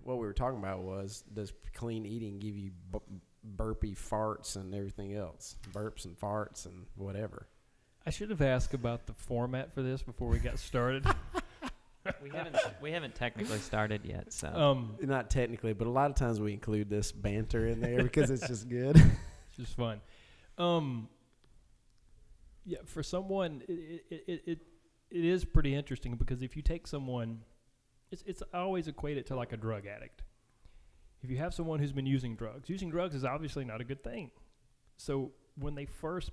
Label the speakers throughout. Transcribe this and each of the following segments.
Speaker 1: what we were talking about was, does clean eating give you burpy farts and everything else? Burps and farts and whatever.
Speaker 2: I should have asked about the format for this before we got started.
Speaker 3: We haven't technically started yet, so.
Speaker 1: Not technically, but a lot of times we include this banter in there because it's just good.
Speaker 2: It's just fun. Yeah, for someone, it is pretty interesting because if you take someone, I always equate it to like a drug addict. If you have someone who's been using drugs is obviously not a good thing. So when they first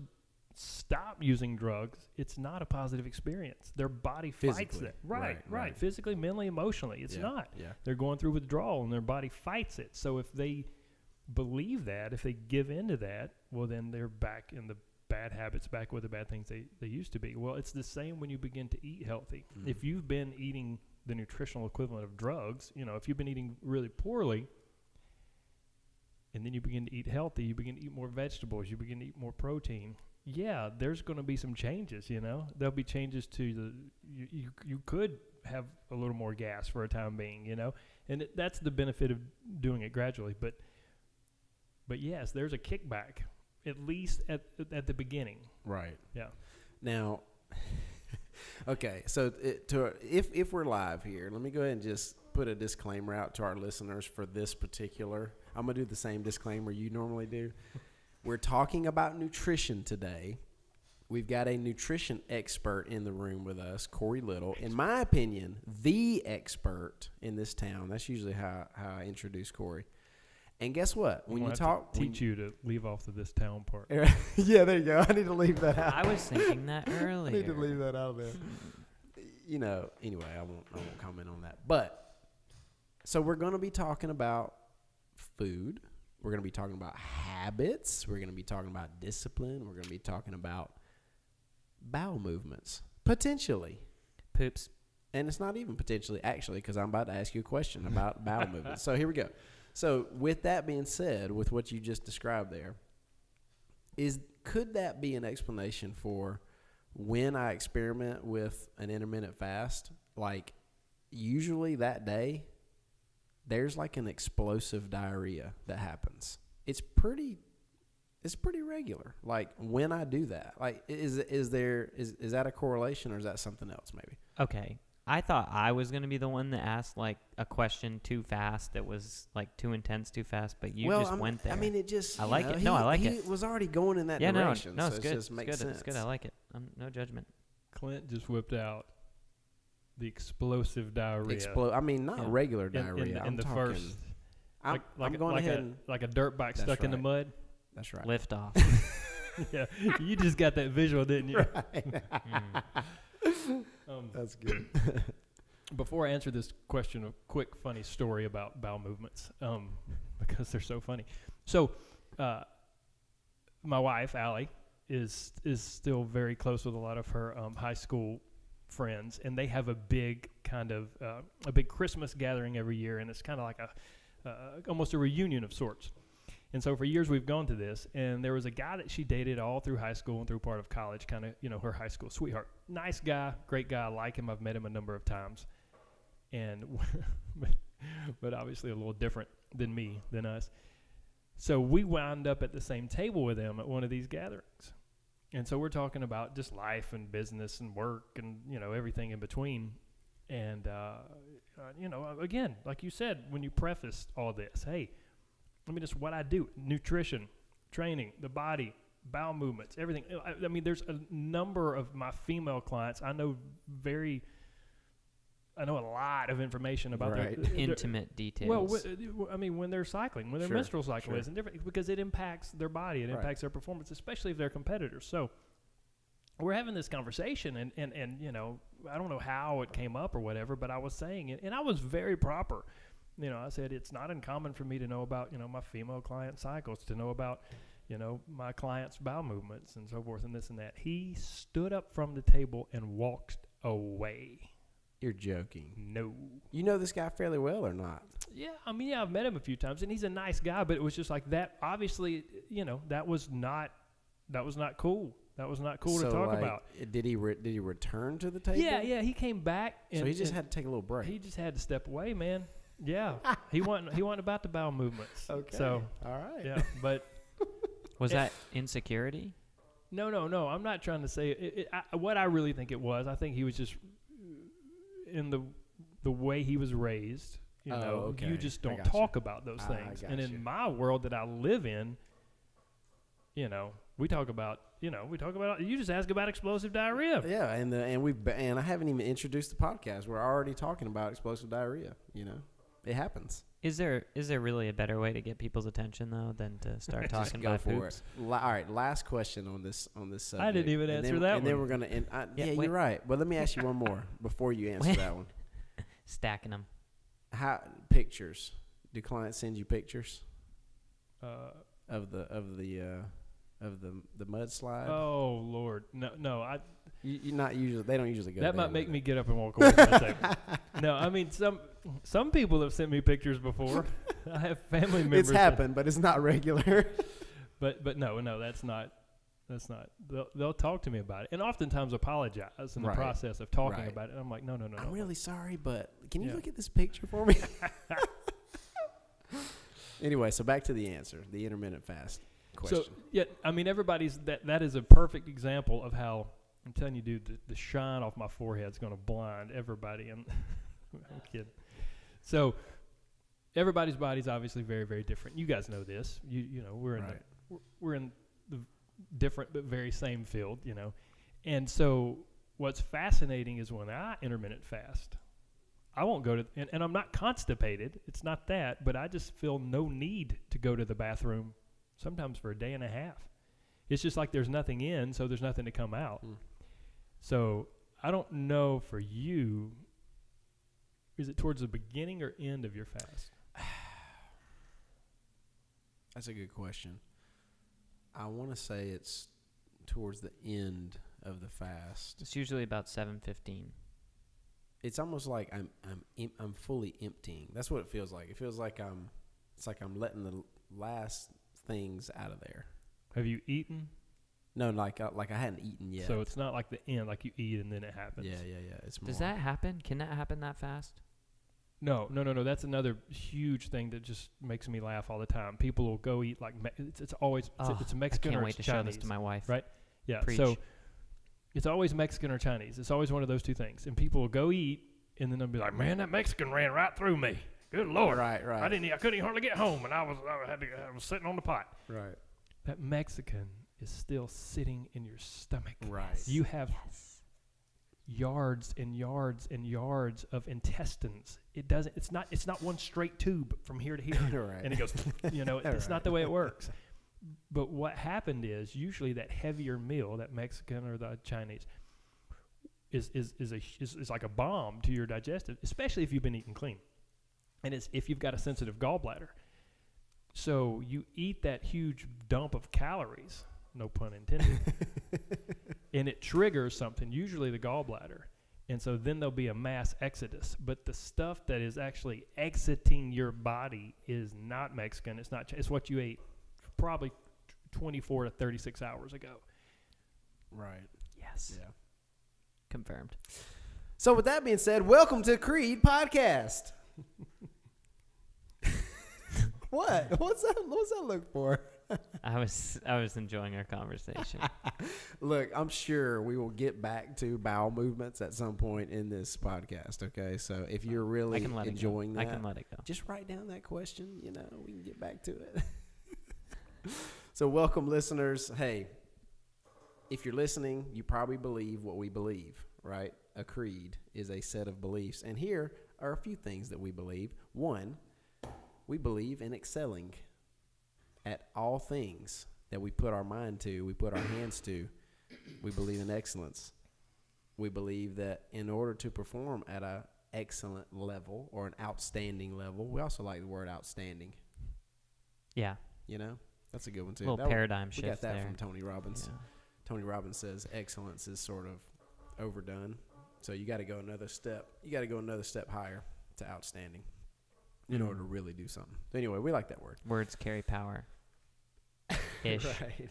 Speaker 2: stop using drugs, it's not a positive experience. Their body fights that. Right. Physically, mentally, emotionally, it's not.
Speaker 1: Yeah.
Speaker 2: They're going through withdrawal and their body fights it. So if they believe that, if they give into that, well, then they're back in the bad habits, back with the bad things they used to be. Well, it's the same when you begin to eat healthy. If you've been eating the nutritional equivalent of drugs, if you've been eating really poorly, and then you begin to eat healthy, you begin to eat more vegetables, you begin to eat more protein, there's going to be some changes, There'll be changes to you could have a little more gas for a time being, and that's the benefit of doing it gradually. But yes, there's a kickback, at least at the beginning.
Speaker 1: Right.
Speaker 2: Yeah.
Speaker 1: Now, okay, so if we're live here, let me go ahead and just put a disclaimer out to our listeners for this particular. I'm going to do the same disclaimer you normally do. We're talking about nutrition today. We've got a nutrition expert in the room with us, Corey Little. In my opinion, the expert in this town. That's usually how I introduce Corey. And guess what?
Speaker 2: When you talk, teach you to leave off of this town part.
Speaker 1: Yeah, there you go. I need to leave that out.
Speaker 3: I was thinking that earlier.
Speaker 1: I need to leave that out there. Anyway, I won't comment on that. But so we're going to be talking about food. We're going to be talking about habits. We're going to be talking about discipline. We're going to be talking about bowel movements, potentially.
Speaker 3: Poops.
Speaker 1: And it's not even potentially, actually, because I'm about to ask you a question about bowel movements. So here we go. So with that being said, with what you just described there, could that be an explanation for when I experiment with an intermittent fast? Like, usually that day, there's like an explosive diarrhea that happens. It's pretty regular. Like when I do that, like is that a correlation or is that something else maybe?
Speaker 3: Okay. I thought I was going to be the one that asked like a question too fast that was like too intense, too fast, but you just went there.
Speaker 1: I mean, it just,
Speaker 3: I like it. I like it.
Speaker 1: He was already going in that direction.
Speaker 3: No,
Speaker 1: so
Speaker 3: it's good.
Speaker 1: It just makes sense.
Speaker 3: It's good. I like it. No judgment.
Speaker 2: Clint just whipped out the explosive diarrhea.
Speaker 1: Not regular diarrhea.
Speaker 2: In the first.
Speaker 1: I'm going ahead
Speaker 2: like a dirt bike stuck in the mud.
Speaker 1: That's right.
Speaker 3: Lift off.
Speaker 2: Yeah, you just got that visual, didn't you?
Speaker 1: Right. That's good.
Speaker 2: Before I answer this question, a quick funny story about bowel movements, because they're so funny. So, my wife, Allie, is still very close with a lot of her high school friends, and they have a big kind of a big Christmas gathering every year, and it's kind of like almost a reunion of sorts. And so for years we've gone to this, and there was a guy that she dated all through high school and through part of college, kind of, her high school sweetheart. Nice guy, great guy, I like him. I've met him a number of times. And but obviously a little different than us. So we wound up at the same table with him at one of these gatherings. And so we're talking about just life and business and work and, everything in between. And, again, like you said, when you prefaced all this, hey, just what I do, nutrition, training, the body, bowel movements, everything. I mean, there's a number of my female clients. I know a lot of information about
Speaker 1: their
Speaker 3: intimate details.
Speaker 2: Well, when they're cycling, when their menstrual cycle is, and different, because it impacts their body, it impacts their performance, especially if they're competitors. So we're having this conversation, and I don't know how it came up or whatever, but I was saying it, and I was very proper. I said it's not uncommon for me to know about, my female client cycles, to know about, my client's bowel movements and so forth and this and that. He stood up from the table and walked away.
Speaker 1: You're joking.
Speaker 2: No.
Speaker 1: You know this guy fairly well or not?
Speaker 2: Yeah, I've met him a few times, and he's a nice guy, but it was just like that. Obviously, that was not cool. That was not cool to talk about.
Speaker 1: Did he return to the table?
Speaker 2: Yeah, he came back.
Speaker 1: So he just had to take a little break.
Speaker 2: He just had to step away, man. Yeah, he wasn't about the bowel movements.
Speaker 1: Okay.
Speaker 2: So
Speaker 1: all right.
Speaker 2: yeah, but
Speaker 3: Was that insecurity?
Speaker 2: no. I'm not trying to say what I really think it was. I think he was just in the way he was raised. You know,
Speaker 1: okay.
Speaker 2: you just
Speaker 1: I
Speaker 2: don't
Speaker 1: gotcha.
Speaker 2: talk about those things. And in my world that I live in, you know, we talk about. You just ask about explosive diarrhea.
Speaker 1: Yeah, and I haven't even introduced the podcast. We're already talking about explosive diarrhea. You know, it happens.
Speaker 3: Is there really a better way to get people's attention though than to start talking about poops?
Speaker 1: All right, last question on this subject.
Speaker 2: I didn't even answer that one.
Speaker 1: And then we're gonna end. Yeah, you're right. But let me ask you one more before you answer that one.
Speaker 3: Stacking them.
Speaker 1: How pictures? Do clients send you pictures of the mudslide?
Speaker 2: Oh Lord, no.
Speaker 1: You not usually. They don't usually go.
Speaker 2: That
Speaker 1: there
Speaker 2: might make
Speaker 1: with
Speaker 2: me get up and walk away from the table. No, I mean some people have sent me pictures before. I have family members.
Speaker 1: It's happened, but it's not regular.
Speaker 2: But no, that's not. They'll talk to me about it, and oftentimes apologize in the
Speaker 1: Right.
Speaker 2: process of talking
Speaker 1: Right.
Speaker 2: about it. And I'm like, no.
Speaker 1: I'm really sorry, but can you
Speaker 2: Yeah.
Speaker 1: look at this picture for me? Anyway, so back to the answer, the intermittent fast question.
Speaker 2: So yeah, I mean everybody's that is a perfect example of how I'm telling you, dude, the shine off my forehead is going to blind everybody. And I'm kidding. So everybody's body is obviously very, very different. You guys know this. You know we're in
Speaker 1: Right.
Speaker 2: we're in the different but very same field. You know, and so what's fascinating is when I intermittent fast, I won't go to and I'm not constipated. It's not that, but I just feel no need to go to the bathroom. Sometimes for a day and a half. It's just like there's nothing in, so there's nothing to come out. So I don't know for you, is it towards the beginning or end of your fast?
Speaker 1: That's a good question. I want to say it's towards the end of the fast.
Speaker 3: It's usually about 7:15.
Speaker 1: It's almost like I'm fully emptying. That's what it feels like. It feels like I'm letting the last things out of there.
Speaker 2: Have you eaten?
Speaker 1: No, like I hadn't eaten yet.
Speaker 2: So it's not like the end, like you eat and then it happens.
Speaker 1: Yeah. It's more.
Speaker 3: Does that happen? Can that happen that fast?
Speaker 2: No. That's another huge thing that just makes me laugh all the time. People will go eat like it's always it's Mexican
Speaker 3: I can't
Speaker 2: or
Speaker 3: wait
Speaker 2: it's
Speaker 3: to
Speaker 2: Chinese.
Speaker 3: show this to my wife.
Speaker 2: Right? Yeah.
Speaker 3: Preach.
Speaker 2: So it's always Mexican or Chinese. It's always one of those two things. And people will go eat and then they'll be like, "Man, that Mexican ran right through me. Good Lord.
Speaker 1: Right.
Speaker 2: I couldn't even hardly get home, and I was sitting on the pot."
Speaker 1: Right.
Speaker 2: That Mexican is still sitting in your stomach.
Speaker 1: Right.
Speaker 2: You have yards and yards and yards of intestines. It's not one straight tube from here to here.
Speaker 1: Right.
Speaker 2: And it goes, it's not the way it works. But what happened is usually that heavier meal, that Mexican or the Chinese, is like a bomb to your digestive, especially if you've been eating clean. And it's if you've got a sensitive gallbladder. So you eat that huge dump of calories, no pun intended, and it triggers something, usually the gallbladder. And so then there'll be a mass exodus. But the stuff that is actually exiting your body is not Mexican. It's not. It's what you ate probably 24 to 36 hours ago.
Speaker 1: Right.
Speaker 3: Yes.
Speaker 1: Yeah.
Speaker 3: Confirmed.
Speaker 1: So with that being said, welcome to Creed Podcast. What? What's that look for?
Speaker 3: I was enjoying our conversation.
Speaker 1: Look, I'm sure we will get back to bowel movements at some point in this podcast. Okay, so if you're really
Speaker 3: I can let
Speaker 1: enjoying
Speaker 3: it go.
Speaker 1: that,
Speaker 3: I can let it go.
Speaker 1: just write down that question. We can get back to it. So welcome, listeners. Hey, if you're listening, you probably believe what we believe, right? A creed is a set of beliefs, and here are a few things that we believe. One, we believe in excelling at all things that we put our mind to, we put our hands to. We believe in excellence. We believe that in order to perform at an excellent level or an outstanding level, we also like the word outstanding.
Speaker 3: Yeah.
Speaker 1: That's a good one too.
Speaker 3: Little paradigm shift
Speaker 1: We got that
Speaker 3: there.
Speaker 1: from Tony Robbins.
Speaker 3: Yeah.
Speaker 1: Tony Robbins says excellence is sort of overdone. So you got to go another step. You got to go another step higher to outstanding in order to really do something. Anyway, we like that word.
Speaker 3: Words carry power. Ish.
Speaker 1: Right.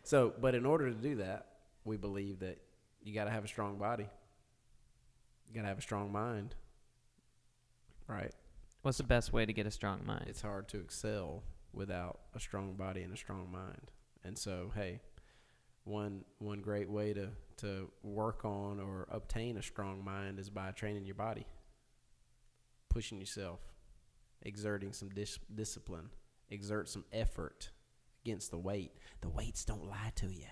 Speaker 1: So, but in order to do that, we believe that you got to have a strong body. You got to have a strong mind. Right.
Speaker 3: What's the best way to get a strong mind?
Speaker 1: It's hard to excel without a strong body and a strong mind. And so, hey, one great way to work on or obtain a strong mind is by training your body, pushing yourself, exerting some discipline, exert some effort against the weight. The weights don't lie to you.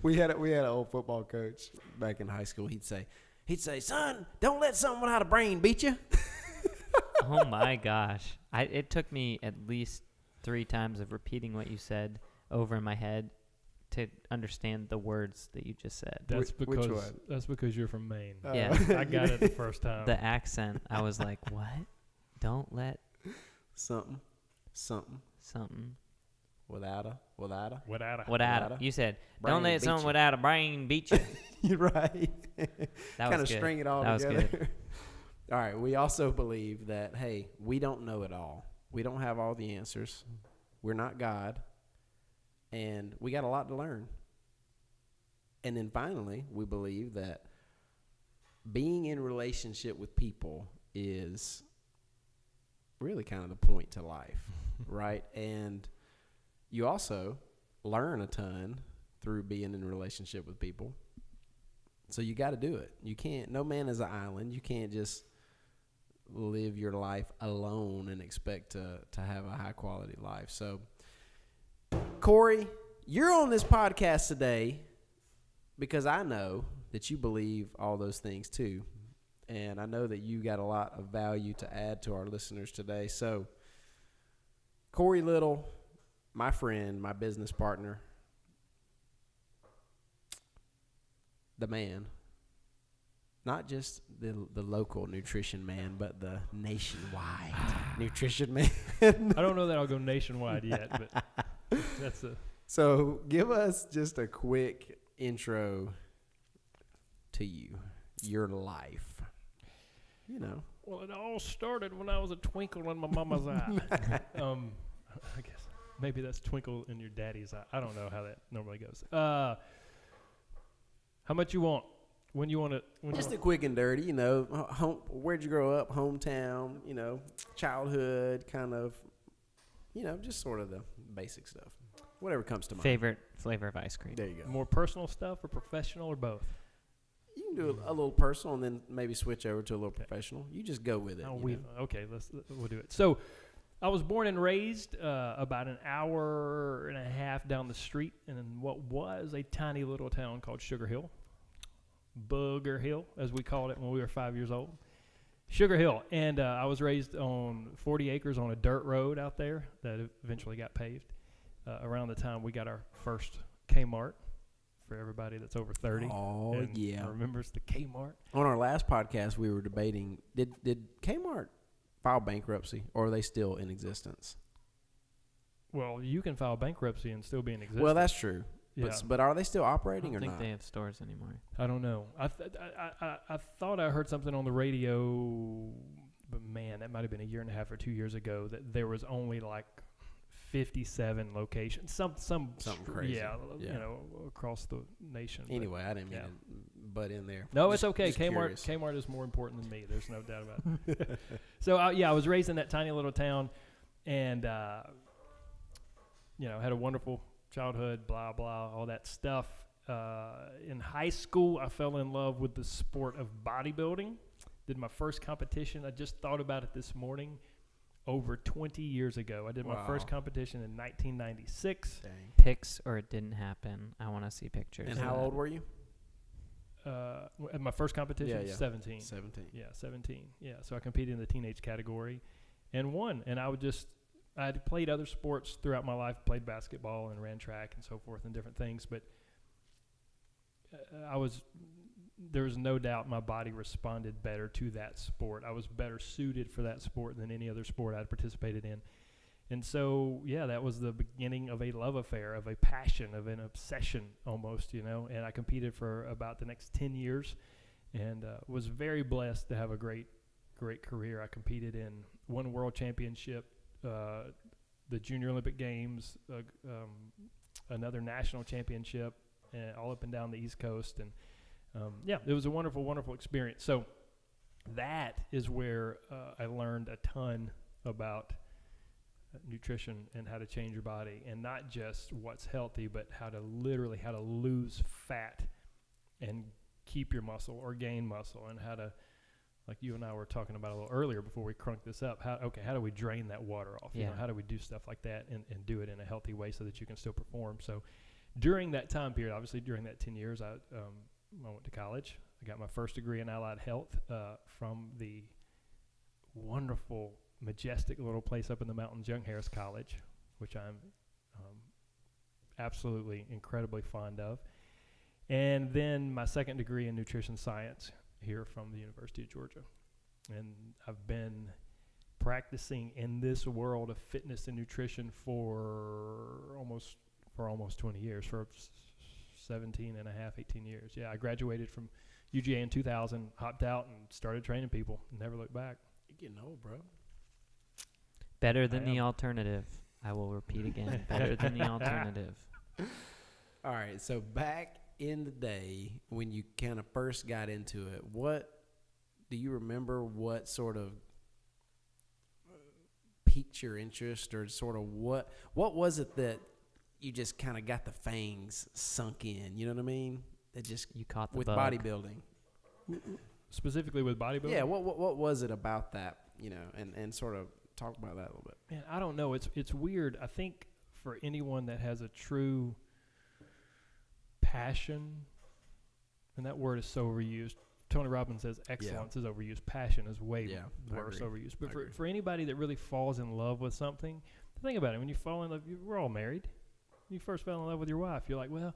Speaker 1: We had an old football coach back in high school. He'd say, "Son, don't let something without a brain beat you."
Speaker 3: Oh my gosh! It took me at least 3 times of repeating what you said over in my head to understand the words that you just said.
Speaker 2: That's
Speaker 1: Which
Speaker 2: because
Speaker 1: one?
Speaker 2: that's because you're from Maine.
Speaker 3: Yeah.
Speaker 2: I got it the first time.
Speaker 3: The accent, I was like, what? Don't let
Speaker 1: Something
Speaker 3: something.
Speaker 1: without a
Speaker 2: Without a
Speaker 3: Without
Speaker 1: Without
Speaker 3: a,
Speaker 1: a
Speaker 3: you said,
Speaker 1: brain
Speaker 3: don't let
Speaker 1: beat
Speaker 3: something
Speaker 1: you."
Speaker 3: without a brain beat you.
Speaker 1: You're right.
Speaker 3: That
Speaker 1: Kind
Speaker 3: was
Speaker 1: of
Speaker 3: good.
Speaker 1: string it all
Speaker 3: That was
Speaker 1: together.
Speaker 3: good.
Speaker 1: All right. We also believe that, hey, we don't know it all. We don't have all the answers. We're not God. And we got a lot to learn. And then finally, we believe that being in relationship with people is really kind of the point to life, right? And you also learn a ton through being in a relationship with people. So you got to do it. You can't, no man is an island. You can't just live your life alone and expect to have a high quality life. So, Corey, you're on this podcast today because I know that you believe all those things too. And I know that you got a lot of value to add to our listeners today. So, Corey Little, my friend, my business partner, the man, not just the local nutrition man, but the nationwide nutrition man.
Speaker 2: I don't know that I'll go nationwide yet, but that's a
Speaker 1: So give us just a quick intro to you, your life. You know.
Speaker 2: well. It all started when I was a twinkle in my mama's eye. I guess maybe that's twinkle in your daddy's eye. I don't know how that normally goes. How much you want? When you want to?
Speaker 1: Just a quick and dirty, you know, where'd you grow up, hometown, you know, childhood, kind of, you know, just sort of the basic stuff. Whatever comes to mind.
Speaker 3: Favorite flavor of ice cream.
Speaker 1: There you go.
Speaker 2: more personal stuff or professional or both?
Speaker 1: You can do a little personal and then maybe switch over to a little professional. You just go with it.
Speaker 2: Oh,
Speaker 1: you know?
Speaker 2: okay, we'll do it. So, I was born and raised about an hour and a half down the street in what was a tiny little town called Sugar Hill. Booger Hill, as we called it when we were 5 years old. Sugar Hill. And I was raised on 40 acres on a dirt road out there that eventually got paved. Around the time we got our first Kmart, for everybody that's over 30.
Speaker 1: Oh,
Speaker 2: and
Speaker 1: yeah.
Speaker 2: remembers the Kmart.
Speaker 1: On our last podcast, we were debating, did Kmart file bankruptcy, or are they still in existence?
Speaker 2: Well, you can file bankruptcy and still be in existence.
Speaker 1: Well, that's true.
Speaker 2: yeah.
Speaker 1: But are they still
Speaker 3: I
Speaker 1: operating
Speaker 3: don't
Speaker 1: or
Speaker 3: think
Speaker 1: not?
Speaker 3: they have stores anymore.
Speaker 2: I don't know. I thought I heard something on the radio, but man, that might have been a year and a half or 2 years ago, that there was only like 57 locations, something
Speaker 1: crazy.
Speaker 2: yeah,
Speaker 1: Yeah.
Speaker 2: you know, across the nation. But
Speaker 1: Anyway, I didn't mean
Speaker 2: yeah.
Speaker 1: to butt in there.
Speaker 2: no,
Speaker 1: Just-
Speaker 2: it's okay.
Speaker 1: just curious.
Speaker 2: Kmart is more important than me. There's no doubt about it. So I was raised in that tiny little town, and you know, had a wonderful childhood. Blah blah, all that stuff. In high school, I fell in love with the sport of bodybuilding. Did my first competition. I just thought about it this morning. Over 20 years ago, I did my first
Speaker 1: Wow.
Speaker 2: competition in 1996.
Speaker 1: Dang.
Speaker 3: Pics or it didn't happen. I want to see pictures.
Speaker 1: And
Speaker 3: of
Speaker 1: how
Speaker 3: that.
Speaker 1: old were you?
Speaker 2: At my first competition,
Speaker 1: Yeah.
Speaker 2: 17.
Speaker 1: 17.
Speaker 2: Yeah, 17. Yeah, so I competed in the teenage category and won. And I had played other sports throughout my life, played basketball and ran track and so forth and different things. But there was no doubt my body responded better to that sport. I was better suited for that sport than any other sport I'd participated in. And so, yeah, that was the beginning of a love affair, of a passion, of an obsession almost, you know. And I competed for about the next 10 years and was very blessed to have a great career. I competed in one world championship, the Junior Olympic Games, another national championship, all up and down the East Coast. And, yeah, it was a wonderful, wonderful experience. So that is where I learned a ton about nutrition and how to change your body, and not just what's healthy, but how to lose fat and keep your muscle or gain muscle, and how to, like you and I were talking about a little earlier before we crunked this up, how do we drain that water off?
Speaker 3: Yeah.
Speaker 2: How do we do stuff like that and do it in a healthy way so that you can still perform? So during that time period, obviously during that 10 years, I went to college. I got my first degree in allied health from the wonderful, majestic little place up in the mountains, Young Harris College, which I'm absolutely incredibly fond of. And then my second degree in nutrition science here from the University of Georgia. And I've been practicing in this world of fitness and nutrition for almost 20 years, for 17 and a half, 18 years. Yeah, I graduated from UGA in 2000, hopped out and started training people. Never looked back.
Speaker 1: You're getting old, bro.
Speaker 3: Better than the alternative. I will repeat again. Better than the alternative.
Speaker 1: All right, so back in the day when you kind of first got into it, what do you remember? What sort of piqued your interest, or sort of what was it that you just kind of got the fangs sunk in? You know what I mean? That just
Speaker 3: You caught the
Speaker 1: with
Speaker 3: bug.
Speaker 1: bodybuilding.
Speaker 2: Specifically with bodybuilding?
Speaker 1: Yeah, what was it about that? You know, and sort of talk about that a little bit.
Speaker 2: Man, I don't know. It's weird. I think for anyone that has a true passion, and that word is so overused. Tony Robbins says excellence is overused. Passion is way worse overused. But for anybody that really falls in love with something, think about it. When you fall in love, we're all married. When you first fell in love with your wife, you're like, well,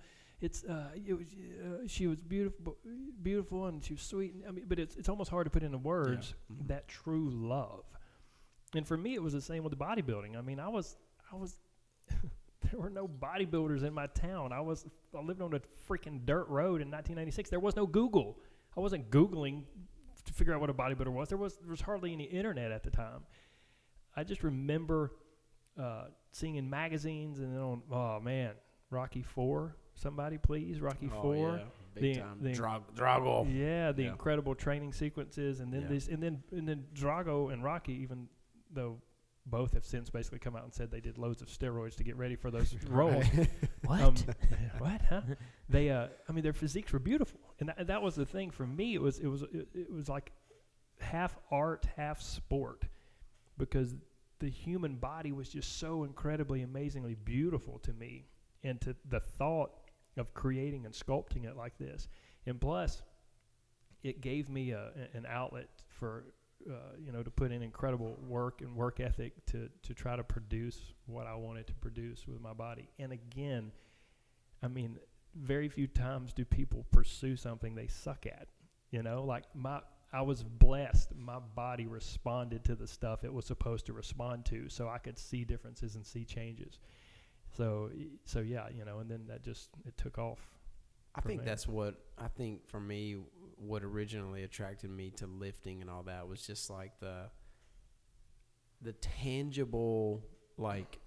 Speaker 2: she was beautiful, and she was sweet. I mean, but it's almost hard to put into words that true love. And for me, it was the same with the bodybuilding. I mean, I was there were no bodybuilders in my town. I lived on a freaking dirt road in 1996. There was no Google. I wasn't Googling to figure out what a bodybuilder was. There was hardly any internet at the time. I just remember seeing in magazines and then on, Rocky IV. Somebody please, Rocky IV.
Speaker 1: Yeah. Big time. Drago.
Speaker 2: Yeah, the incredible training sequences, and then and then Drago and Rocky, even though both have since basically come out and said they did loads of steroids to get ready for those roles.
Speaker 3: What?
Speaker 2: What? Huh? They, their physiques were beautiful, and that was the thing for me. It was like half art, half sport, because the human body was just so incredibly, amazingly beautiful to me, and to the thought of creating and sculpting it like this, and plus, it gave me an outlet for. To put in incredible work and work ethic to try to produce what I wanted to produce with my body. And again, I mean, very few times do people pursue something they suck at. I was blessed. My body responded to the stuff it was supposed to respond to, so I could see differences and see changes. So yeah, and then it took off.
Speaker 1: I think that's for me, what originally attracted me to lifting and all that was just like the tangible, like,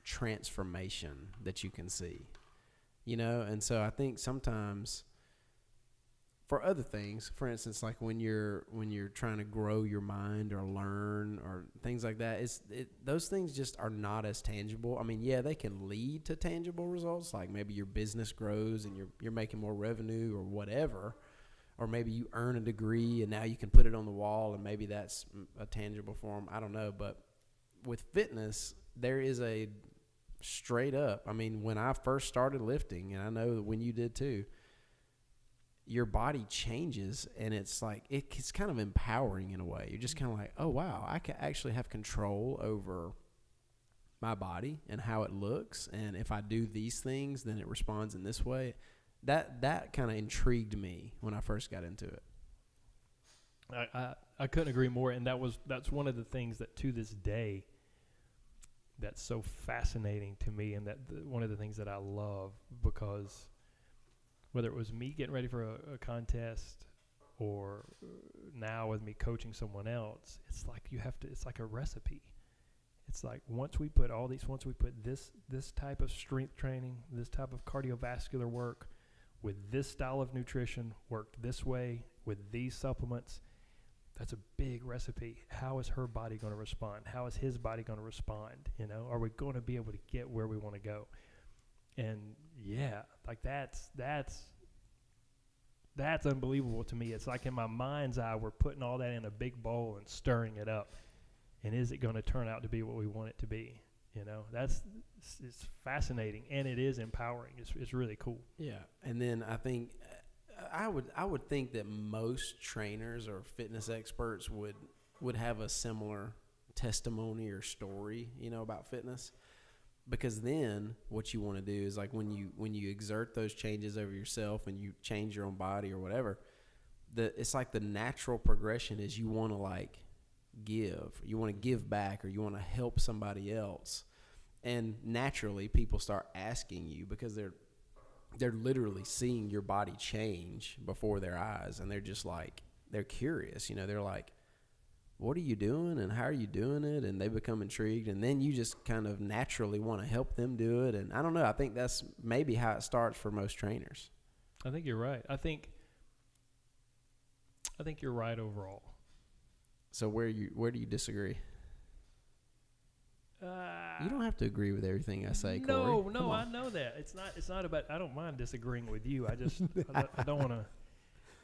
Speaker 1: transformation that you can see, and so I think sometimes for other things, for instance, like when you're trying to grow your mind or learn or things like that, those things just are not as tangible. I mean, yeah, they can lead to tangible results, like maybe your business grows and you're making more revenue or whatever, or maybe you earn a degree and now you can put it on the wall and maybe that's a tangible form. I don't know, but with fitness, there is a straight up, I mean, when I first started lifting, and I know that when you did too, your body changes, and it's like it's kind of empowering in a way. You're just kind of like, oh wow, I can actually have control over my body and how it looks, and if I do these things, then it responds in this way. That kind of intrigued me when I first got into it.
Speaker 2: I couldn't agree more, and that's one of the things that to this day that's so fascinating to me, and one of the things that I love, because whether it was me getting ready for a contest or now with me coaching someone else, it's like it's like a recipe. It's like once we put this type of strength training, this type of cardiovascular work with this style of nutrition, worked this way with these supplements, That's a big recipe. How is her body going to respond? How is his body going to respond? You know, are we going to be able to get where we want to go? And yeah, like that's unbelievable to me. It's like in my mind's eye, we're putting all that in a big bowl and stirring it up. And is it going to turn out to be what we want it to be? You know, it's fascinating, and it is empowering. It's really cool.
Speaker 1: Yeah, and then I think I would think that most trainers or fitness experts would have a similar testimony or story, you know, about fitness, because then what you want to do is like when you exert those changes over yourself and you change your own body or whatever, it's like the natural progression is you want to give back, or you want to help somebody else, and naturally people start asking you because they're literally seeing your body change before their eyes, and they're just like, they're curious, you know, they're like, what are you doing and how are you doing it? And they become intrigued, and then you just kind of naturally want to help them do it. And I don't know, I think that's maybe how it starts for most trainers.
Speaker 2: I think you're right. I think you're right overall.
Speaker 1: So where do you disagree? You don't have to agree with everything I say, Corey.
Speaker 2: No, I know that. It's not about, I don't mind disagreeing with you. I just, I don't want to,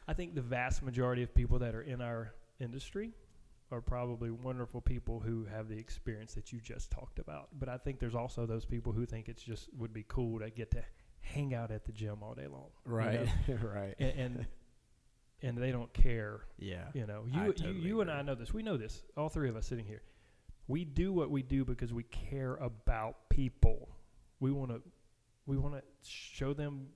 Speaker 2: I think the vast majority of people that are in our industry are probably wonderful people who have the experience that you just talked about. But I think there's also those people who think it's just would be cool to get to hang out at the gym all day long.
Speaker 1: Right,
Speaker 2: you know?
Speaker 1: right.
Speaker 2: And they don't care.
Speaker 1: Yeah.
Speaker 2: You know,
Speaker 1: totally
Speaker 2: you and I know this. We know this, all three of us sitting here. We do what we do because we care about people. We want to show them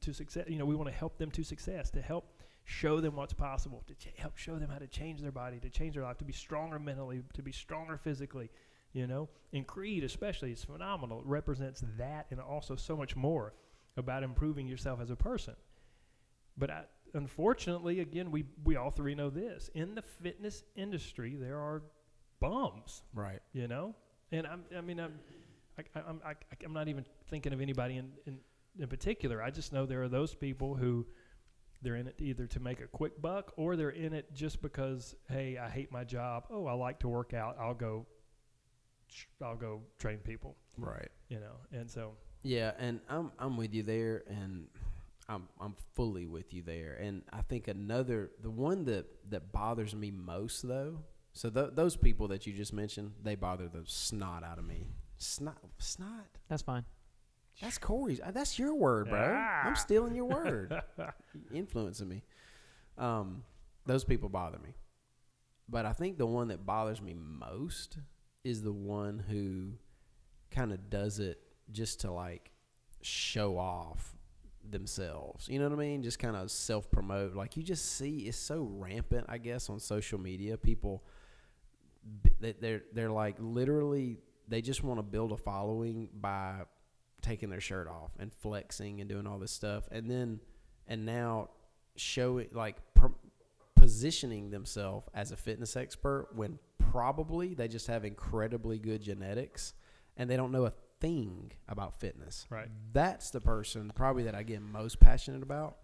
Speaker 2: to success. You know, we want to help them to success, to help show them what's possible, to help show them how to change their body, to change their life, to be stronger mentally, to be stronger physically, you know. And Creed especially is phenomenal. It represents that and also so much more about improving yourself as a person. But unfortunately, again, we all three know this. In the fitness industry, there are bums,
Speaker 1: Right.
Speaker 2: you know. And I'm not even thinking of anybody in particular. I just know there are those people who they're in it either to make a quick buck, or they're in it just because, hey, I hate my job. Oh, I like to work out. I'll go train people.
Speaker 1: Right.
Speaker 2: You know. And so
Speaker 1: yeah, and I'm with you there, and I'm fully with you there. And I think the one that bothers me most though. So those people that you just mentioned, they bother the snot out of me. Snot.
Speaker 3: That's fine.
Speaker 1: That's Corey's. That's your word, bro. I'm stealing your word. Influencing me. Those people bother me. But I think the one that bothers me most is the one who kind of does it just to like show off themselves. You know what I mean? Just kind of self-promote. Like you just see, it's so rampant, I guess, on social media. People, they're like literally, they just want to build a following by taking their shirt off and flexing and doing all this stuff, and now showing like positioning themselves as a fitness expert when probably they just have incredibly good genetics and they don't know a thing about fitness.
Speaker 2: Right.
Speaker 1: That's the person probably that I get most passionate about.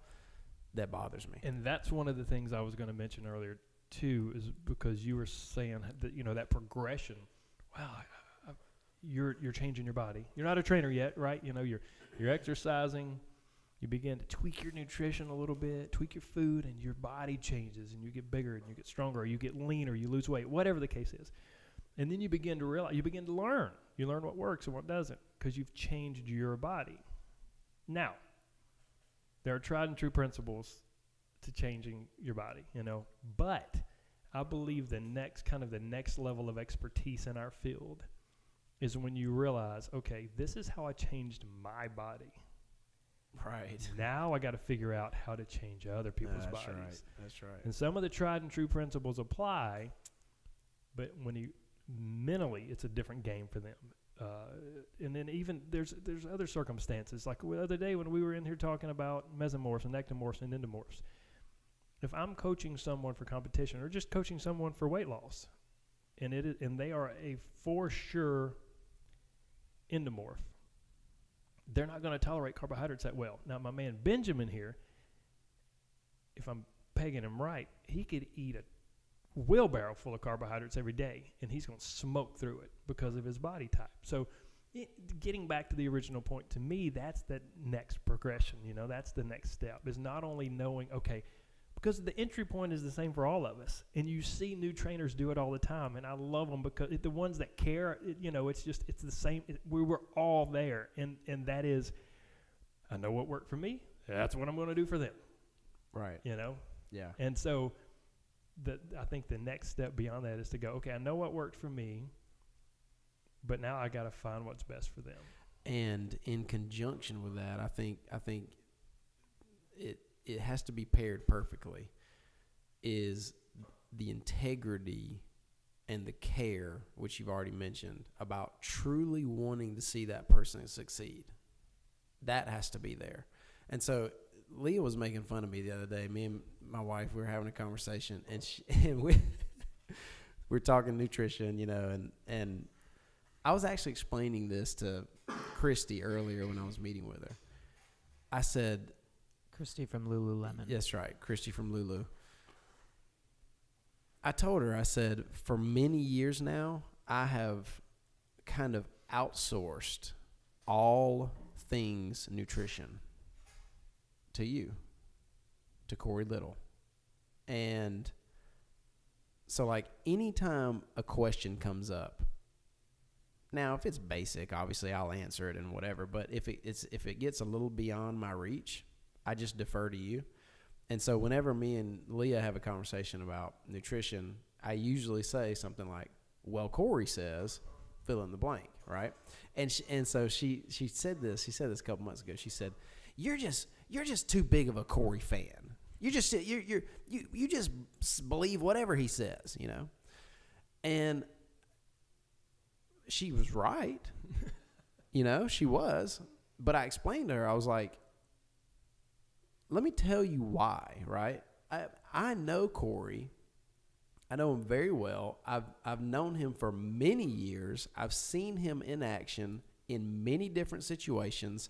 Speaker 1: That bothers me.
Speaker 2: And that's one of the things I was going to mention earlier too, is because you were saying that, you know, that progression. Wow. You're changing your body. You're not a trainer yet, right? You know, you're exercising. You begin to tweak your nutrition a little bit, tweak your food, and your body changes, and you get bigger, and you get stronger, or you get leaner, you lose weight, whatever the case is. And then you begin to realize, you begin to learn. You learn what works and what doesn't, because you've changed your body. Now, there are tried and true principles to changing your body, you know, but I believe the next level of expertise in our field is when you realize, okay, this is how I changed my body.
Speaker 1: Right.
Speaker 2: Now I got to figure out how to change other people's bodies.
Speaker 1: Right. That's right.
Speaker 2: And some of the tried and true principles apply, but when you mentally, it's a different game for them. And then even there's other circumstances. Like the other day when we were in here talking about mesomorphs and ectomorphs and endomorphs. If I'm coaching someone for competition or just coaching someone for weight loss, and they are a for sure endomorph, they're not going to tolerate carbohydrates that well. Now, my man Benjamin here, if I'm pegging him right, he could eat a wheelbarrow full of carbohydrates every day, and he's going to smoke through it because of his body type. So getting back to the original point, to me, that's the next progression. That's the next step, is not only knowing, okay, because the entry point is the same for all of us, and you see new trainers do it all the time, and I love them because the ones that care, it's the same. We were all there, and that is, I know what worked for me. That's what I'm going to do for them.
Speaker 1: Right. Yeah.
Speaker 2: And so I think the next step beyond that is to go, okay, I know what worked for me, but now I got to find what's best for them.
Speaker 1: And in conjunction with that, I think it has to be paired perfectly, is the integrity and the care, which you've already mentioned, about truly wanting to see that person succeed. That has to be there. And so Leah was making fun of me the other day. Me and my wife, we were having a conversation, and we were talking nutrition, and I was actually explaining this to Christy earlier when I was meeting with her. I said,
Speaker 3: Christy from Lululemon.
Speaker 1: That's right, Christy from Lulu. I told her, I said, for many years now, I have kind of outsourced all things nutrition to you, to Corey Little. And so, like, anytime a question comes up, now, if it's basic, obviously I'll answer it and whatever. But if it gets a little beyond my reach, I just defer to you. And so whenever me and Leah have a conversation about nutrition, I usually say something like, well, Corey says, fill in the blank, right? And so she said this. She said this a couple months ago. She said, you're just too big of a Corey fan. You just believe whatever he says, And she was right. She was. But I explained to her, I was like, let me tell you why, right? I know Corey. I know him very well. I've known him for many years. I've seen him in action in many different situations.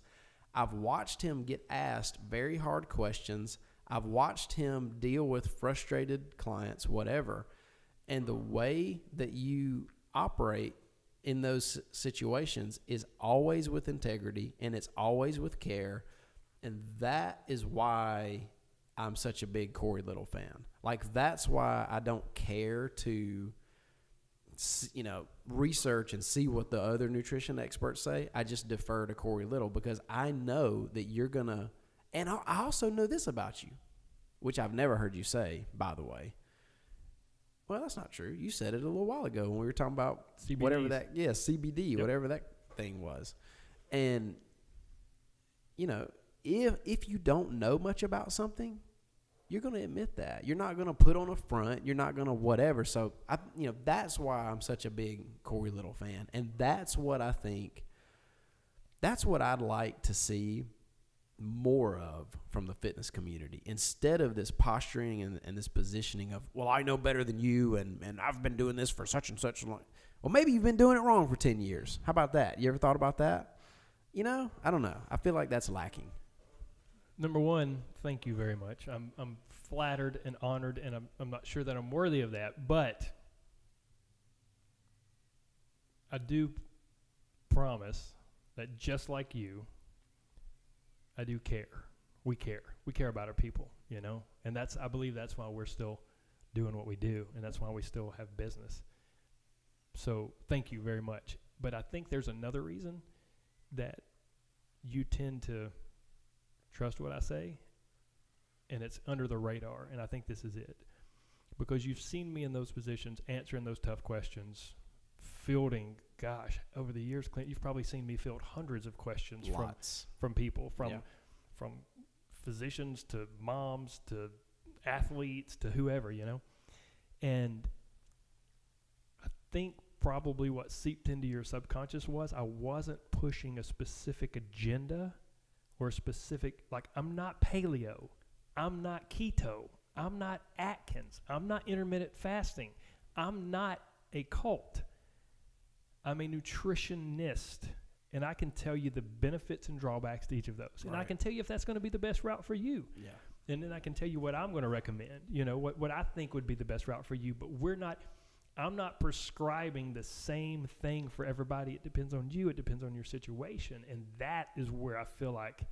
Speaker 1: I've watched him get asked very hard questions. I've watched him deal with frustrated clients, whatever. And the way that you operate in those situations is always with integrity, and it's always with care. And that is why I'm such a big Corey Little fan. Like, that's why I don't care to, research and see what the other nutrition experts say. I just defer to Corey Little because I know that you're going to, and I also know this about you, which I've never heard you say, by the way. Well, that's not true. You said it a little while ago when we were talking about
Speaker 2: CBDs.
Speaker 1: whatever that, CBD, yep. Whatever that thing was. And, if you don't know much about something, you're going to admit that. You're not going to put on a front. You're not going to whatever. So, that's why I'm such a big Corey Little fan. And that's what I think, that's what I'd like to see more of from the fitness community, instead of this posturing and this positioning of, well, I know better than you, and I've been doing this for such and such long. Well, maybe you've been doing it wrong for 10 years. How about that? You ever thought about that? I don't know. I feel like that's lacking.
Speaker 2: Number one, thank you very much. I'm flattered and honored, and I'm not sure that I'm worthy of that, but I do promise that just like you, I do care. We care. We care about our people, and I believe that's why we're still doing what we do, and that's why we still have business. So thank you very much. But I think there's another reason that you tend to trust what I say, and it's under the radar, and I think this is it. Because you've seen me in those positions, answering those tough questions, fielding, over the years, Clint, you've probably seen me field hundreds of questions from people, from physicians to moms to athletes to whoever, And I think probably what seeped into your subconscious was I wasn't pushing a specific agenda or a specific, like, I'm not paleo, I'm not keto, I'm not Atkins, I'm not intermittent fasting, I'm not a cult. I'm a nutritionist, and I can tell you the benefits and drawbacks to each of those. And I can tell you if that's going to be the best route for you.
Speaker 1: Yeah.
Speaker 2: And then I can tell you what I'm going to recommend, what I think would be the best route for you. But I'm not prescribing the same thing for everybody. It depends on you. It depends on your situation. And that is where I feel like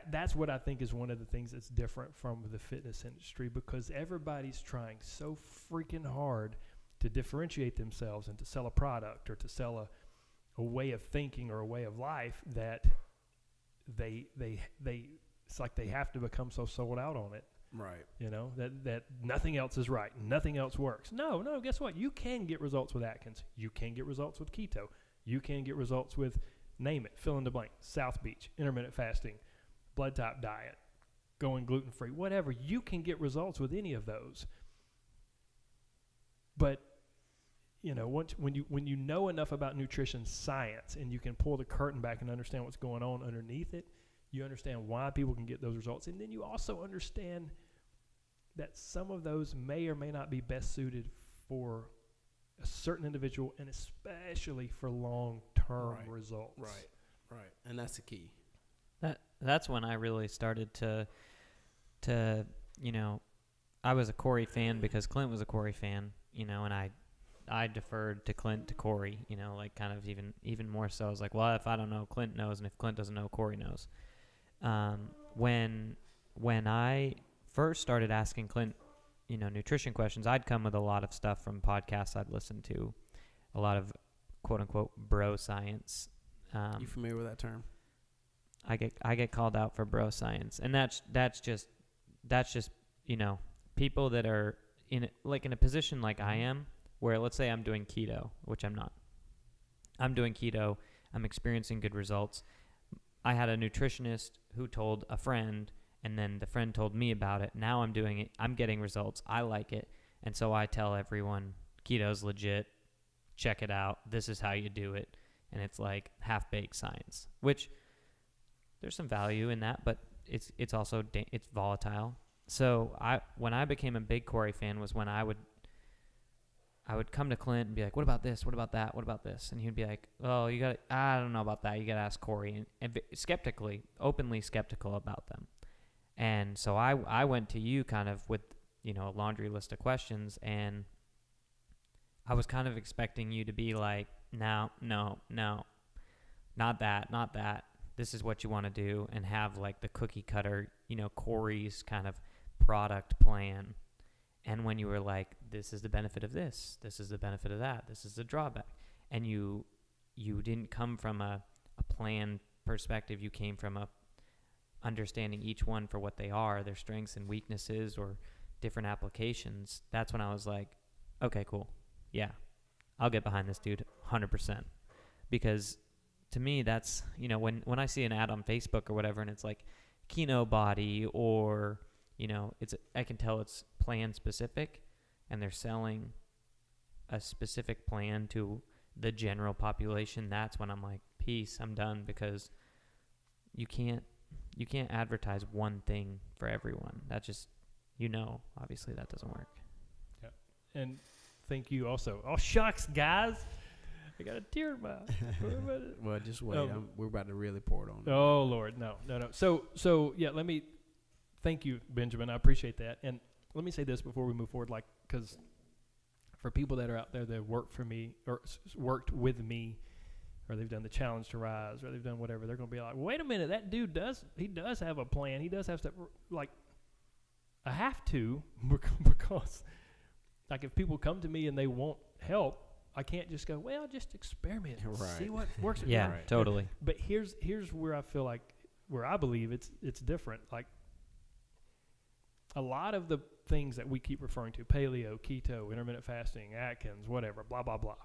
Speaker 2: that's what I think is one of the things that's different from the fitness industry, because everybody's trying so freaking hard to differentiate themselves and to sell a product or to sell a way of thinking or a way of life that they it's like they have to become so sold out on it.
Speaker 1: Right.
Speaker 2: That nothing else is right. Nothing else works. No, guess what? You can get results with Atkins. You can get results with keto. You can get results with, name it, fill in the blank, South Beach, intermittent fasting, blood type diet, going gluten-free, whatever. You can get results with any of those. But, when you know enough about nutrition science and you can pull the curtain back and understand what's going on underneath it, you understand why people can get those results. And then you also understand that some of those may or may not be best suited for a certain individual, and especially for long-term results.
Speaker 1: Right. And that's the key.
Speaker 3: That's when I really started to I was a Corey fan because Clint was a Corey fan, and I deferred to Clint, to Corey, like kind of even more so. I was like, well, if I don't know, Clint knows, and if Clint doesn't know, Corey knows. When I first started asking Clint, nutrition questions, I'd come with a lot of stuff from podcasts I'd listened to, a lot of quote unquote bro science.
Speaker 1: You familiar with that term?
Speaker 3: I get called out for bro science, and that's just people that are in a position like I am, where let's say I'm doing keto, which I'm not. I'm doing keto. I'm experiencing good results. I had a nutritionist who told a friend, and then the friend told me about it. Now I'm doing it. I'm getting results. I like it. And so I tell everyone, keto's legit. Check it out. This is how you do it. And it's like half-baked science, which there's some value in that, but it's also it's volatile. So when I became a big Corey fan was when I would come to Clint and be like, what about this? What about that? What about this? And he'd be like, oh, I don't know about that. You got to ask Corey. And openly skeptical about them. And so I went to you kind of with, a laundry list of questions, and I was kind of expecting you to be like, no, not that. This is what you want to do, and have like the cookie cutter, Corey's kind of product plan. And when you were like, this is the benefit of this is the benefit of that, this is the drawback, and you didn't come from a planned perspective, you came from a understanding each one for what they are, their strengths and weaknesses or different applications, that's when I was like, okay, cool. Yeah, I'll get behind this dude 100%. Because to me, that's, when I see an ad on Facebook or whatever, and it's like Keno Body or, I can tell it's plan specific, and they're selling a specific plan to the general population. That's when I'm like, peace, I'm done, because you can't advertise one thing for everyone. That just, obviously that doesn't work.
Speaker 2: Yeah. And thank you also. Oh, shucks, guys. I got a tear in my eye.
Speaker 1: Well, just wait. We're about to really pour it on.
Speaker 2: Oh, Lord. No. So yeah, let me thank you, Benjamin. I appreciate that. And let me say this before we move forward, because for people that are out there that work for me or worked with me, or they've done the Challenge to Rise, or they've done whatever, they're going to be like, wait a minute, that dude does have a plan. He does have stuff. Like, I have to, because like if people come to me and they want help, I can't just go, well, just experiment and see what works.
Speaker 3: Yeah,
Speaker 1: right.
Speaker 3: Totally.
Speaker 2: But here's where I feel like, where I believe it's different. Like, a lot of the things that we keep referring to, paleo, keto, intermittent fasting, Atkins, whatever, blah, blah, blah,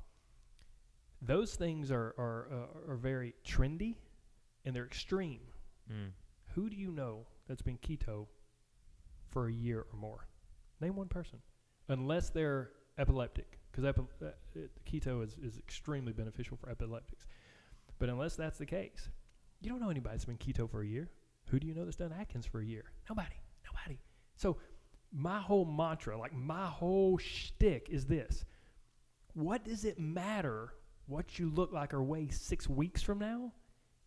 Speaker 2: those things are very trendy, and they're extreme. Who do you know that's been keto for a year or more? Name one person. Unless they're epileptic, because keto is extremely beneficial for epileptics. But unless that's the case, you don't know anybody that's been keto for a year. Who do you know that's done Atkins for a year? Nobody. So my whole mantra, like my whole shtick is this. What does it matter what you look like or weigh 6 weeks from now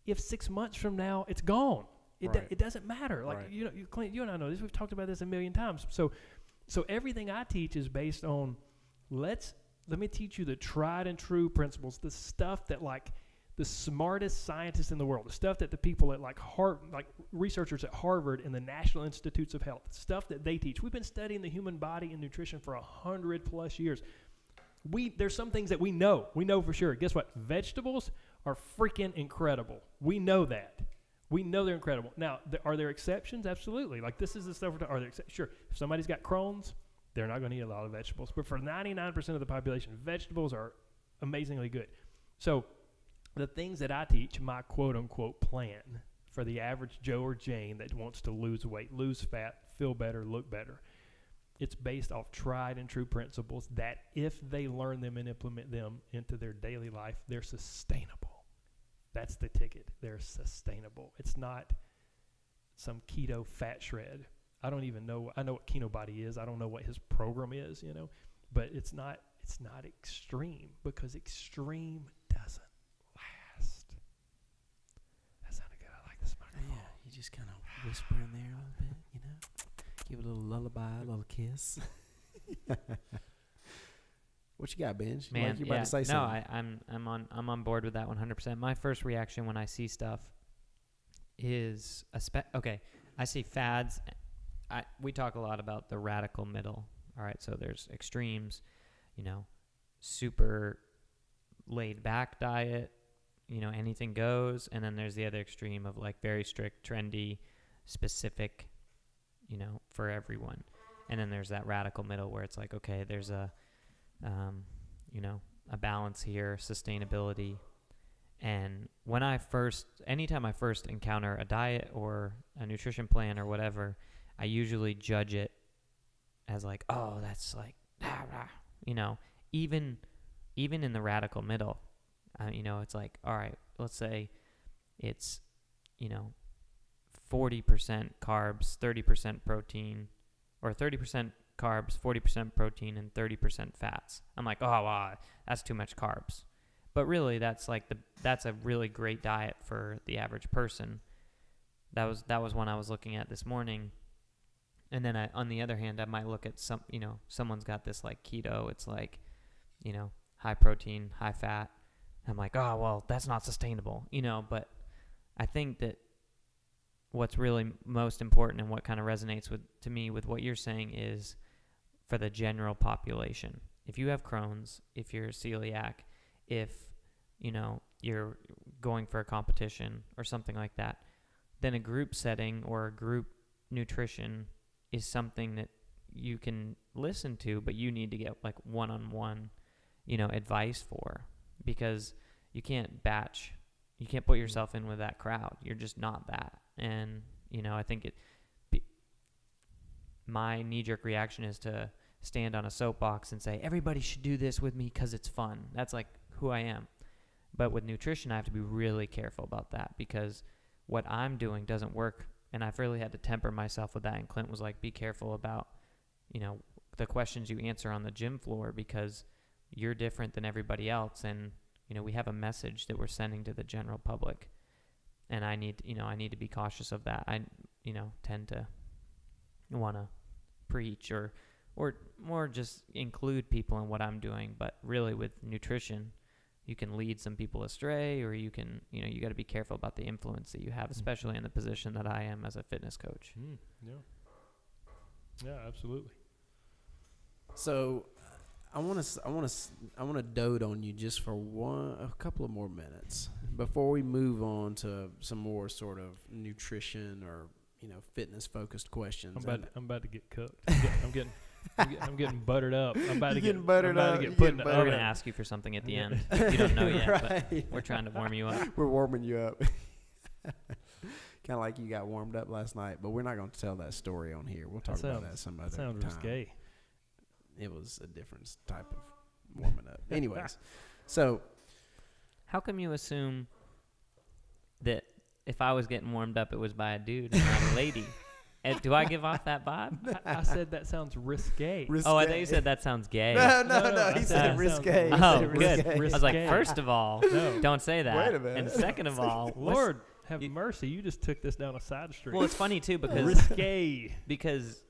Speaker 2: if 6 months from now it's gone? It doesn't matter. Like,
Speaker 1: Right.
Speaker 2: Clint, you and I know this. We've talked about this a million times. So everything I teach is based on let me teach you the tried and true principles, the stuff that like the smartest scientists in the world, the stuff that the people at like researchers at Harvard and the National Institutes of Health, stuff that they teach. We've been studying the human body and nutrition for 100+ years. There's some things that we know for sure. Guess what? Vegetables are freaking incredible. We know that. We know they're incredible. Now, are there exceptions? Absolutely. Like, this is the stuff are there sure. If somebody's got Crohn's, they're not going to eat a lot of vegetables. But for 99% of the population, vegetables are amazingly good. So the things that I teach, my quote-unquote plan for the average Joe or Jane that wants to lose weight, lose fat, feel better, look better, it's based off tried and true principles that if they learn them and implement them into their daily life, they're sustainable. That's the ticket. They're sustainable. It's not some keto fat shred. I don't even know. I know what Kinobody is. I don't know what his program is, but it's not extreme, because extreme doesn't last. That sounded good. I like this microphone.
Speaker 1: Yeah, you just kind of whisper in there a little bit, give it a little lullaby, a little kiss. What you got, Benj?
Speaker 3: Man,
Speaker 1: Like you about to say something.
Speaker 3: I'm on board with that 100%. My first reaction when I see stuff is I see fads. We talk a lot about the radical middle. All right, so there's extremes, super laid back diet, anything goes, and then there's the other extreme of like very strict, trendy, specific, for everyone. And then there's that radical middle where it's like, okay, there's a balance here, sustainability. And anytime I first encounter a diet or a nutrition plan or whatever, I usually judge it as like, oh, that's like, even in the radical middle, it's like, all right, let's say it's, 40% carbs, 30% protein, or 30% carbs, 40% protein, and 30% fats. I'm like, oh, wow, that's too much carbs. But really, that's a really great diet for the average person. That was one I was looking at this morning. And then on the other hand, I might look at someone's got this like keto. It's like, high protein, high fat. I'm like, oh, well, that's not sustainable, But I think that what's really most important and what kind of resonates to me with what you're saying is for the general population. If you have Crohn's, if you're celiac, if, you're going for a competition or something like that, then a group setting or a group nutrition is something that you can listen to, but you need to get like one-on-one, advice for, because you can't put yourself in with that crowd. You're just not that. And, I think my knee-jerk reaction is to stand on a soapbox and say, everybody should do this with me because it's fun. That's like who I am. But with nutrition, I have to be really careful about that, because what I'm doing doesn't work. And I've really had to temper myself with that. And Clint was like, be careful about, the questions you answer on the gym floor, because you're different than everybody else. And, we have a message that we're sending to the general public. And I need to be cautious of that. I, tend to want to preach or more just include people in what I'm doing. But really with nutrition, you can lead some people astray, or you can, you got to be careful about the influence that you have, especially in the position that I am as a fitness coach.
Speaker 2: Yeah, absolutely.
Speaker 1: So I want to dote on you just for a couple of more minutes before we move on to some more sort of nutrition or fitness focused questions.
Speaker 2: I'm about to get cooked. I'm getting buttered up. I'm about to get
Speaker 1: buttered up.
Speaker 2: I'm going
Speaker 3: to ask you for something at the end. You don't know yet,
Speaker 1: right.
Speaker 3: But we're trying to warm you up.
Speaker 1: We're warming you up. Kind of like you got warmed up last night, but we're not going to tell that story on here. We'll talk about that some other time.
Speaker 2: Sounds risque.
Speaker 1: It was a different type of warming up. Anyways, so
Speaker 3: how come you assume that if I was getting warmed up, it was by a dude and not a lady? Do I give off that vibe?
Speaker 2: I said that sounds risque.
Speaker 3: Oh, I thought you said that sounds gay.
Speaker 1: No. He said risque.
Speaker 3: Oh, good. I was like, first of all, don't say that.
Speaker 1: Wait a minute.
Speaker 3: And second of all,
Speaker 2: Lord, Have mercy. You just took this down a side street.
Speaker 3: Well, it's funny too because
Speaker 2: risque.
Speaker 3: because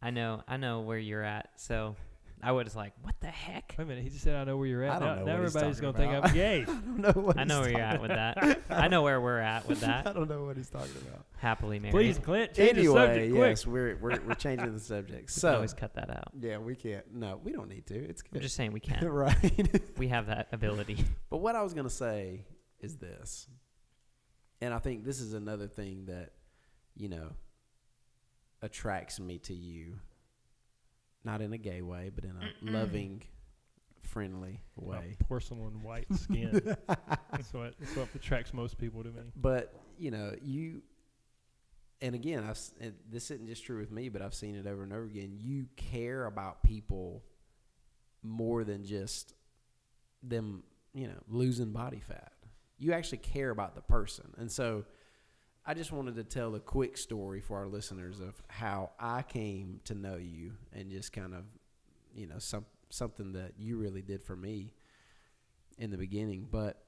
Speaker 3: I know where you're at. So I was like, what the heck?
Speaker 2: Wait a minute. He just said, "I know where you're at."
Speaker 1: I don't know
Speaker 2: now
Speaker 1: what he's
Speaker 2: everybody's
Speaker 1: talking
Speaker 2: gonna think
Speaker 1: about.
Speaker 2: I'm gay.
Speaker 1: I don't know what
Speaker 3: I know
Speaker 1: he's
Speaker 3: where you're at
Speaker 1: talking
Speaker 3: with that. I know where we're at with
Speaker 1: I
Speaker 3: that.
Speaker 1: don't know what he's talking about.
Speaker 3: Happily married.
Speaker 2: Please, Clint, change the
Speaker 1: Anyway,
Speaker 2: subject quick.
Speaker 1: yes, we're changing the subject.
Speaker 3: You can
Speaker 1: So
Speaker 3: always cut that out.
Speaker 1: yeah, we can't. No, we don't need to. It's
Speaker 3: I'm
Speaker 1: good.
Speaker 3: just saying we can.
Speaker 1: Right.
Speaker 3: We have that ability.
Speaker 1: But what I was gonna say is this, and I think this is another thing that attracts me to you, not in a gay way, but in a loving, friendly way.
Speaker 2: Porcelain white skin. That's what attracts most people to me.
Speaker 1: But you, and again, this isn't just true with me, but I've seen it over and over again. You care about people more than just them, losing body fat. You actually care about the person, and so I just wanted to tell a quick story for our listeners of how I came to know you, and just kind of, something that you really did for me in the beginning. But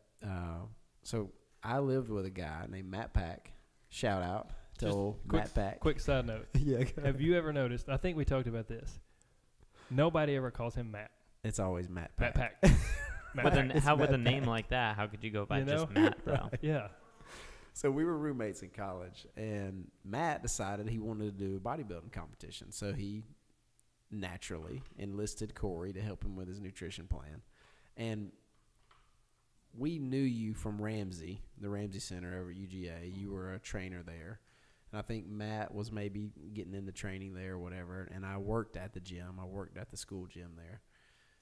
Speaker 1: so I lived with a guy named Matt Pack. Shout out to
Speaker 2: Just
Speaker 1: old
Speaker 2: quick-
Speaker 1: Matt Pack.
Speaker 2: Quick side note.
Speaker 1: Yeah.
Speaker 2: Have you ever noticed? I think we talked about this. Nobody ever calls him Matt.
Speaker 1: It's always Matt Pack.
Speaker 2: Matt Pack. Matt
Speaker 3: But
Speaker 2: Pack.
Speaker 3: then, how with a
Speaker 1: Matt
Speaker 3: name like that, how could you go by
Speaker 2: You
Speaker 3: just
Speaker 2: know?
Speaker 3: Matt though?
Speaker 2: Yeah.
Speaker 1: So we were roommates in college, and Matt decided he wanted to do a bodybuilding competition. So he naturally enlisted Corey to help him with his nutrition plan. And we knew you from Ramsey, the Ramsey Center over at UGA. You were a trainer there. And I think Matt was maybe getting into training there or whatever. And I worked at the gym. I worked at the school gym there.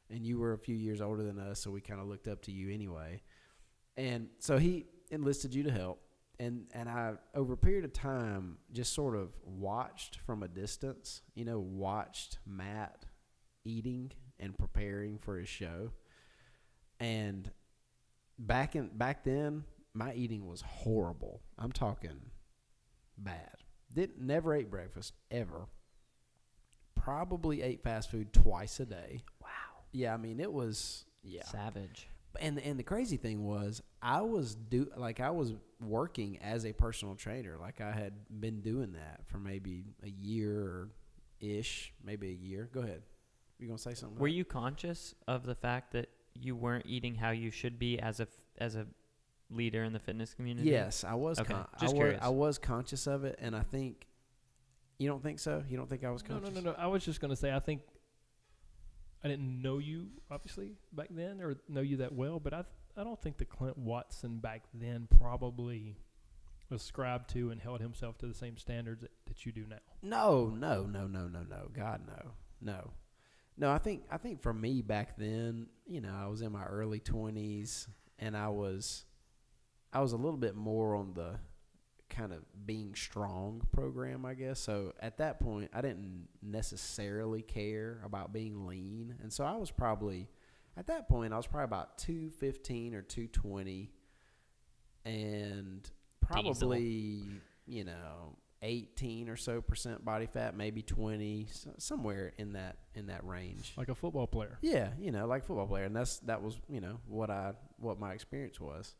Speaker 1: And you were a few years older than us, so we kind of looked up to you anyway. And so he enlisted you to help. And I, over a period of time, just sort of watched from a distance, watched Matt eating and preparing for his show. And back then, my eating was horrible. I'm talking bad. Never ate breakfast, ever. Probably ate fast food twice a day.
Speaker 3: Wow.
Speaker 1: Yeah, I mean, it was, yeah.
Speaker 3: Savage.
Speaker 1: And the crazy thing was, I was working as a personal trainer. Like, I had been doing that for maybe a year or ish, maybe a year. Go ahead. You gonna say something?
Speaker 3: Were you conscious of the fact that you weren't eating how you should be as a leader in the fitness community?
Speaker 1: Yes, I was.
Speaker 3: Okay, just curious.
Speaker 1: I was conscious of it, and I think you don't think so. You don't think I was conscious?
Speaker 2: No. I was just gonna say I think I didn't know you obviously back then or know you that well, but I don't think that Clint Watson back then probably ascribed to and held himself to the same standards that you do now.
Speaker 1: No. God, no. No, I think for me back then, I was in my early 20s, and I was a little bit more on the kind of being strong program, I guess. So at that point, I didn't necessarily care about being lean. And so I was probably about 215 or 220, and probably, 18 or so % body fat, maybe 20, somewhere in that range.
Speaker 2: Like a football player.
Speaker 1: Yeah, like a football player, and that was what my experience was,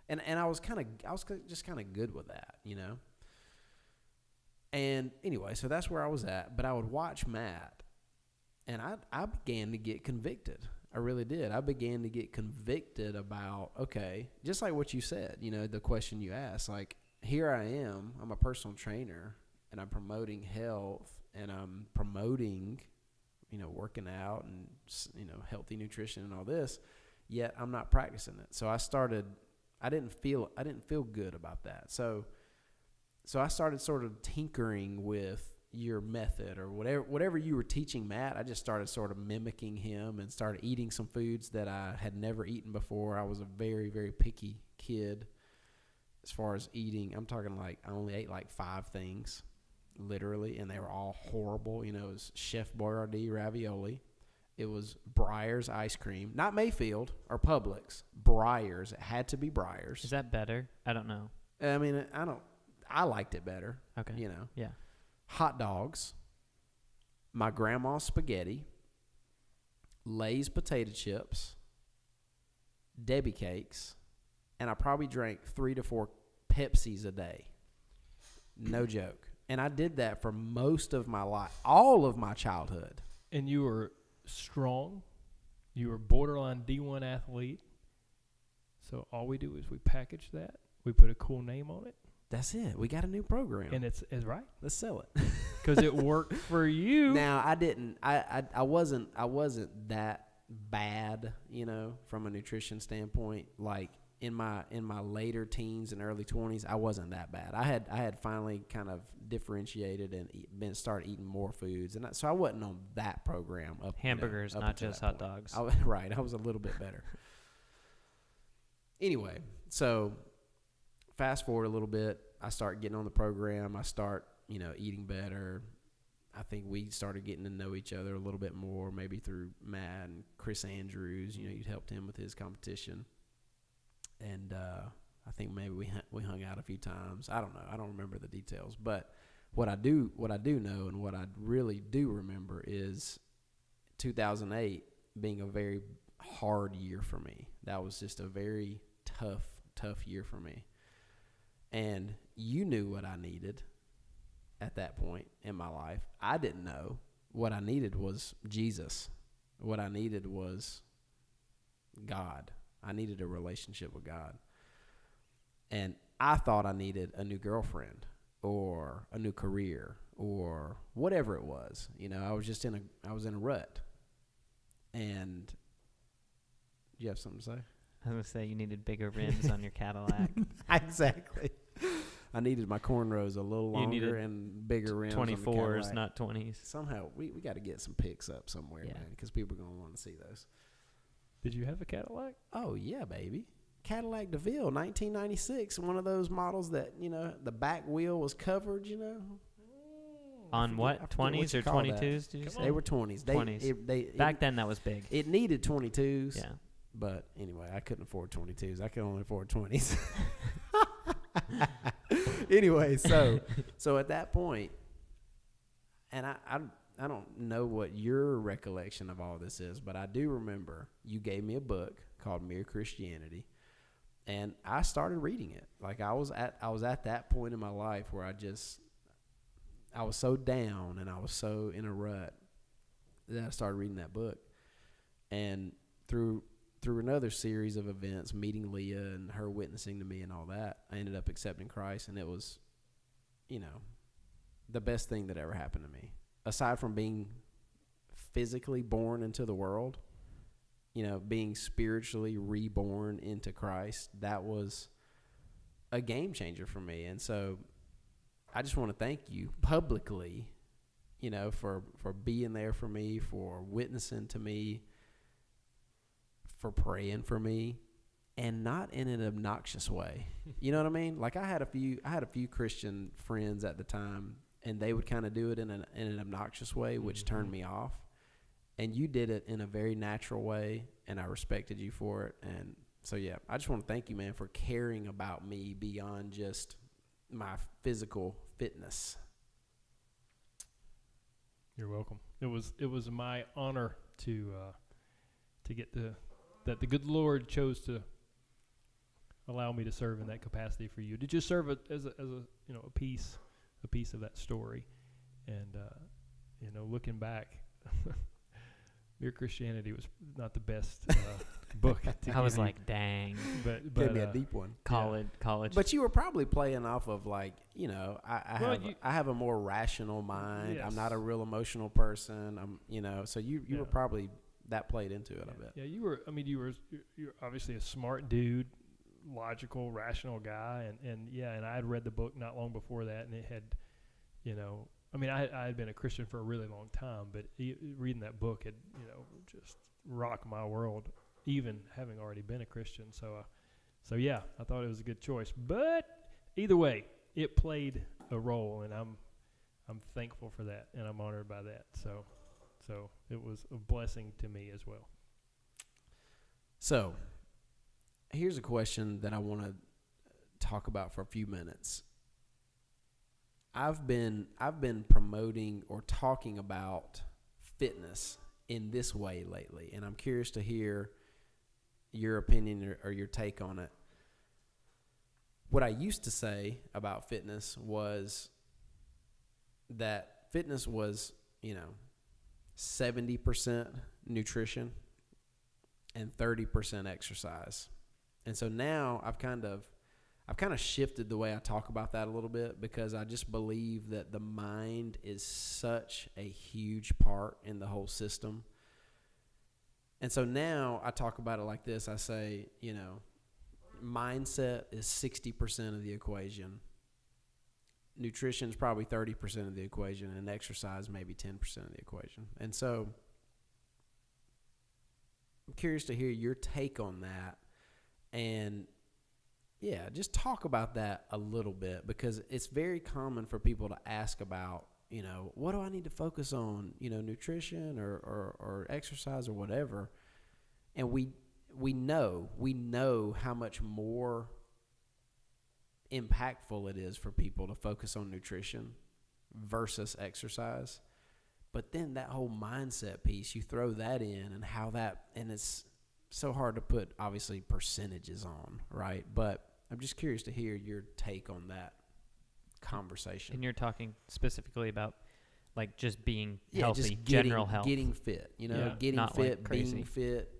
Speaker 1: and I was just kind of good with that, And anyway, so that's where I was at. But I would watch Matt, and I began to get convicted. I really did. I began to get convicted about, okay, just like what you said, the question you asked, like, here I am, I'm a personal trainer, and I'm promoting health, and I'm promoting, working out and, healthy nutrition and all this, yet I'm not practicing it. So I didn't feel good about that. So I started sort of tinkering with your method or whatever you were teaching Matt. I just started sort of mimicking him and started eating some foods that I had never eaten before. I was a very, very picky kid as far as eating. I'm talking like I only ate like 5 things, literally, and they were all horrible. It was Chef Boyardee ravioli. It was Breyers ice cream, not Mayfield or Publix. Breyers. It had to be Breyers.
Speaker 3: Is that better? I don't know.
Speaker 1: I mean, I liked it better.
Speaker 3: Okay. Yeah.
Speaker 1: Hot dogs, my grandma's spaghetti, Lay's potato chips, Debbie cakes, and I probably drank 3 to 4 Pepsis a day. No joke. And I did that for most of my life, all of my childhood.
Speaker 2: And you were strong. You were borderline D1 athlete. So all we do is we package that. We put a cool name on it.
Speaker 1: That's it. We got a new program.
Speaker 2: And it's right.
Speaker 1: Let's sell it.
Speaker 2: Because it worked for you.
Speaker 1: Now I wasn't that bad, from a nutrition standpoint. Like in my later teens and early 20s, I wasn't that bad. I had finally kind of differentiated and started eating more foods, and so I wasn't on that program.
Speaker 3: Hamburgers,
Speaker 1: up
Speaker 3: not
Speaker 1: until
Speaker 3: just
Speaker 1: that
Speaker 3: hot
Speaker 1: point.
Speaker 3: dogs.
Speaker 1: Right, I was a little bit better. Anyway, so fast forward a little bit, I start getting on the program. I start, eating better. I think we started getting to know each other a little bit more, maybe through Matt and Chris Andrews. You'd helped him with his competition. And I think maybe we hung out a few times. I don't know. I don't remember the details. But what I do know and what I really do remember is 2008 being a very hard year for me. That was just a very tough year for me. And you knew what I needed at that point in my life. I didn't know. What I needed was Jesus. What I needed was God. I needed a relationship with God. And I thought I needed a new girlfriend or a new career or whatever it was. I was just in a rut. And do you have something to say?
Speaker 3: I was going to say you needed bigger rims on your Cadillac.
Speaker 1: Exactly. I needed my cornrows a little
Speaker 3: You
Speaker 1: longer
Speaker 3: needed
Speaker 1: and bigger rims.
Speaker 3: 24s, not 20s.
Speaker 1: Somehow we got to get some pics up somewhere,
Speaker 3: Yeah.
Speaker 1: man, because people are going to want to see those.
Speaker 2: Did you have a Cadillac?
Speaker 1: Oh, yeah, baby. Cadillac DeVille, 1996. One of those models that, the back wheel was covered,
Speaker 3: On what? 20s or 22s, did you say?
Speaker 1: They were 20s.
Speaker 3: 20s. Back then, that was big.
Speaker 1: It needed 22s.
Speaker 3: Yeah.
Speaker 1: But anyway, I couldn't afford 22s. I could only afford 20s. Anyway, so at that point, and I don't know what your recollection of all this is, but I do remember you gave me a book called Mere Christianity, and I started reading it. Like I was at that point in my life where I was so down and I was so in a rut that I started reading that book, and through another series of events, meeting Leah and her witnessing to me and all that, I ended up accepting Christ, and it was, the best thing that ever happened to me. Aside from being physically born into the world, being spiritually reborn into Christ, that was a game changer for me. And so I just want to thank you publicly, for being there for me, for witnessing to me, for praying for me, and not in an obnoxious way. You know what I mean? Like I had a few Christian friends at the time, and they would kind of do it in an obnoxious way, which turned me off. And you did it in a very natural way, and I respected you for it. And so, yeah, I just want to thank you, man, for caring about me beyond just my physical fitness.
Speaker 2: You're welcome. It was my honor to get that the good Lord chose to allow me to serve in that capacity for you, to just serve as a piece of that story. And looking back, Mere Christianity was not the best book to
Speaker 3: I was
Speaker 2: give you.
Speaker 3: like, dang.
Speaker 2: But
Speaker 1: Gave me a deep one.
Speaker 3: College.
Speaker 1: But you were probably playing off of I
Speaker 2: Well,
Speaker 1: have a more rational mind.
Speaker 2: Yes.
Speaker 1: I'm not a real emotional person. So you were probably that played into it a bit.
Speaker 2: Yeah, you're obviously a smart dude, logical, rational guy, and I had read the book not long before that, and it had, I had been a Christian for a really long time, but reading that book had, just rocked my world, even having already been a Christian. So yeah, I thought it was a good choice. But either way, it played a role, and I'm thankful for that, and I'm honored by that. So it was a blessing to me as well.
Speaker 1: So here's a question that I want to talk about for a few minutes. I've been promoting or talking about fitness in this way lately, and I'm curious to hear your opinion or your take on it. what I used to say about fitness was that fitness was, 70% nutrition and 30% exercise. And so now I've kind of shifted the way I talk about that a little bit, because I just believe that the mind is such a huge part in the whole system. And so now I talk about it like this. I say, mindset is 60% of the equation. Nutrition is probably 30% of the equation, and exercise maybe 10% of the equation. And so I'm curious to hear your take on that. And yeah, just talk about that a little bit, because it's very common for people to ask about, what do I need to focus on, nutrition or exercise or whatever. And we know how much more impactful it is for people to focus on nutrition versus exercise. But then that whole mindset piece, you throw that in, and it's so hard to put, obviously, percentages on, right? But I'm just curious to hear your take on that conversation.
Speaker 3: And you're talking specifically about like just being healthy,
Speaker 1: just
Speaker 3: general health.
Speaker 1: Getting fit, getting
Speaker 3: not
Speaker 1: fit,
Speaker 3: like crazy.
Speaker 1: being fit,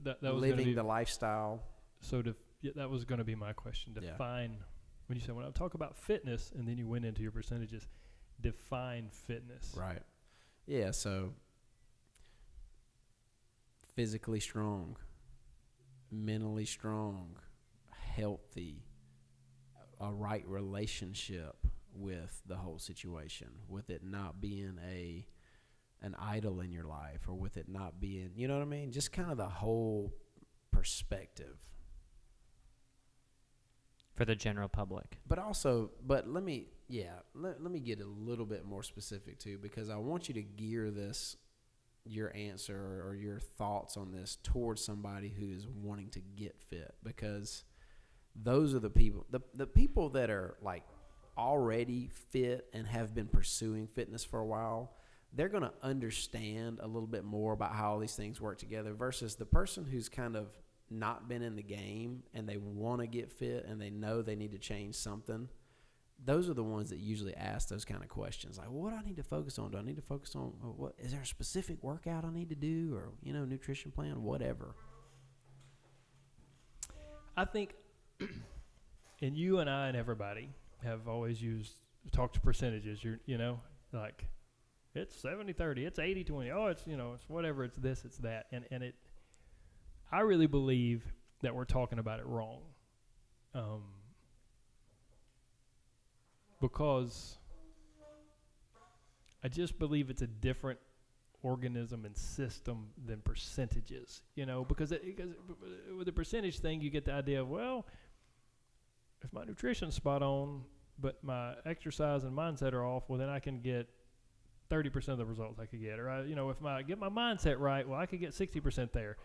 Speaker 2: That was
Speaker 1: living the lifestyle.
Speaker 2: So that was going to be my question. Define, when you said, when I talk about fitness, and then you went into your percentages, define fitness.
Speaker 1: Right. Yeah, so physically strong, mentally strong, healthy, a right relationship with the whole situation, with it not being an idol in your life, or with it not being, you know what I mean? Just kind of the whole perspective.
Speaker 3: For the general public.
Speaker 1: But let me get a little bit more specific too, because I want you to gear your answer or your thoughts on this towards somebody who is wanting to get fit, because those are the people, the people that are like already fit and have been pursuing fitness for a while. They're going to understand a little bit more about how all these things work together, versus the person who's kind of not been in the game and they want to get fit and they know they need to change something. Those are the ones that usually ask those kind of questions, like, well, what do I need to focus on? Do I need to focus on, what is there a specific workout I need to do, or nutrition plan, whatever?
Speaker 2: I think, and you and I and everybody have always talked to percentages. Like, it's 70-30, it's 80-20. Oh, it's it's whatever, it's this, it's that, and it. I really believe that we're talking about it wrong, because I just believe it's a different organism and system than percentages. Because with the percentage thing, you get the idea of, well, if my nutrition's spot on, but my exercise and mindset are off, well, then I can get 30% of the results I could get. Or if I get my mindset right, well, I could get 60% there.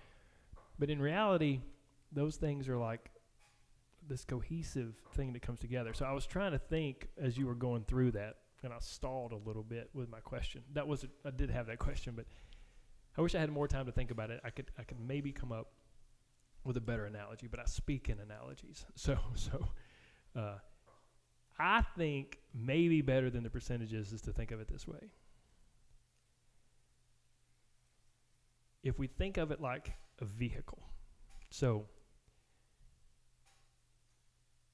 Speaker 2: But in reality, those things are like this cohesive thing that comes together. So I was trying to think as you were going through that, and I stalled a little bit with my question. I did have that question, but I wish I had more time to think about it. I could maybe come up with a better analogy, but I speak in analogies. So I think maybe better than the percentages is to think of it this way. If we think of it like a vehicle, so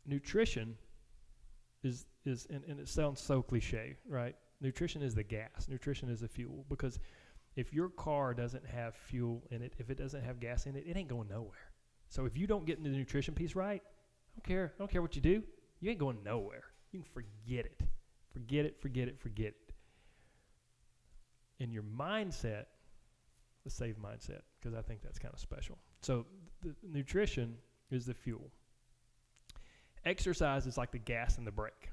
Speaker 2: nutrition is and it sounds so cliche, right? Nutrition is the gas. Nutrition is the fuel, because if your car doesn't have fuel in it, if it doesn't have gas in it, it ain't going nowhere. So if you don't get the nutrition piece right, I don't care what you do, you ain't going nowhere. You can forget it. Forget it. And your mindset, the save mindset, because I think that's kind of special. So the nutrition is the fuel. Exercise is like the gas and the brake.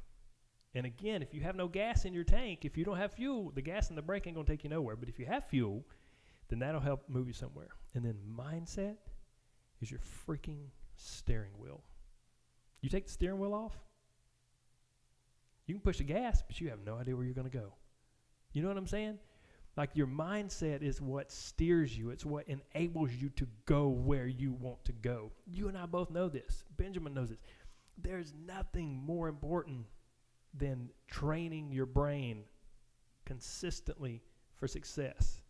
Speaker 2: And again, if you have no gas in your tank, if you don't have fuel, the gas and the brake ain't going to take you nowhere. But if you have fuel, then that'll help move you somewhere. And then mindset is your freaking steering wheel. You take the steering wheel off, you can push the gas, but you have no idea where you're going to go. You know what I'm saying? Like, your mindset is what steers you. It's what enables you to go where you want to go. You and I both know this. Benjamin knows this. there's nothing more important than training your brain consistently for success,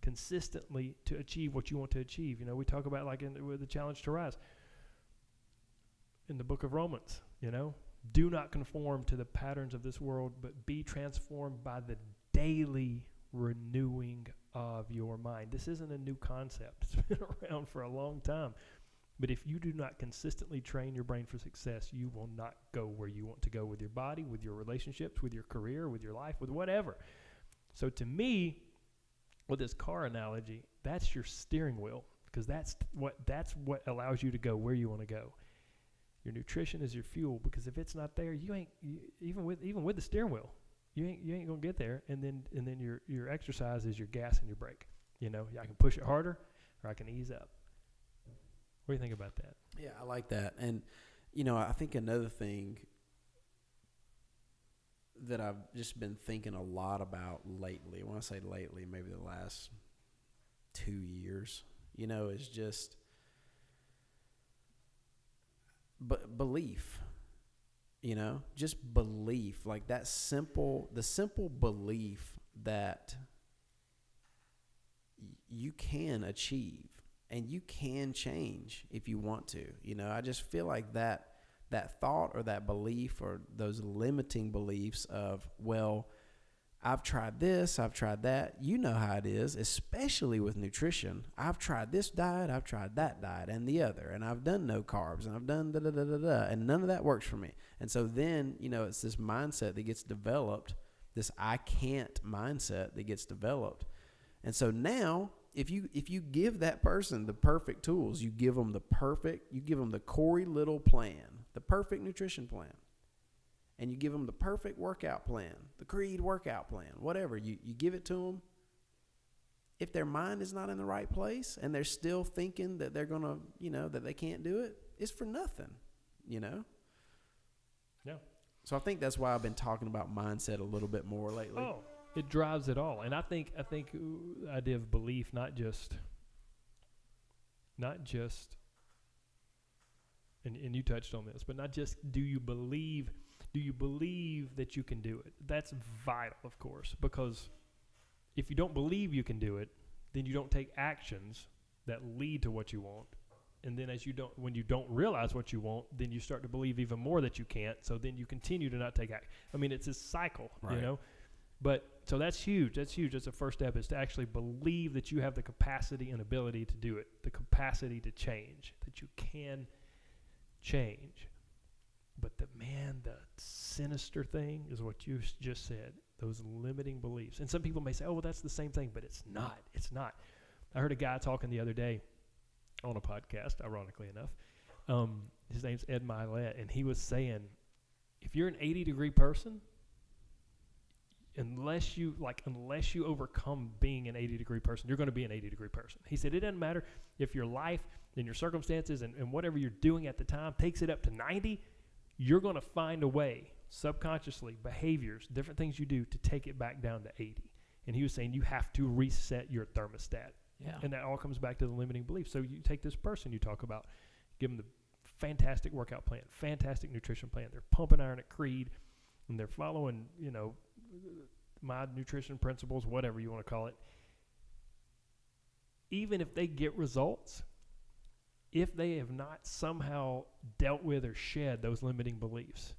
Speaker 2: consistently to achieve what you want to achieve. We talk about like with the challenge to rise in the book of Romans, do not conform to the patterns of this world, but be transformed by the daily renewing of your mind. This isn't a new concept. It's been around for a long time. But if you do not consistently train your brain for success, you will not go where you want to go with your body, with your relationships, with your career, with your life, with whatever. So to me, with this car analogy, that's your steering wheel, because that's what allows you to go where you want to go. Your nutrition is your fuel, because if it's not there, even with the steering wheel, you ain't gonna get there. And then your exercise is your gas and your brake. I can push it harder, or I can ease up. What do you think about that?
Speaker 1: Yeah, I like that. And, I think another thing that I've just been thinking a lot about lately, when I say lately, maybe the last 2 years, is just belief, just belief, like the simple belief that you can achieve. And you can change if you want to. I just feel like that thought or that belief or those limiting beliefs of, well, I've tried this, I've tried that. You know how it is, especially with nutrition. I've tried this diet, I've tried that diet and the other, and I've done no carbs, and I've done da-da-da-da-da, and none of that works for me. And so then, it's this mindset that gets developed, this I can't mindset that gets developed. And so now, if you give that person the perfect tools, you give them the Corey Little plan, the perfect nutrition plan, and you give them the perfect workout plan, the Creed workout plan, whatever, you give it to them. If their mind is not in the right place and they're still thinking that they're going to, that they can't do it, it's for nothing,
Speaker 2: Yeah.
Speaker 1: So I think that's why I've been talking about mindset a little bit more lately.
Speaker 2: Oh, it drives it all. And I think the idea of belief, not just, and you touched on this, but not just do you believe that you can do it? That's vital, of course, because if you don't believe you can do it, then you don't take actions that lead to what you want. And then when you don't realize what you want, then you start to believe even more that you can't. So then you continue to not take action. I mean, it's this cycle,
Speaker 1: right.
Speaker 2: But so that's huge. That's the first step, is to actually believe that you have the capacity and ability to do it, the capacity to change, that you can change. But the sinister thing is what you just said, those limiting beliefs. And some people may say, oh, well, that's the same thing, but it's not. It's not. I heard a guy talking the other day on a podcast, ironically enough. His name's Ed Milet, and he was saying, if you're an 80-degree person, unless you overcome being an 80-degree person, you're going to be an 80-degree person. He said it doesn't matter if your life and your circumstances and whatever you're doing at the time takes it up to 90, you're going to find a way, subconsciously, behaviors, different things you do to take it back down to 80. And he was saying you have to reset your thermostat.
Speaker 3: Yeah.
Speaker 2: And that all comes back to the limiting belief. So you take this person you talk about, give them the fantastic workout plan, fantastic nutrition plan. They're pumping iron at Creed, and they're following, my nutrition principles, whatever you want to call it. Even if they get results, if they have not somehow dealt with or shed those limiting beliefs,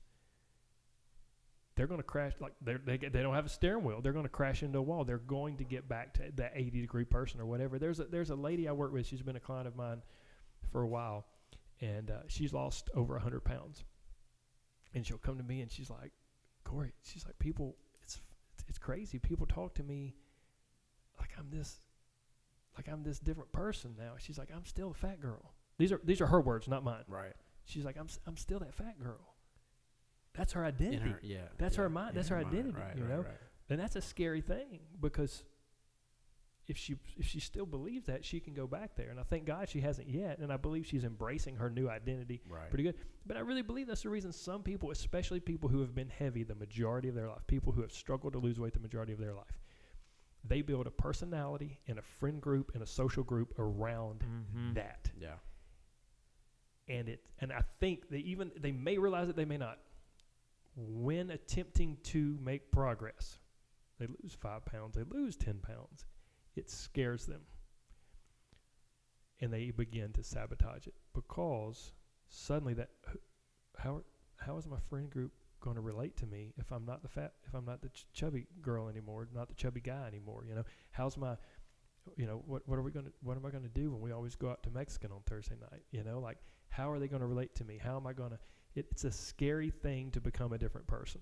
Speaker 2: they're going to crash. Like they don't have a steering wheel. They're going to crash into a wall. They're going to get back to that 80-degree person or whatever. There's a lady I work with. She's been a client of mine for a while, and she's lost over 100 pounds. And she'll come to me and she's like, Corey, she's like, people, it's crazy. People talk to me like I'm this different person now. She's like, I'm still a fat girl. These are her words, not mine.
Speaker 1: Right.
Speaker 2: She's like, I'm still that fat girl. That's her identity. That's her mind. That's her identity. Right. And that's a scary thing, because if she still believes that, she can go back there. And I thank God she hasn't yet. And I believe she's embracing her new identity pretty good. But I really believe that's the reason some people, especially people who have been heavy the majority of their life, people who have struggled to lose weight the majority of their life, they build a personality and a friend group and a social group around that.
Speaker 1: Yeah.
Speaker 2: And I think they may realize it, they may not. When attempting to make progress, they lose 5 pounds, they lose 10 pounds. It scares them. And they begin to sabotage it because suddenly how is my friend group going to relate to me if I'm not the chubby girl anymore, not the chubby guy anymore? How's my, what am I going to do when we always go out to Mexican on Thursday night? How are they going to relate to me? How am I going to, it's a scary thing to become a different person.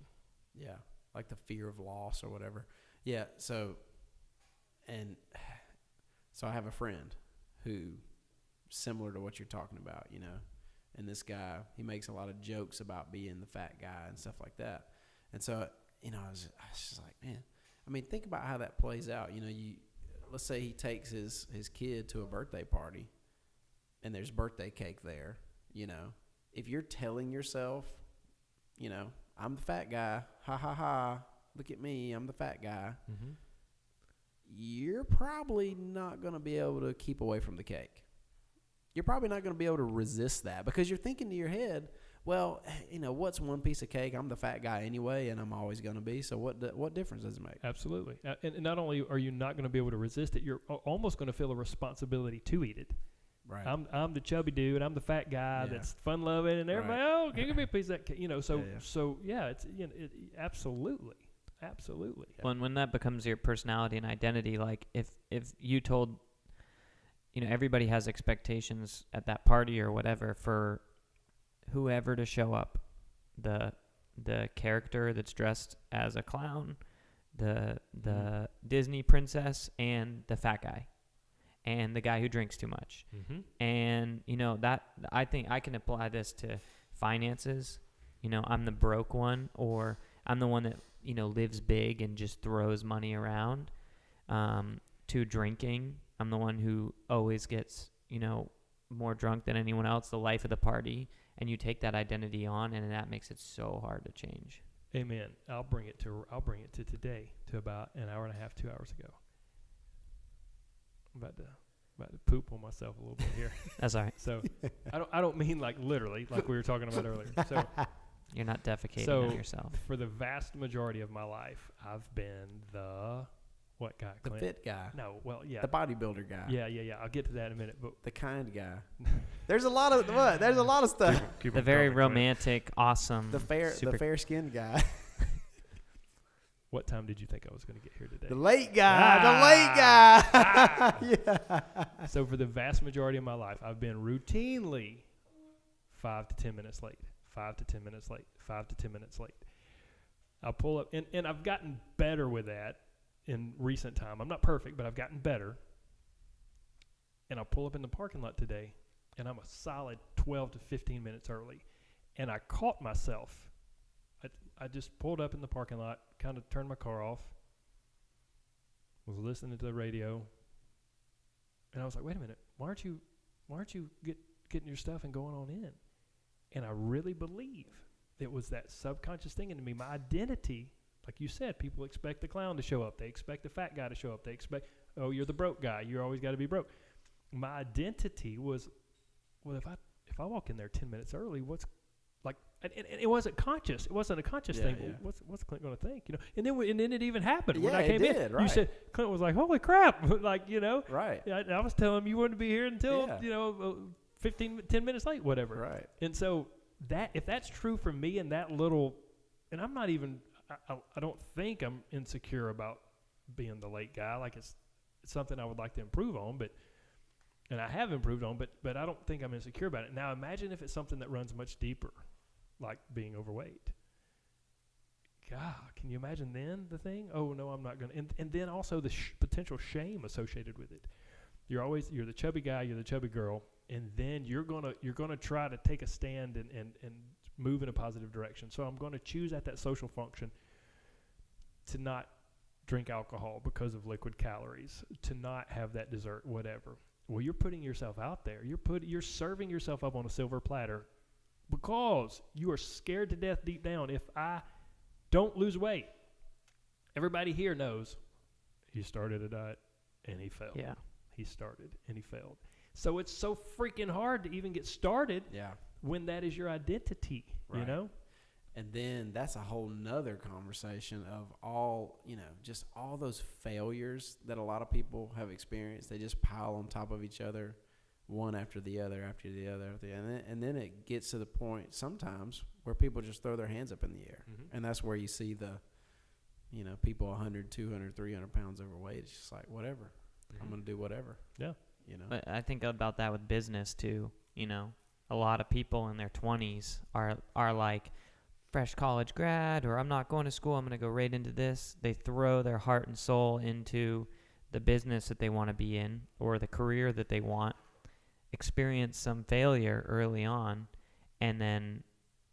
Speaker 1: Yeah. Like the fear of loss or whatever. Yeah. So I have a friend who, similar to what you're talking about, and this guy, he makes a lot of jokes about being the fat guy and stuff like that. And so, I was just like, man, I mean, think about how that plays out. Let's say he takes his kid to a birthday party and there's birthday cake there, if you're telling yourself, I'm the fat guy, ha ha ha, look at me, I'm the fat guy.
Speaker 2: Mm-hmm.
Speaker 1: You're probably not going to be able to keep away from the cake. You're probably not going to be able to resist that because you're thinking to your head, well, what's one piece of cake? I'm the fat guy anyway, and I'm always going to be. So what difference does it make?
Speaker 2: Absolutely. And not only are you not going to be able to resist it, you're almost going to feel a responsibility to eat it.
Speaker 1: Right.
Speaker 2: I'm the chubby dude. I'm the fat guy that's fun loving, and everybody,
Speaker 1: Right.
Speaker 2: give me a piece of that cake. So
Speaker 1: Yeah.
Speaker 2: it's absolutely.
Speaker 1: Yeah.
Speaker 3: When that becomes your personality and identity, like if you told, everybody has expectations at that party or whatever for whoever to show up, the character that's dressed as a clown, the Disney princess, and the fat guy, and the guy who drinks too much.
Speaker 2: Mm-hmm.
Speaker 3: And that I think I can apply this to finances. I'm the broke one, or I'm the one that lives big and just throws money around. To drinking, I'm the one who always gets more drunk than anyone else, the life of the party, and you take that identity on, and that makes it so hard to change.
Speaker 2: Amen. I'll bring it to today, to about an hour and a half, 2 hours ago. I'm about to poop on myself a little bit here.
Speaker 3: That's all right.
Speaker 2: So I don't mean like literally, like we were talking about earlier. So
Speaker 3: you're not defecating on yourself.
Speaker 2: For the vast majority of my life, I've been the what guy?
Speaker 1: The
Speaker 2: Clint?
Speaker 1: fit guy.
Speaker 2: No, well, yeah.
Speaker 1: The bodybuilder guy.
Speaker 2: Yeah. I'll get to that in a minute. But
Speaker 1: The kind guy. There's a lot of what? There's a lot of stuff.
Speaker 3: The very romantic, awesome,
Speaker 1: The fair skinned guy.
Speaker 2: What time did you think I was going to get here today?
Speaker 1: The late guy. Yeah.
Speaker 2: So for the vast majority of my life, I've been routinely 5 to 10 minutes late. 5 to 10 minutes late. 5 to 10 minutes late. I'll pull up, and I've gotten better with that in recent time. I'm not perfect, but I've gotten better. And I'll pull up in the parking lot today, and I'm a solid 12 to 15 minutes early. And I caught myself. I just pulled up in the parking lot, kind of turned my car off, was listening to the radio, and I was like, wait a minute, why aren't you getting your stuff and going on in? And I really believe it was that subconscious thing into me. My identity, like you said, people expect the clown to show up. They expect the fat guy to show up. They expect, oh, you're the broke guy. You're always got to be broke. My identity was, well, if I walk in there 10 minutes early, what's like, and it wasn't conscious. It wasn't a conscious thing.
Speaker 1: Yeah.
Speaker 2: Well, what's Clint going to think? And then it even happened when
Speaker 1: Yeah,
Speaker 2: I came
Speaker 1: it
Speaker 2: in.
Speaker 1: did, right.
Speaker 2: You said Clint was like, "Holy crap!" Like
Speaker 1: Right.
Speaker 2: I was telling him you wouldn't be here until
Speaker 1: Yeah.
Speaker 2: 10 minutes late, whatever.
Speaker 1: Right.
Speaker 2: And so that if that's true for me in that little, and I'm not even, I don't think I'm insecure about being the late guy. Like it's something I would like to improve on, and I have improved on, but I don't think I'm insecure about it. Now imagine if it's something that runs much deeper, like being overweight. God, can you imagine then the thing? Oh no, I'm not gonna. And then also the potential shame associated with it. You're the chubby guy, you're the chubby girl, and then you're gonna try to take a stand and move in a positive direction. So I'm gonna choose at that social function to not drink alcohol because of liquid calories, to not have that dessert, whatever. Well, you're putting yourself out there. You're serving yourself up on a silver platter because you are scared to death deep down. If I don't lose weight, everybody here knows he started a diet and he failed.
Speaker 3: Yeah.
Speaker 2: He started and he failed. So it's so freaking hard to even get started
Speaker 1: Yeah.
Speaker 2: when that is your identity, you
Speaker 1: Right.
Speaker 2: know?
Speaker 1: And then that's a whole nother conversation of all, just all those failures that a lot of people have experienced. They just pile on top of each other, one after the other, after the other, and then it gets to the point sometimes where people just throw their hands up in the air.
Speaker 2: Mm-hmm.
Speaker 1: And that's where you see the, people 100, 200, 300 pounds overweight. It's just like, whatever. I'm going to do whatever.
Speaker 2: Yeah.
Speaker 3: But I think about that with business too. A lot of people in their 20s are like fresh college grad, or I'm not going to school, I'm going to go right into this. They throw their heart and soul into the business that they want to be in or the career that they want, experience some failure early on, and then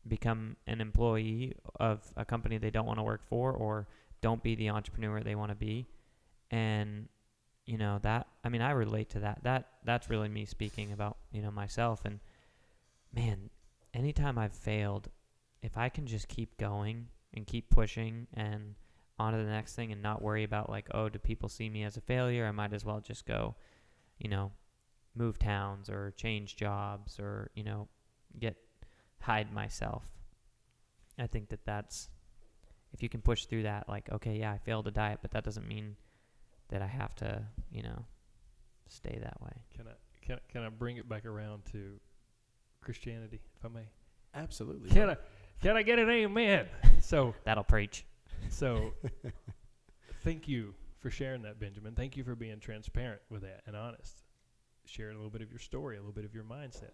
Speaker 3: become an employee of a company they don't want to work for, or don't be the entrepreneur they want to be. And I relate to that. That's really me speaking about, myself. And man, anytime I've failed, if I can just keep going and keep pushing and on to the next thing and not worry about like, oh, do people see me as a failure? I might as well just go, move towns or change jobs or, hide myself. I think that's, if you can push through that, like, okay, yeah, I failed a diet, but that doesn't mean that I have to, stay that way.
Speaker 2: Can I bring it back around to Christianity, if I may?
Speaker 1: Absolutely.
Speaker 2: Can I get an amen? So
Speaker 3: That'll preach.
Speaker 2: Thank you for sharing that, Benjamin. Thank you for being transparent with that and honest. Sharing a little bit of your story, a little bit of your mindset.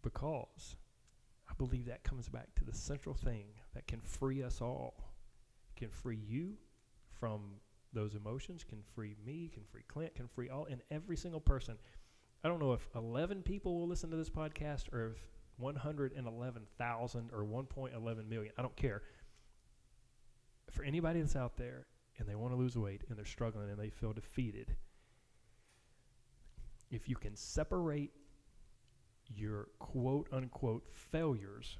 Speaker 2: Because I believe that comes back to the central thing that can free us all. Can free you from those emotions, can free me, can free Clint, can free all, and every single person. I don't know if 11 people will listen to this podcast or if 111,000 or 1.11 million. I don't care. For anybody that's out there and they want to lose weight and they're struggling and they feel defeated, if you can separate your quote unquote failures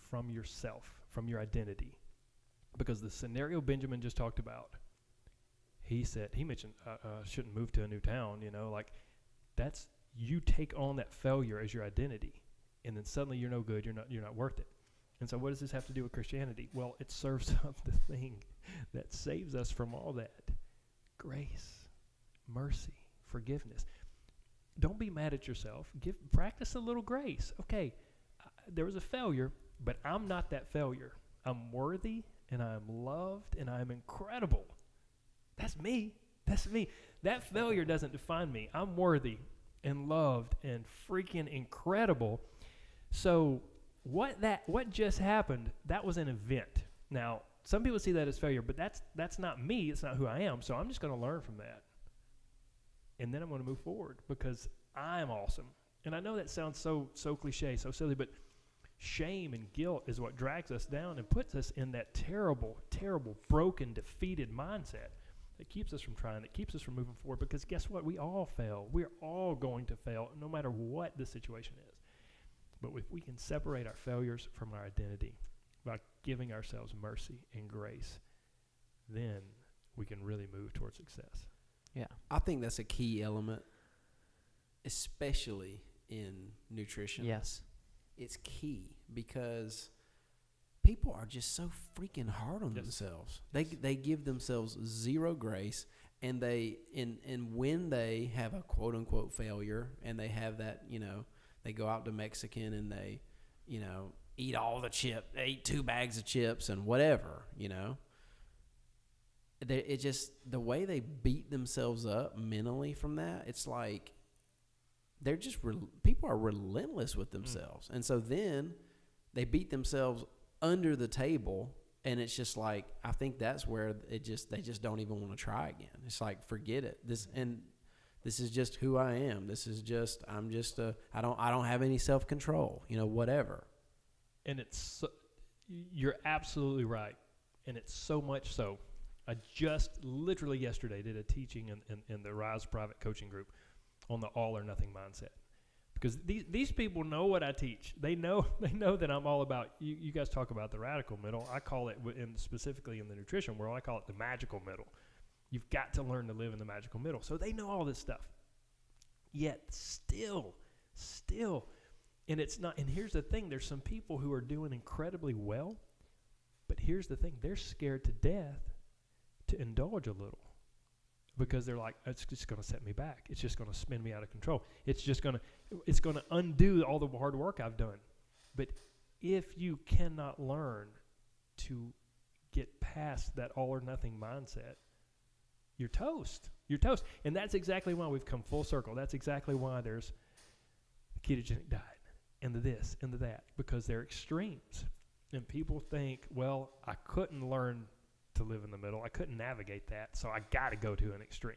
Speaker 2: from yourself, from your identity, because the scenario Benjamin just talked about, he mentioned shouldn't move to a new town, like that's, you take on that failure as your identity, and then suddenly you're no good, you're not worth it. And so what does this have to do with Christianity? Well, it serves up the thing that saves us from all that. Grace, mercy, forgiveness. Don't be mad at yourself. Practice a little grace. Okay, there was a failure, but I'm not that failure. I'm worthy, and I'm loved, and I'm incredible. That's me. That's me. That failure doesn't define me. I'm worthy and loved and freaking incredible. So what just happened, that was an event. Now, some people see that as failure, but that's not me. It's not who I am. So I'm just going to learn from that. And then I'm going to move forward because I'm awesome. And I know that sounds so cliche, so silly, but shame and guilt is what drags us down and puts us in that terrible, terrible, broken, defeated mindset that keeps us from trying, that keeps us from moving forward, because guess what? We all fail. We're all going to fail no matter what the situation is. But if we can separate our failures from our identity by giving ourselves mercy and grace, then we can really move towards success.
Speaker 3: Yeah.
Speaker 1: I think that's a key element, especially in nutrition.
Speaker 3: Yes.
Speaker 1: It's key because people are just so freaking hard on themselves. They give themselves zero grace, and when they have a quote unquote failure and they have that, they go out to Mexican and they, eat all the they eat 2 bags of chips and whatever, It just, the way they beat themselves up mentally from that, it's like they're just, people are relentless with themselves. And so then they beat themselves under the table, and it's just like, I think that's where they just don't even want to try again. It's like, forget it. This is just who I am. I don't have any self-control, whatever.
Speaker 2: And you're absolutely right. And it's so much so. I just literally yesterday did a teaching in the Rise Private Coaching Group on the all or nothing mindset. Because these people know what I teach. They know that I'm all about, you guys talk about the radical middle. I call it, specifically in the nutrition world, I call it the magical middle. You've got to learn to live in the magical middle. So they know all this stuff. yet still, and it's not. And here's the thing: there's some people who are doing incredibly well, but here's the thing: they're scared to death to indulge a little because they're like, it's just going to set me back. It's just going to spin me out of control. It's going to undo all the hard work I've done. But if you cannot learn to get past that all or nothing mindset, you're toast. You're toast. And that's exactly why we've come full circle. That's exactly why there's the ketogenic diet and the this and the that, because they're extremes. And people think, well, I couldn't learn to live in the middle. I couldn't navigate that, so I got to go to an extreme.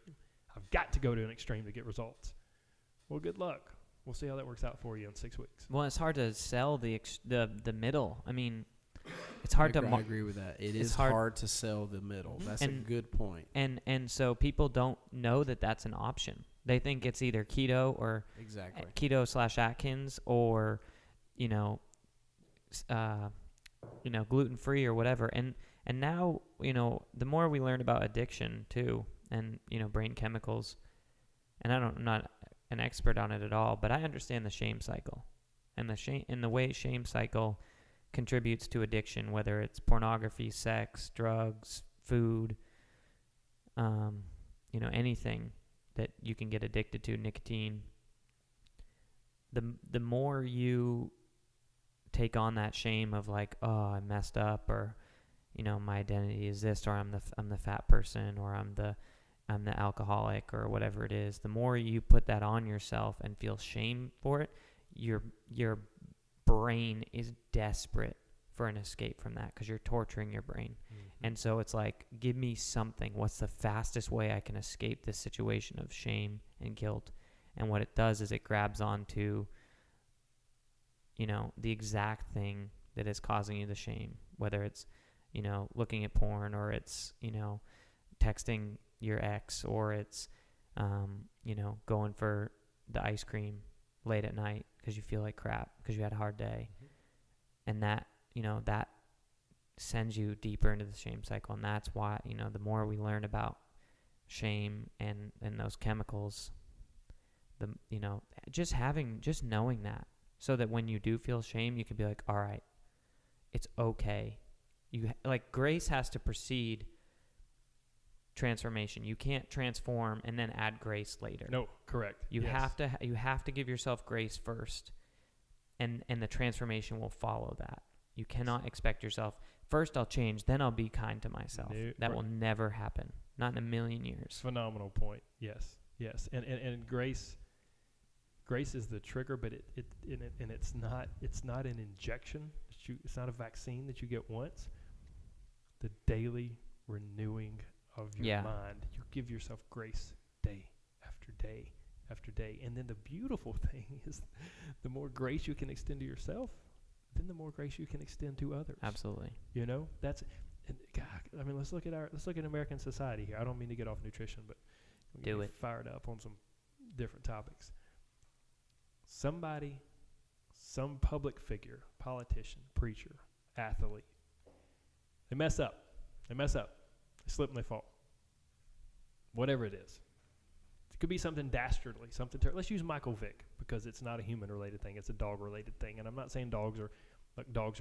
Speaker 2: I've got to go to an extreme to get results. Well, good luck. We'll see how that works out for you in 6 weeks.
Speaker 3: Well, it's hard to sell the middle. I mean, it's hard to.
Speaker 1: I agree with that. It is hard to sell the middle. That's a good point.
Speaker 3: And so people don't know that that's an option. They think it's either keto or keto/Atkins or, gluten free or whatever. And now, the more we learn about addiction too, and brain chemicals, and I'm not an expert on it at all, but I understand the shame cycle, and the way shame cycle contributes to addiction, whether it's pornography, sex, drugs, food, anything that you can get addicted to, nicotine. The more you take on that shame of like, oh, I messed up, or my identity is this, or I'm the fat person, or I'm the alcoholic, or whatever it is, the more you put that on yourself and feel shame for it, your brain is desperate for an escape from that, because you're torturing your brain. Mm-hmm. And so it's like, give me something. What's the fastest way I can escape this situation of shame and guilt? And what it does is it grabs onto, the exact thing that is causing you the shame, whether it's, looking at porn, or it's, texting your ex, or it's, going for the ice cream late at night because you feel like crap because you had a hard day. Mm-hmm. And that, that sends you deeper into the shame cycle. And that's why, the more we learn about shame and those chemicals, just knowing that, so that when you do feel shame, you can be like, all right, it's okay. Grace has to precede transformation. You can't transform and then add grace later.
Speaker 2: No, correct.
Speaker 3: You have to give yourself grace first, and the transformation will follow that. You cannot expect yourself, first I'll change, then I'll be kind to myself. That will never happen. Not in a million years.
Speaker 2: Phenomenal point. Yes. And grace is the trigger, but it's not an injection. It's not a vaccine that you get once. The daily renewing of your mind. You give yourself grace day after day after day. And then the beautiful thing is, the more grace you can extend to yourself, then the more grace you can extend to others.
Speaker 3: Absolutely.
Speaker 2: That's, and God, I mean, let's look at American society here. I don't mean to get off nutrition, but
Speaker 3: do it.
Speaker 2: Fired up on some different topics. Somebody, some public figure, politician, preacher, athlete, they mess up. They slip and they fall. Whatever it is. It could be something dastardly, let's use Michael Vick, because it's not a human-related thing. It's a dog-related thing. And I'm not saying dogs are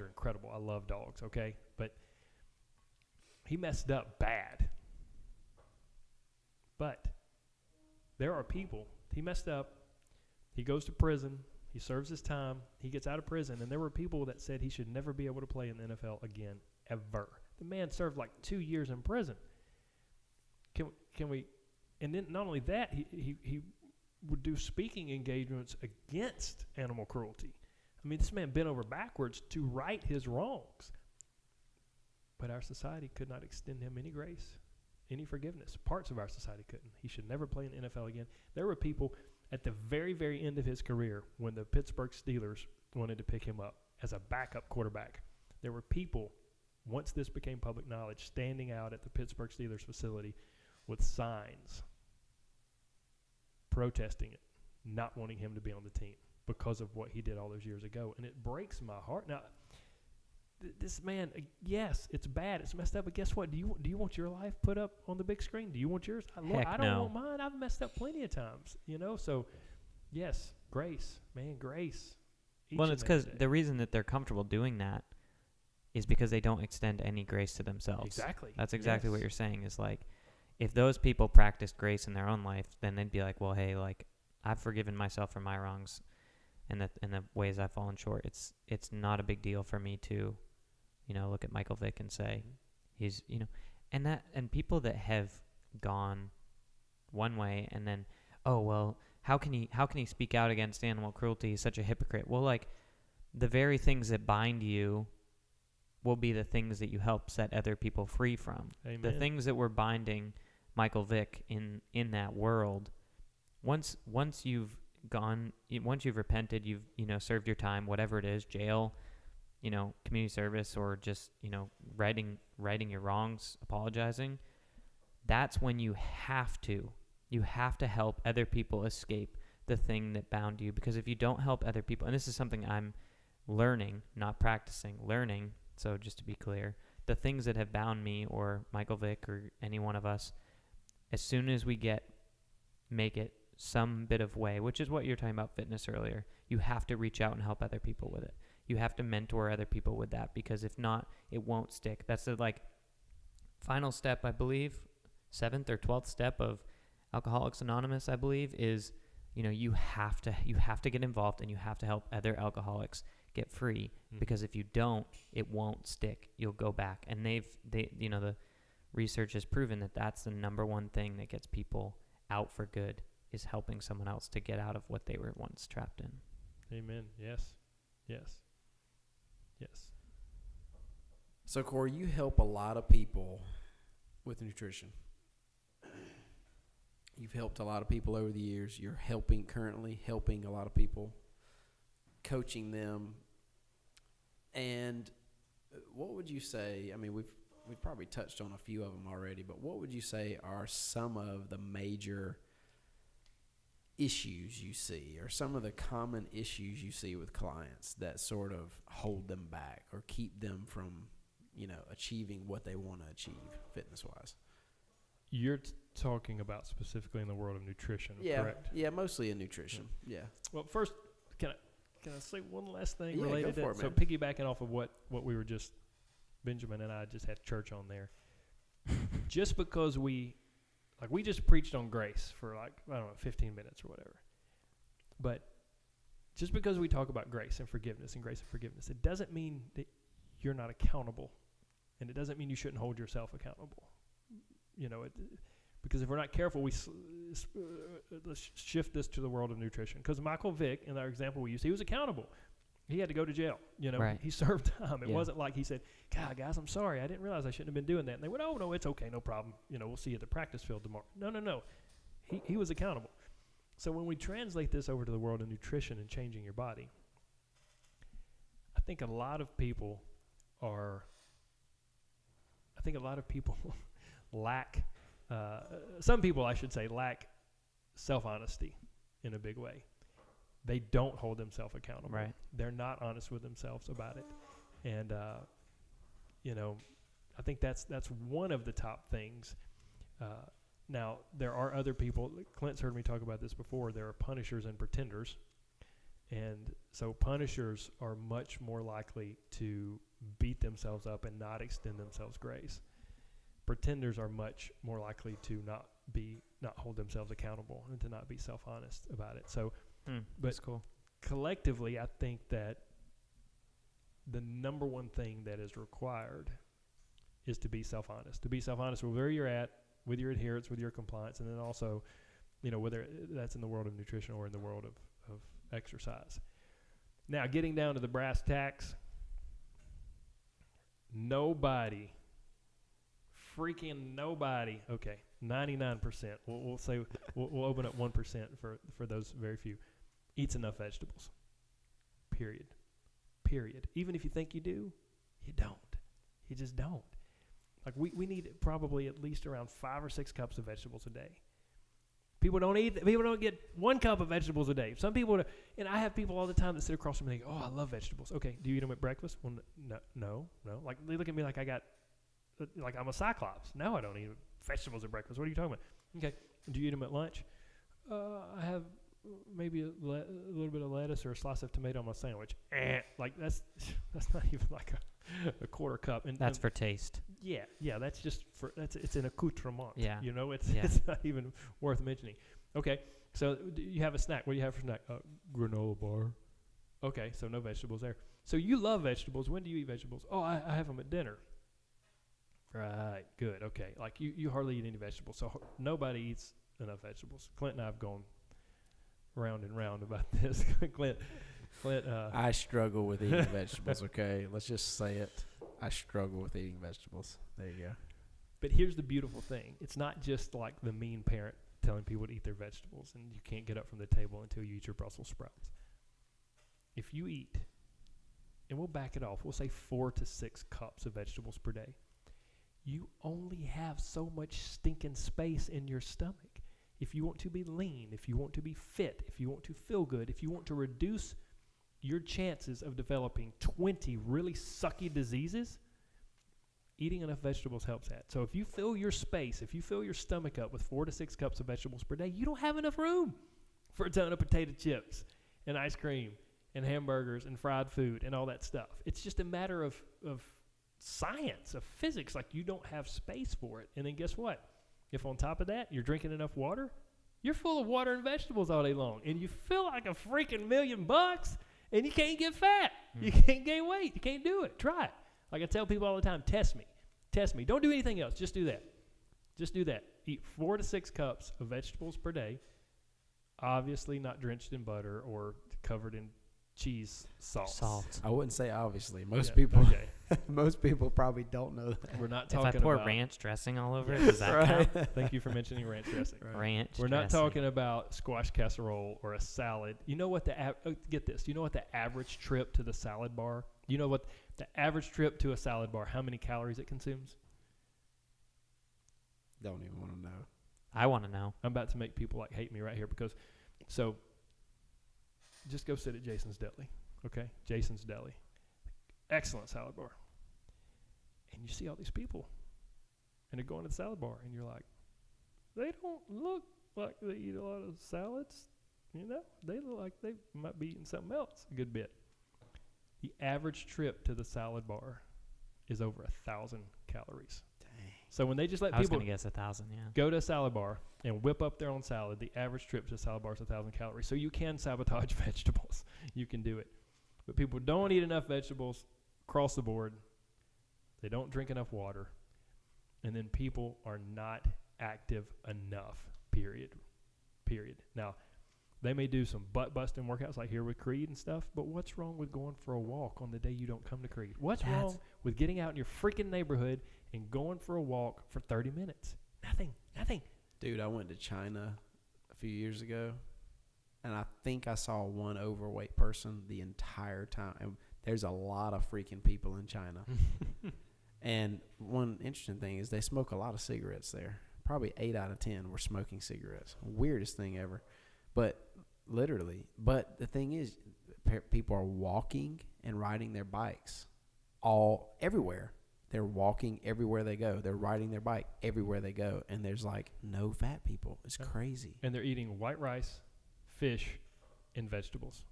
Speaker 2: incredible. I love dogs, okay? But he messed up bad. But there are people, he messed up, he goes to prison, he serves his time, he gets out of prison, and there were people that said he should never be able to play in the NFL again, ever. The man served like 2 years in prison. Can we? And then not only that, he would do speaking engagements against animal cruelty. I mean, this man bent over backwards to right his wrongs. But our society could not extend him any grace, any forgiveness. Parts of our society couldn't. He should never play in the NFL again. There were people at the very, very end of his career, when the Pittsburgh Steelers wanted to pick him up as a backup quarterback, there were people, once this became public knowledge, standing out at the Pittsburgh Steelers facility with signs protesting it, not wanting him to be on the team because of what he did all those years ago. And it breaks my heart. Now, this man, yes, it's bad, it's messed up, but guess what? Do you want your life put up on the big screen? Do you want yours? I don't want mine. I've messed up plenty of times, So Yes, grace, man, grace. Each
Speaker 3: Well,
Speaker 2: and
Speaker 3: it's
Speaker 2: every
Speaker 3: because
Speaker 2: day.
Speaker 3: the reason that they're comfortable doing that is because they don't extend any grace to themselves.
Speaker 2: Exactly.
Speaker 3: That's exactly what
Speaker 2: Yes.
Speaker 3: you're saying. Is like, if those people practiced grace in their own life, then they'd be like, well, hey, like, I've forgiven myself for my wrongs, and the ways I've fallen short. It's not a big deal for me to, look at Michael Vick and say, he's, and people that have gone one way and then, oh well, how can he speak out against animal cruelty? He's such a hypocrite. Well, like, the very things that bind you will be the things that you help set other people free from.
Speaker 2: Amen.
Speaker 3: The things that were binding Michael Vick in that world, once you've repented, you've served your time, whatever it is, jail, community service, or just righting your wrongs, apologizing, that's when you have to help other people escape the thing that bound you. Because if you don't help other people, and this is something I'm learning, not practicing, learning. So just to be clear, the things that have bound me or Michael Vick or any one of us, as soon as we make it some bit of way, which is what you're talking about fitness earlier, you have to reach out and help other people with it. You have to mentor other people with that, because if not, it won't stick. That's the final step, I believe, 7th or 12th step of Alcoholics Anonymous, I believe, is you have to get involved and you have to help other alcoholics get free, because if you don't, it won't stick. You'll go back, and the research has proven that that's the number one thing that gets people out for good, is helping someone else to get out of what they were once trapped in.
Speaker 2: Amen. Yes. Yes. Yes.
Speaker 1: So, Corey, you help a lot of people with nutrition. You've helped a lot of people over the years. You're currently helping a lot of people, coaching them. And what would you say, I mean, we've probably touched on a few of them already, but what would you say are some of the major issues you see, or some of the common issues you see with clients that sort of hold them back or keep them from, achieving what they want to achieve fitness-wise?
Speaker 2: You're talking about specifically in the world of nutrition, correct?
Speaker 1: Yeah, mostly in nutrition. Yeah.
Speaker 2: Well, first, can I say one last thing
Speaker 1: Yeah,
Speaker 2: related
Speaker 1: go
Speaker 2: to
Speaker 1: for
Speaker 2: that?
Speaker 1: it,
Speaker 2: So
Speaker 1: man.
Speaker 2: piggybacking off of what we were just, Benjamin and I just had church on there. Just because we just preached on grace for 15 minutes or whatever. But just because we talk about grace and forgiveness, it doesn't mean that you're not accountable. And it doesn't mean you shouldn't hold yourself accountable. Because if we're not careful, let's shift this to the world of nutrition. Because Michael Vick, in our example we used, he was accountable. He had to go to jail.
Speaker 3: Right.
Speaker 2: He served time. It
Speaker 3: Yeah.
Speaker 2: wasn't like he said, God, guys, I'm sorry. I didn't realize I shouldn't have been doing that. And they went, oh, no, it's okay. No problem. We'll see you at the practice field tomorrow. No. He was accountable. So when we translate this over to the world of nutrition and changing your body, I think a lot of people lack, some people, I should say, lack self-honesty in a big way. They don't hold themselves accountable.
Speaker 3: Right.
Speaker 2: They're not honest with themselves about it. And, I think that's one of the top things. Now, there are other people. Clint's heard me talk about this before. There are punishers and pretenders. And so punishers are much more likely to beat themselves up and not extend themselves grace. Pretenders are much more likely to not hold themselves accountable and to not be self-honest about it. So,
Speaker 3: that's cool.
Speaker 2: Collectively, I think that the number one thing that is required is to be self-honest. To be self-honest with where you're at, with your adherence, with your compliance, and then also, whether that's in the world of nutrition or in the world of exercise. Now, getting down to the brass tacks, freaking nobody, okay, 99%, we'll say, we'll open up 1% for those very few, eats enough vegetables, period. Even if you think you do, you don't. You just don't. Like, we need probably at least around 5 or 6 cups of vegetables a day. People don't get 1 cup of vegetables a day. Some people, and I have people all the time that sit across from me and think, oh, I love vegetables. Okay, do you eat them at breakfast? Well, no. Like, they look at me like I'm a cyclops. No, I don't eat vegetables at breakfast. What are you talking about? Okay, do you eat them at lunch? I have maybe a little bit of lettuce or a slice of tomato on my sandwich. Like that's not even like a quarter cup. And
Speaker 3: That's for taste.
Speaker 2: yeah, that's just it's an accoutrement.
Speaker 3: Yeah.
Speaker 2: You know,
Speaker 3: Yeah.
Speaker 2: it's not even worth mentioning. Okay, so you have a snack. What do you have for snack? Granola bar. Okay, so no vegetables there. So you love vegetables. When do you eat vegetables? Oh, I have them at dinner. Right, good, okay. Like you hardly eat any vegetables, so nobody eats enough vegetables. Clint and I have gone round and round about this. Clint.
Speaker 1: I struggle with eating vegetables, okay? Let's just say it. I struggle with eating vegetables. There you go.
Speaker 2: But here's the beautiful thing. It's not just like the mean parent telling people to eat their vegetables and you can't get up from the table until you eat your Brussels sprouts. If you eat, and we'll back it off, we'll say 4 to 6 cups of vegetables per day, you only have so much stinking space in your stomach. If you want to be lean, if you want to be fit, if you want to feel good, if you want to reduce your chances of developing 20 really sucky diseases, eating enough vegetables helps that. So if you fill your space, if you fill your stomach up with 4 to 6 cups of vegetables per day, you don't have enough room for a ton of potato chips and ice cream and hamburgers and fried food and all that stuff. It's just a matter of science, of physics. Like, you don't have space for it. And then guess what? If on top of that you're drinking enough water, you're full of water and vegetables all day long, and you feel like a freaking $1,000,000, and you can't get fat. You can't gain weight. You can't do it. Try it. Like I tell people all the time, test me. Don't do anything else. Just do that. Eat 4 to 6 cups of vegetables per day, obviously not drenched in butter or covered in cheese sauce.
Speaker 1: I wouldn't say obviously. Most people probably don't know that.
Speaker 2: We're not
Speaker 3: If
Speaker 2: talking
Speaker 3: I pour
Speaker 2: about
Speaker 3: ranch dressing all over it, does that count?
Speaker 2: Thank you for mentioning ranch dressing.
Speaker 3: Ranch
Speaker 2: We're not
Speaker 3: dressing.
Speaker 2: talking about squash casserole or a salad. You know what get this. You know what the average trip to the salad bar? You know what the average trip to a salad bar, how many calories it consumes?
Speaker 1: Don't even want to know.
Speaker 3: I want to know.
Speaker 2: I'm about to make people like hate me right here because, so just go sit at Jason's Deli, okay? Jason's Deli. Excellent salad bar. And you see all these people, and they're going to the salad bar, and you're like, they don't look like they eat a lot of salads. You know, they look like they might be eating something else a good bit. The average trip to the salad bar is over 1,000 calories.
Speaker 1: Dang.
Speaker 2: So when they just let
Speaker 3: I was
Speaker 2: people
Speaker 3: going to guess 1,000, yeah.
Speaker 2: go to a salad bar and whip up their own salad, the average trip to a salad bar is 1,000 calories. So you can sabotage vegetables. You can do it. But people don't eat enough vegetables across the board. They don't drink enough water. And then people are not active enough, period. Now, they may do some butt-busting workouts like here with Creed and stuff, but what's wrong with going for a walk on the day you don't come to Creed? What's wrong with getting out in your freaking neighborhood and going for a walk for 30 minutes? Nothing.
Speaker 1: Dude, I went to China a few years ago, and I think I saw one overweight person the entire time. And there's a lot of freaking people in China. And one interesting thing is they smoke a lot of cigarettes there. Probably 8 out of 10 were smoking cigarettes. Weirdest thing ever. But literally. But the thing is, people are walking and riding their bikes everywhere. They're walking everywhere they go. They're riding their bike everywhere they go. And there's like no fat people. It's crazy.
Speaker 2: And they're eating white rice, fish, and vegetables.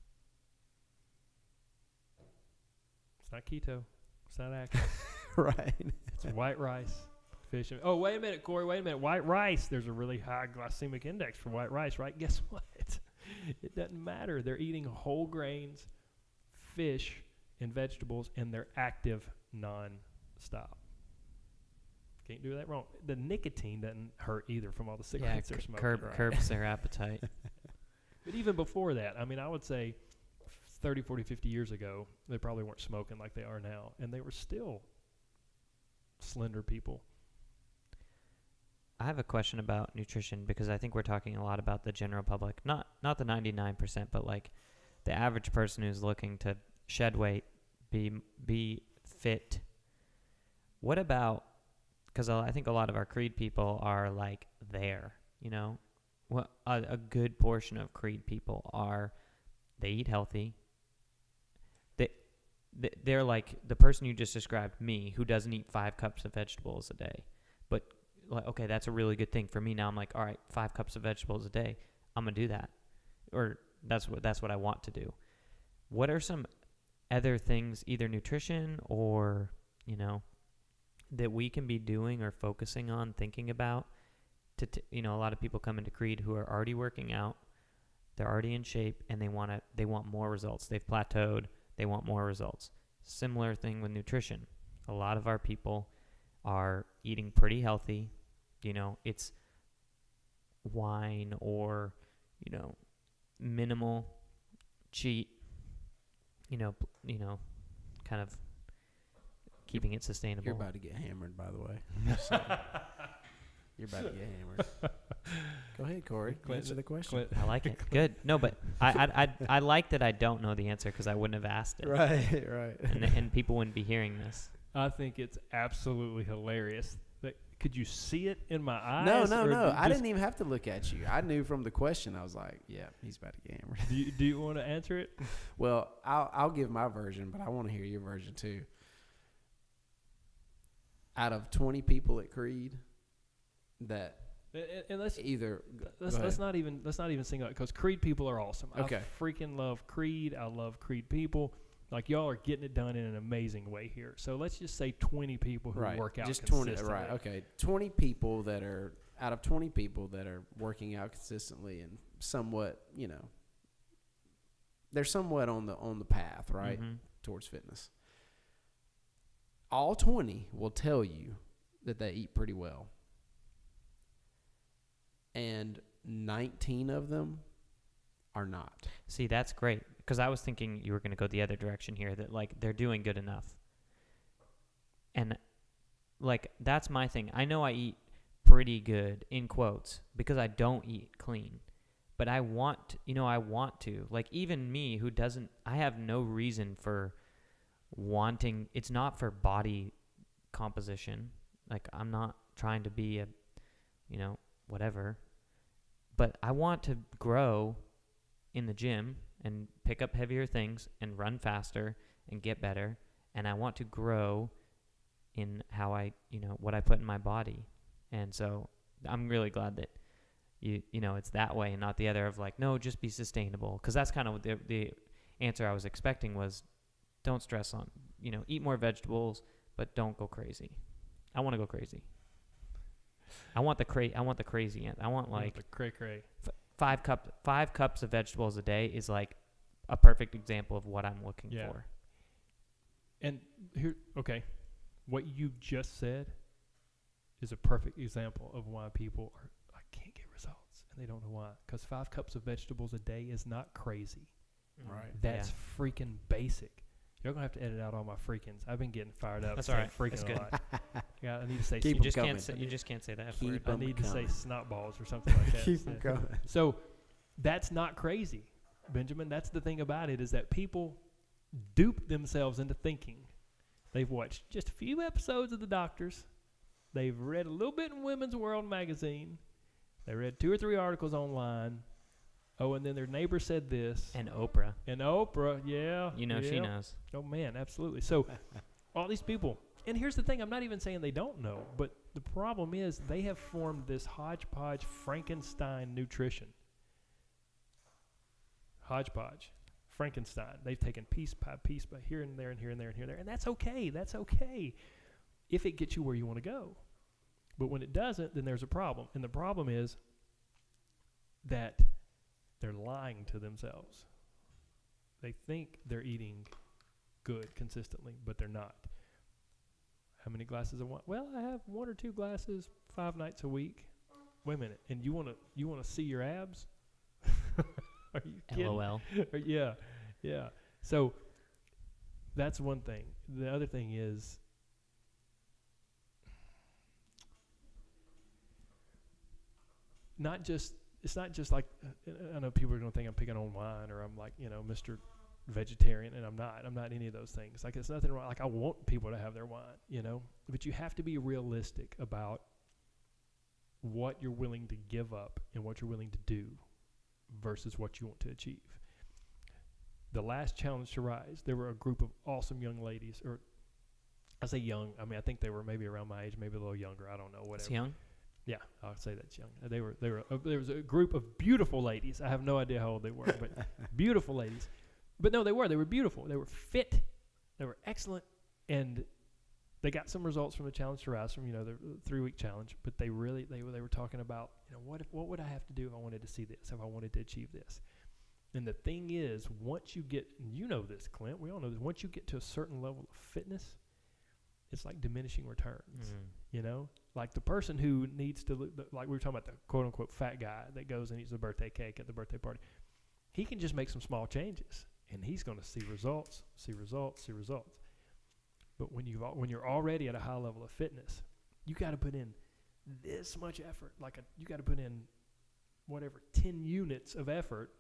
Speaker 2: It's not keto. It's not Atkins.
Speaker 1: Right.
Speaker 2: It's white rice, fish. Oh, wait a minute, Corey. Wait a minute. White rice. There's a really high glycemic index for white rice, right? Guess what? It doesn't matter. They're eating whole grains, fish, and vegetables, and they're active non-stop. Can't do that wrong. The nicotine doesn't hurt either from all the cigarettes they're smoking.
Speaker 3: Curbs their appetite.
Speaker 2: But even before that, I mean, I would say 30, 40, 50 years ago, they probably weren't smoking like they are now, and they were still slender people.
Speaker 3: I have a question about nutrition because I think we're talking a lot about the general public, not the 99%, but like the average person who's looking to shed weight, be fit. What about, because I think a lot of our Creed people are like there, you know, what a good portion of Creed people are, they eat healthy. They're like the person you just described, me, who doesn't eat 5 cups of vegetables a day. But, like, okay, that's a really good thing for me. Now I'm like, all right, 5 cups of vegetables a day. I'm going to do that. or that's what I want to do. What are some other things, either nutrition or, that we can be doing or focusing on, thinking about to, a lot of people come into Creed who are already working out, they're already in shape, and they want more results. They've plateaued, they want more results. Similar thing with nutrition. A lot of our people are eating pretty healthy. It's wine or, minimal, cheat, kind of keeping it sustainable.
Speaker 1: You're about to get hammered, by the way. You're about to get hammered. Go ahead, Corey. Answer the question.
Speaker 3: I like it. Good. No, but I like that I don't know the answer because I wouldn't have asked it.
Speaker 1: Right.
Speaker 3: And people wouldn't be hearing this.
Speaker 2: I think it's absolutely hilarious. Could you see it in my eyes?
Speaker 1: No. I didn't even have to look at you. I knew from the question. I was like, yeah, he's about to get hammered.
Speaker 2: Do you want to answer it?
Speaker 1: Well, I'll give my version, but I want to hear your version too. Out of 20 people at Creed, that
Speaker 2: and let's not even single out, because Creed people are awesome.
Speaker 1: Okay.
Speaker 2: I freaking love Creed. I love Creed people. Like, y'all are getting it done in an amazing way here. So let's just say 20 people who work out
Speaker 1: just
Speaker 2: consistently.
Speaker 1: 20, right? Okay, 20 people that are out of 20 people that are working out consistently and somewhat, they're somewhat on the path, right, towards fitness. All 20 will tell you that they eat pretty well. And 19 of them are not.
Speaker 3: See, that's great, because I was thinking you were going to go the other direction here, that, like, they're doing good enough. And, like, that's my thing. I know I eat pretty good, in quotes, because I don't eat clean. But I want to. Like, even me, who doesn't, I have no reason for wanting, it's not for body composition. Like, I'm not trying to be a, whatever. But I want to grow in the gym and pick up heavier things and run faster and get better. And I want to grow in how I, what I put in my body. And so I'm really glad that it's that way and not the other of like, no, just be sustainable. Because that's kind of what the answer I was expecting was, don't stress on, eat more vegetables, but don't go crazy. I want to go crazy. I want the crazy end. I want like
Speaker 2: the cray.
Speaker 3: 5 cups of vegetables a day is like a perfect example of what I'm looking for.
Speaker 2: And here, okay, what you just said is a perfect example of why people can't get results, and they don't know why. Because 5 cups of vegetables a day is not crazy.
Speaker 1: Right.
Speaker 2: That's freaking basic. You're going to have to edit out all my freakins. I've been getting fired up.
Speaker 3: That's all right.
Speaker 2: Freaking
Speaker 3: That's
Speaker 2: a
Speaker 3: good.
Speaker 2: lot. Yeah, I need to say
Speaker 1: Keep
Speaker 3: You just
Speaker 1: coming.
Speaker 3: can't say you just can't say that F
Speaker 1: Keep
Speaker 3: word.
Speaker 2: I
Speaker 1: them
Speaker 2: need to say
Speaker 1: coming.
Speaker 2: snot balls or something like that.
Speaker 1: Keep them coming.
Speaker 2: So that's not crazy, Benjamin. That's the thing about it, is that people dupe themselves into thinking. They've watched just a few episodes of The Doctors. They've read a little bit in Women's World magazine. They read 2 or 3 articles online. Oh, and then their neighbor said this.
Speaker 3: And Oprah.
Speaker 2: And Oprah, yeah.
Speaker 3: She knows.
Speaker 2: Oh, man, absolutely. So all these people. And here's the thing. I'm not even saying they don't know. But the problem is they have formed this hodgepodge Frankenstein nutrition. Hodgepodge. Frankenstein. They've taken piece by piece by here and there and here and there and here and there. And that's okay. That's okay if it gets you where you want to go. But when it doesn't, then there's a problem. And the problem is that they're lying to themselves. They think they're eating good consistently, but they're not. How many glasses of wine? Well, I have 1 or 2 glasses 5 nights a week. Wait a minute. And you want to see your abs? Are you kidding?
Speaker 3: LOL.
Speaker 2: Yeah. So that's one thing. The other thing is, it's not just like, I know people are going to think I'm picking on wine or I'm like, Mr. Vegetarian, and I'm not any of those things. Like, it's nothing wrong. Like, I want people to have their wine, but you have to be realistic about what you're willing to give up and what you're willing to do versus what you want to achieve. The last Challenge to Rise, there were a group of awesome young ladies, or I say young, I think they were maybe around my age, maybe a little younger, I don't know, whatever.
Speaker 3: It's young?
Speaker 2: Yeah, I'll say that's young. There was a group of beautiful ladies. I have no idea how old they were, but beautiful ladies. But no, they were beautiful. They were fit. They were excellent, and they got some results from the Challenge to Rise, from the 3-week challenge. But they were talking about, what would I have to do if I wanted to see this, if I wanted to achieve this. And the thing is, once you get, and this, Clint, we all know this, once you get to a certain level of fitness, it's like diminishing returns. Like the person who needs to look, like we were talking about, the quote unquote fat guy that goes and eats the birthday cake at the birthday party. He can just make some small changes, and he's going to see results. But when you're already at a high level of fitness, you got to put in this much effort. You got to put in 10 units of effort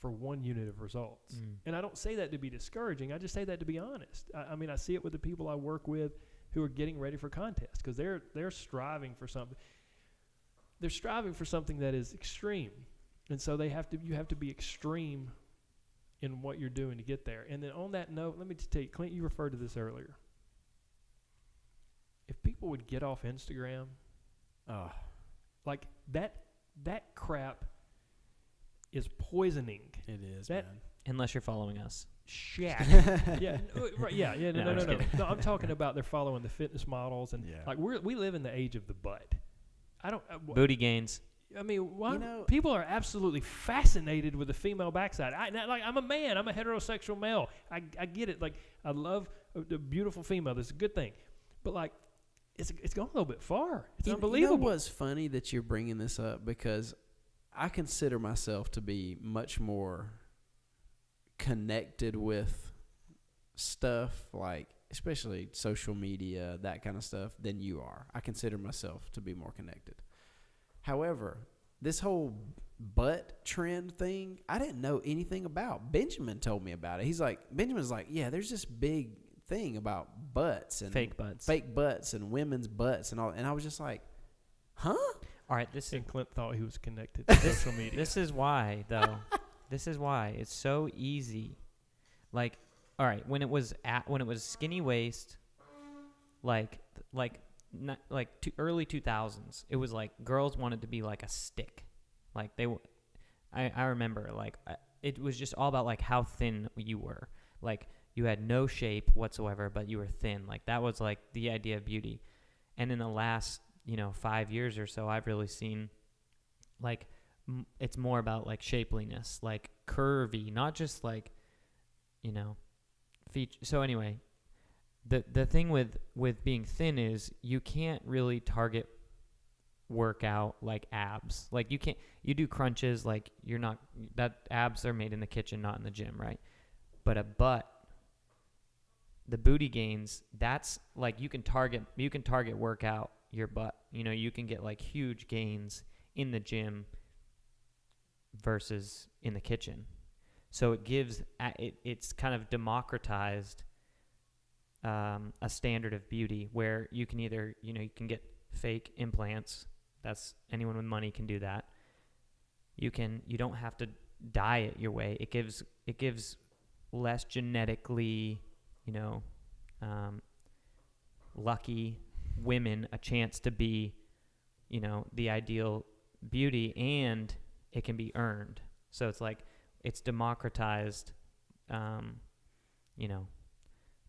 Speaker 2: for 1 unit of results. And I don't say that to be discouraging. I just say that to be honest. I see it with the people I work with who are getting ready for contests, because they're striving for something. They're striving for something that is extreme, and so you have to be extreme in what you're doing to get there. And then on that note, let me just tell you, Clint, you referred to this earlier. If people would get off Instagram, like that crap is poisoning.
Speaker 1: It is,
Speaker 2: man.
Speaker 3: Unless you're following us.
Speaker 2: Shack. No. I'm talking about they're following the fitness models, and we live in the age of the butt.
Speaker 3: Booty gains.
Speaker 2: I mean, people are absolutely fascinated with the female backside. I'm a man. I'm a heterosexual male. I get it. Like, I love the beautiful female. That's a good thing. But it's going a little bit far. It's unbelievable.
Speaker 1: You know what's funny that you're bringing this up, because I consider myself to be much more connected with stuff, like especially social media, that kind of stuff, than you are. I consider myself to be more connected. However, this whole butt trend thing, I didn't know anything about. Benjamin told me about it. Benjamin's like, yeah, there's this big thing about butts and
Speaker 3: fake butts
Speaker 1: and women's butts and all. And I was just like, huh?
Speaker 3: All right,
Speaker 2: and Clint thought he was connected to social media.
Speaker 3: This is why, though. This is why it's so easy. Like, all right, when it was skinny waist, early 2000s, it was like girls wanted to be like a stick. Like I remember, it was just all about like how thin you were. Like, you had no shape whatsoever, but you were thin. Like, that was like the idea of beauty. And in the last 5 years or so, I've really seen like it's more about like shapeliness, like curvy, not just like feature. So anyway, the thing with being thin is you can't really target workout like abs. Like, you do crunches, like abs are made in the kitchen, not in the gym, right? But a butt, the booty gains, that's like you can target workout your butt. You can get like huge gains in the gym versus in the kitchen. So it's kind of democratized a standard of beauty where you can either, you can get fake implants. That's, anyone with money can do that. You don't have to diet your way. It gives less genetically, lucky women a chance to be, the ideal beauty, and it can be earned. So it's like, it's democratized,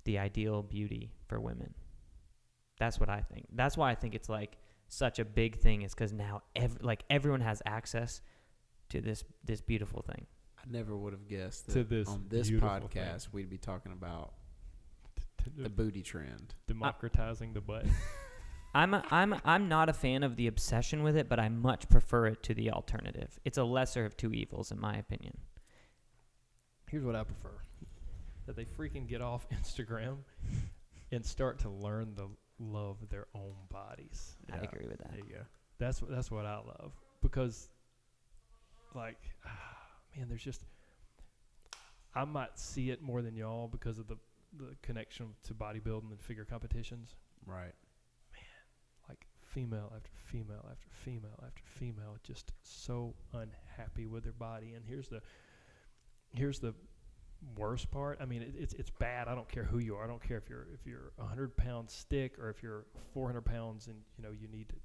Speaker 3: the ideal beauty for women. That's what I think. That's why I think it's like such a big thing, is because now everyone has access to this beautiful thing.
Speaker 1: I never would have guessed that on this podcast we'd be talking about the booty trend.
Speaker 2: Democratizing the butt.
Speaker 3: I'm not a fan of the obsession with it, but I much prefer it to the alternative. It's a lesser of two evils, in my opinion.
Speaker 2: Here's what I prefer: that they freaking get off Instagram and start to learn the love of their own bodies.
Speaker 3: I agree with that.
Speaker 1: There you go.
Speaker 2: That's what I love, because, like, man, there's just, I might see it more than y'all because of the connection to bodybuilding and figure competitions.
Speaker 1: Right.
Speaker 2: Like, female after female after female after female, just so unhappy with their body. And here's the worst part. I mean, it's bad. I don't care who you are. I don't care if you're a 100-pound stick or if you're 400 pounds and you need to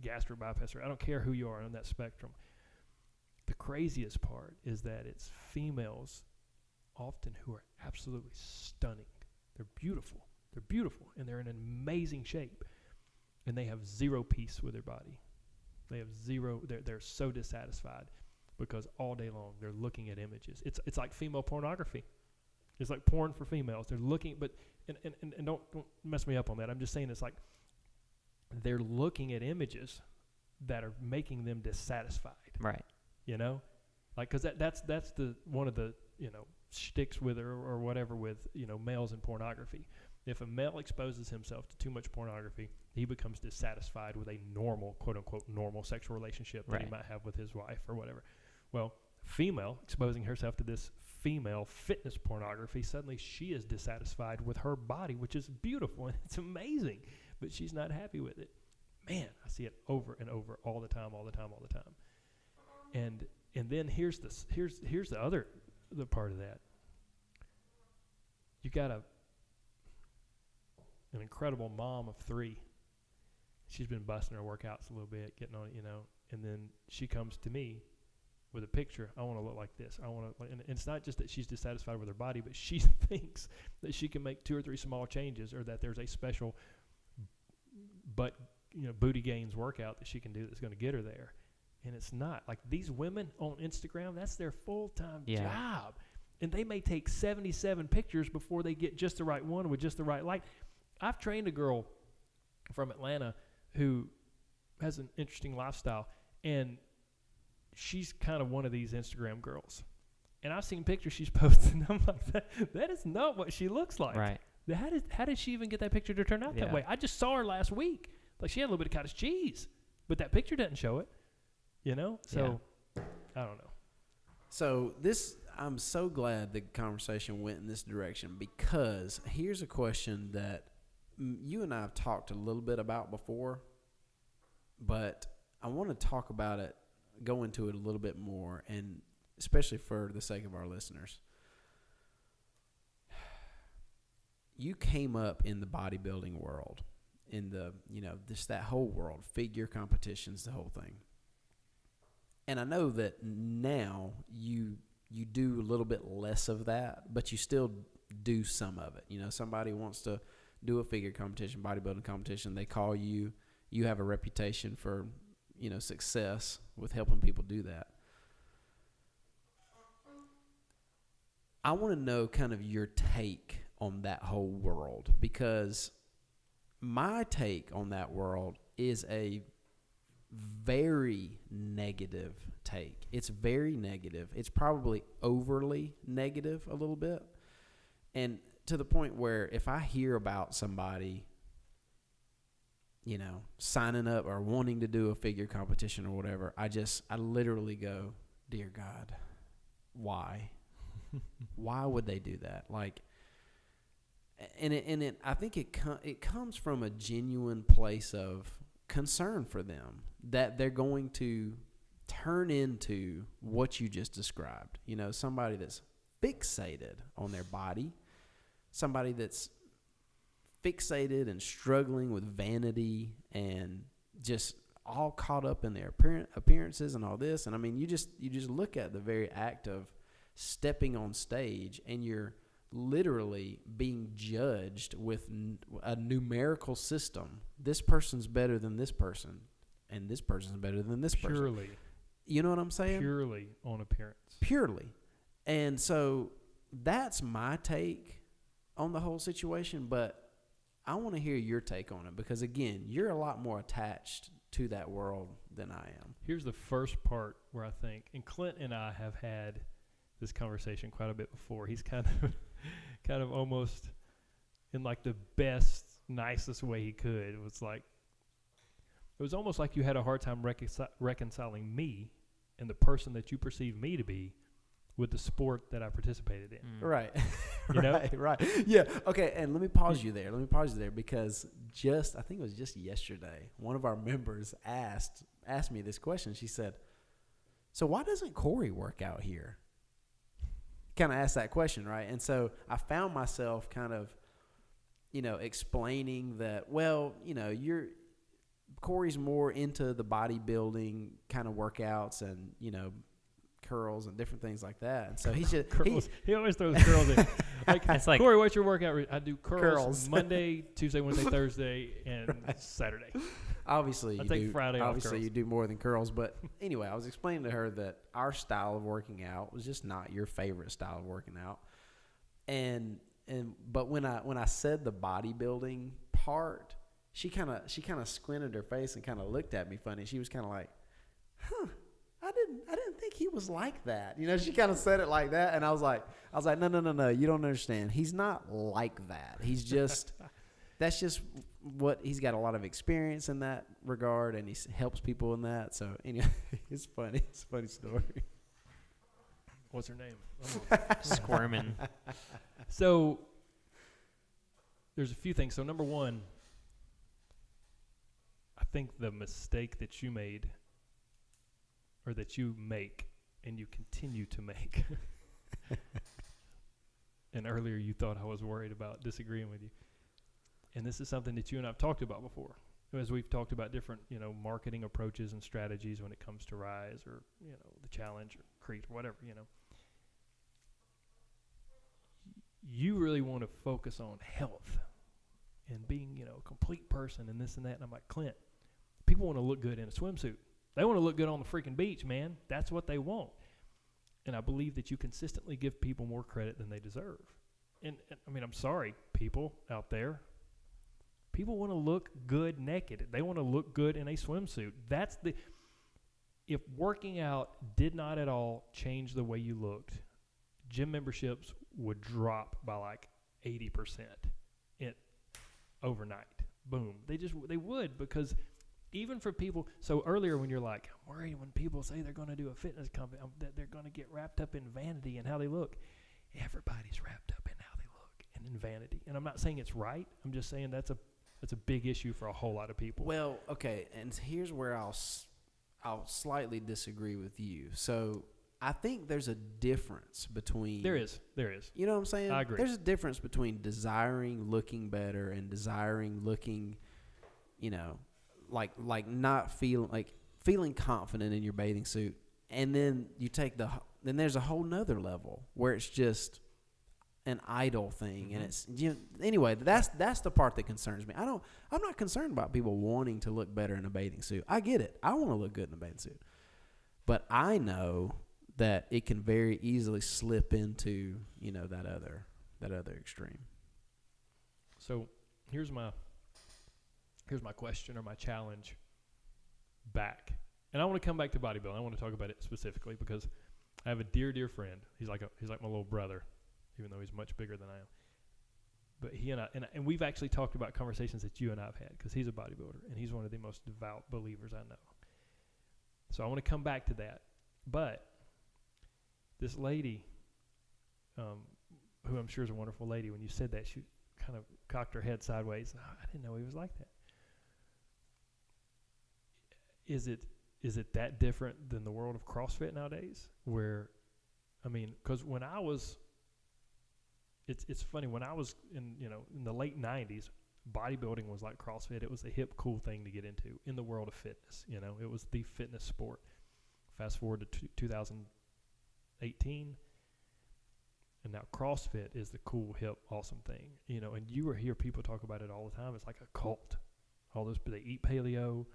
Speaker 2: gastric bypass, or I don't care who you are on that spectrum. The craziest part is that it's females often who are absolutely stunning. They're beautiful. They're beautiful, and they're in an amazing shape, and they have zero peace with their body. They have zero. They're so dissatisfied because all day long they're looking at images. It's like female pornography. It's like porn for females. They're looking, but and don't mess me up on that. I'm just saying it's like they're looking at images that are making them dissatisfied.
Speaker 3: Right.
Speaker 2: You know, like because that's the one of the shticks with or whatever with males in pornography. If a male exposes himself to too much pornography, he becomes dissatisfied with a normal, quote unquote, normal sexual relationship that he might have with his wife or whatever. Well, female exposing herself to this female fitness pornography, suddenly she is dissatisfied with her body, which is beautiful and it's amazing, but she's not happy with it. Man, I see it over and over all the time. And then here's the other part of that. You got an incredible mom of 3. She's been busting her workouts a little bit, getting on it, and then she comes to me with a picture. I want to look like this. I want to, and it's not just that she's dissatisfied with her body, but she thinks that she can make 2 or 3 small changes, or that there's a special booty gains workout that she can do that's going to get her there. And it's not. Like these women on Instagram, that's their full-time job. And they may take 77 pictures before they get just the right one with just the right light. I've trained a girl from Atlanta who has an interesting lifestyle, and she's kind of one of these Instagram girls. And I've seen pictures she's posted, and I'm like, that is not what she looks like.
Speaker 3: Right.
Speaker 2: How did she even get that picture to turn out that way? I just saw her last week. Like she had a little bit of cottage cheese, but that picture doesn't show it. So I don't know.
Speaker 1: So I'm so glad the conversation went in this direction, because here's a question that you and I have talked a little bit about before, but I want to talk about it, go into it a little bit more, and especially for the sake of our listeners. You came up in the bodybuilding world, in the, just that whole world, figure competitions, the whole thing. And I know that now you do a little bit less of that, but you still do some of it. Somebody wants to do a figure competition, bodybuilding competition. They call you. You have a reputation for, success with helping people do that. I want to know kind of your take on that whole world, because my take on that world is a very negative take. It's very negative. It's probably overly negative a little bit. And to the point where if I hear about somebody, signing up or wanting to do a figure competition or whatever, I literally go, dear God, why? Why would they do that? Like, and I think it comes from a genuine place of concern for them, that they're going to turn into what you just described. Somebody that's fixated on their body, somebody that's fixated and struggling with vanity and just all caught up in their appearances and all this. And I mean, you just look at the very act of stepping on stage, and you're literally being judged with a numerical system. This person's better than this person, and this person's better than this person.
Speaker 2: Purely.
Speaker 1: You know what I'm saying?
Speaker 2: Purely on appearance.
Speaker 1: Purely. And so that's my take on the whole situation, but I want to hear your take on it, because, again, you're a lot more attached to that world than I am.
Speaker 2: Here's the first part where I think, and Clint and I have had this conversation quite a bit before. He's kind of almost in like the best, nicest way he could. It was almost like you had a hard time reconciling me and the person that you perceive me to be with the sport that I participated in.
Speaker 1: Right.
Speaker 2: You know?
Speaker 1: Right. Yeah. Okay. And let me pause you there. Because I think it was just yesterday, one of our members asked me this question. She said, so why doesn't Corey work out here? Kind of asked that question, right? And so I found myself kind of, explaining that, well, Corey's more into the bodybuilding kind of workouts and, curls and different things like that. And so he's just
Speaker 2: Curls. He always throws curls in.
Speaker 3: It's like
Speaker 2: Corey, what's your workout? I do
Speaker 1: Curls.
Speaker 2: Monday, Tuesday, Wednesday, Thursday, and Saturday.
Speaker 1: obviously
Speaker 2: I
Speaker 1: you
Speaker 2: take
Speaker 1: do
Speaker 2: Friday off
Speaker 1: obviously
Speaker 2: curls.
Speaker 1: you do more than curls. But anyway, I was explaining to her that our style of working out was just not your favorite style of working out. But when I said the bodybuilding part, she kind of squinted her face and kind of looked at me funny. She was kind of like, "Huh, I didn't think he was like that." She kind of said it like that, and I was like, no, you don't understand. He's not like that. He's just that's just what he's got a lot of experience in that regard, and he helps people in that. So anyway, it's funny. It's a funny story.
Speaker 2: What's her name?
Speaker 3: squirming.
Speaker 2: So there's a few things. So number one, I think the mistake that you made, or that you make, and you continue to make, and earlier you thought I was worried about disagreeing with you, and this is something that you and I have talked about before, as we've talked about different, marketing approaches and strategies when it comes to Rise or, the Challenge or Crete or whatever, You really want to focus on health and being, a complete person and this and that. And I'm like, Clint, people want to look good in a swimsuit. They want to look good on the freaking beach, man. That's what they want. And I believe that you consistently give people more credit than they deserve. And I mean, I'm sorry, people out there. People want to look good naked. They want to look good in a swimsuit. If working out did not at all change the way you looked, gym memberships would drop by like 80% overnight. Boom. They would, because even for people. So earlier when you're like, I'm worried when people say they're going to do a fitness company, that they're going to get wrapped up in vanity and how they look. Everybody's wrapped up in how they look and in vanity. And I'm not saying it's right. I'm just saying that's a big issue for a whole lot of people.
Speaker 1: Well, okay, and here's where I'll slightly disagree with you. So I think there's a difference between...
Speaker 2: There is.
Speaker 1: You know what I'm saying?
Speaker 2: I agree.
Speaker 1: There's a difference between desiring looking better and desiring looking, like not feeling confident in your bathing suit. And then you take then there's a whole nother level where it's just an idol thing. Mm-hmm. And it's, anyway, that's the part that concerns me. I'm not concerned about people wanting to look better in a bathing suit. I get it. I want to look good in a bathing suit. But I know that it can very easily slip into, that other extreme.
Speaker 2: So here's my question or my challenge back. And I want to come back to bodybuilding. I want to talk about it specifically because I have a dear friend. He's like my little brother, even though he's much bigger than I am. But he and I, and we've actually talked about conversations that you and I have had, because he's a bodybuilder and he's one of the most devout believers I know. So I want to come back to that. But this lady, who I'm sure is a wonderful lady, when you said that, she kind of cocked her head sideways. Oh, I didn't know he was like that. Is it that different than the world of CrossFit nowadays? Where, I mean, because when I was, it's funny, when I was in the late 90s, bodybuilding was like CrossFit. It was a hip, cool thing to get into in the world of fitness. It was the fitness sport. Fast forward to 2018, and now CrossFit is the cool, hip, awesome thing. And you hear people talk about it all the time. It's like a cult. All those, they eat paleo.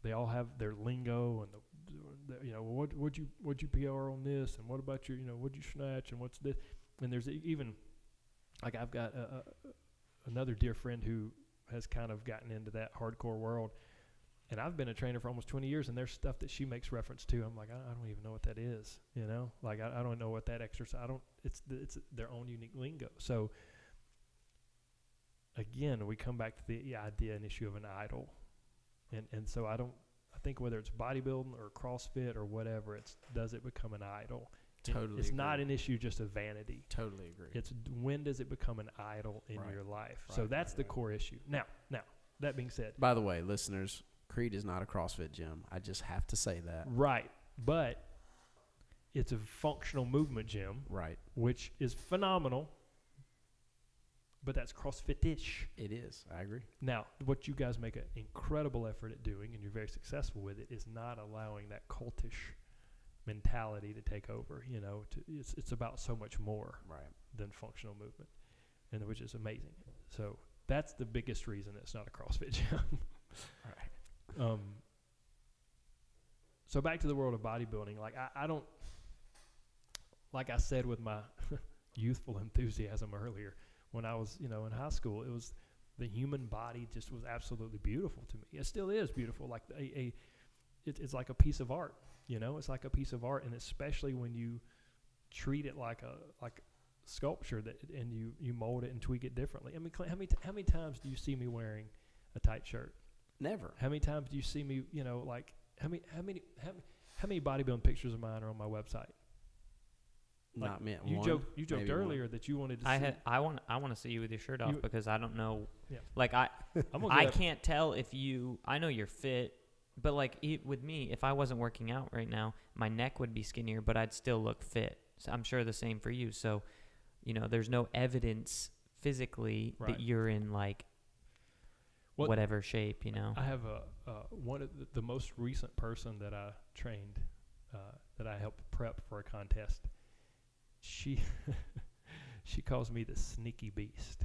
Speaker 2: They all have their lingo and what'd you PR on this, and what about your what'd you snatch, and what's this, and there's even like I've got another dear friend who has kind of gotten into that hardcore world, and I've been a trainer for almost 20 years, and there's stuff that she makes reference to. I'm like, I don't even know what that is, like I don't know what that exercise. It's their own unique lingo. So again, we come back to the idea and issue of an idol. And so I think whether it's bodybuilding or CrossFit or whatever, does it become an idol?
Speaker 1: Totally
Speaker 2: It's
Speaker 1: agree.
Speaker 2: not an issue just of vanity.
Speaker 1: Totally agree.
Speaker 2: It's when does it become an idol in
Speaker 1: Right.
Speaker 2: your life?
Speaker 1: Right,
Speaker 2: So that's
Speaker 1: right,
Speaker 2: the
Speaker 1: right.
Speaker 2: core issue. Now, that being said.
Speaker 1: By the way, listeners, Creed is not a CrossFit gym. I just have to say that.
Speaker 2: Right. But it's a functional movement gym,
Speaker 1: Right.
Speaker 2: which is phenomenal. but that's CrossFit-ish.
Speaker 1: It is. I agree.
Speaker 2: Now, what you guys make an incredible effort at doing, and you're very successful with it, is not allowing that cultish mentality to take over. You know, it's about so much more
Speaker 1: Right.
Speaker 2: than functional movement, and which is amazing. So that's the biggest reason it's not a CrossFit gym.
Speaker 1: Right.
Speaker 2: So back to the world of bodybuilding. Like I don't, like I said with my youthful enthusiasm earlier, when I was, in high school, it was the human body just was absolutely beautiful to me. It still is beautiful. Like it's like a piece of art. It's like a piece of art, and especially when you treat it like sculpture and you mold it and tweak it differently. I mean, Clint, how many times do you see me wearing a tight shirt?
Speaker 1: Never.
Speaker 2: How many times do you see me, how many bodybuilding pictures of mine are on my website? Like,
Speaker 1: Not meant.
Speaker 2: You
Speaker 1: one,
Speaker 2: joked
Speaker 1: maybe
Speaker 2: earlier
Speaker 1: one.
Speaker 2: that you wanted to see.
Speaker 3: I want to see you with your shirt off because I don't know.
Speaker 2: Yeah.
Speaker 3: Like
Speaker 2: I'm gonna
Speaker 3: I
Speaker 2: get up-
Speaker 3: can't tell if you. I know you're fit, but like with me, if I wasn't working out right now, my neck would be skinnier, but I'd still look fit. So I'm sure the same for you. So, there's no evidence physically
Speaker 2: Right.
Speaker 3: that you're in like whatever shape.
Speaker 2: I have one of the most recent person that I trained, that I helped prep for a contest. She calls me the sneaky beast.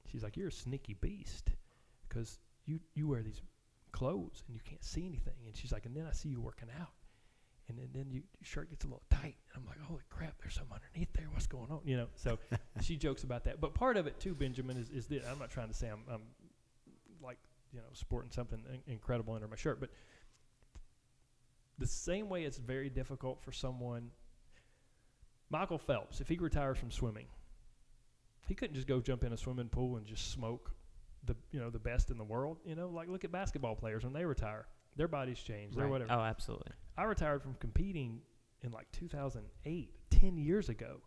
Speaker 2: She's like, "You're a sneaky beast because you wear these clothes and you can't see anything." And she's like, "And then I see you working out, and then your shirt gets a little tight." And I'm like, "Holy crap, there's something underneath there. What's going on?" So she jokes about that. But part of it too, Benjamin, is that I'm not trying to say I'm like, sporting something incredible under my shirt, but the same way it's very difficult for someone. Michael Phelps, if he retires from swimming, he couldn't just go jump in a swimming pool and just smoke the best in the world. Like look at basketball players when they retire, their bodies change, they're whatever.
Speaker 3: Oh, absolutely.
Speaker 2: I retired from competing in like 2008, 10 years ago.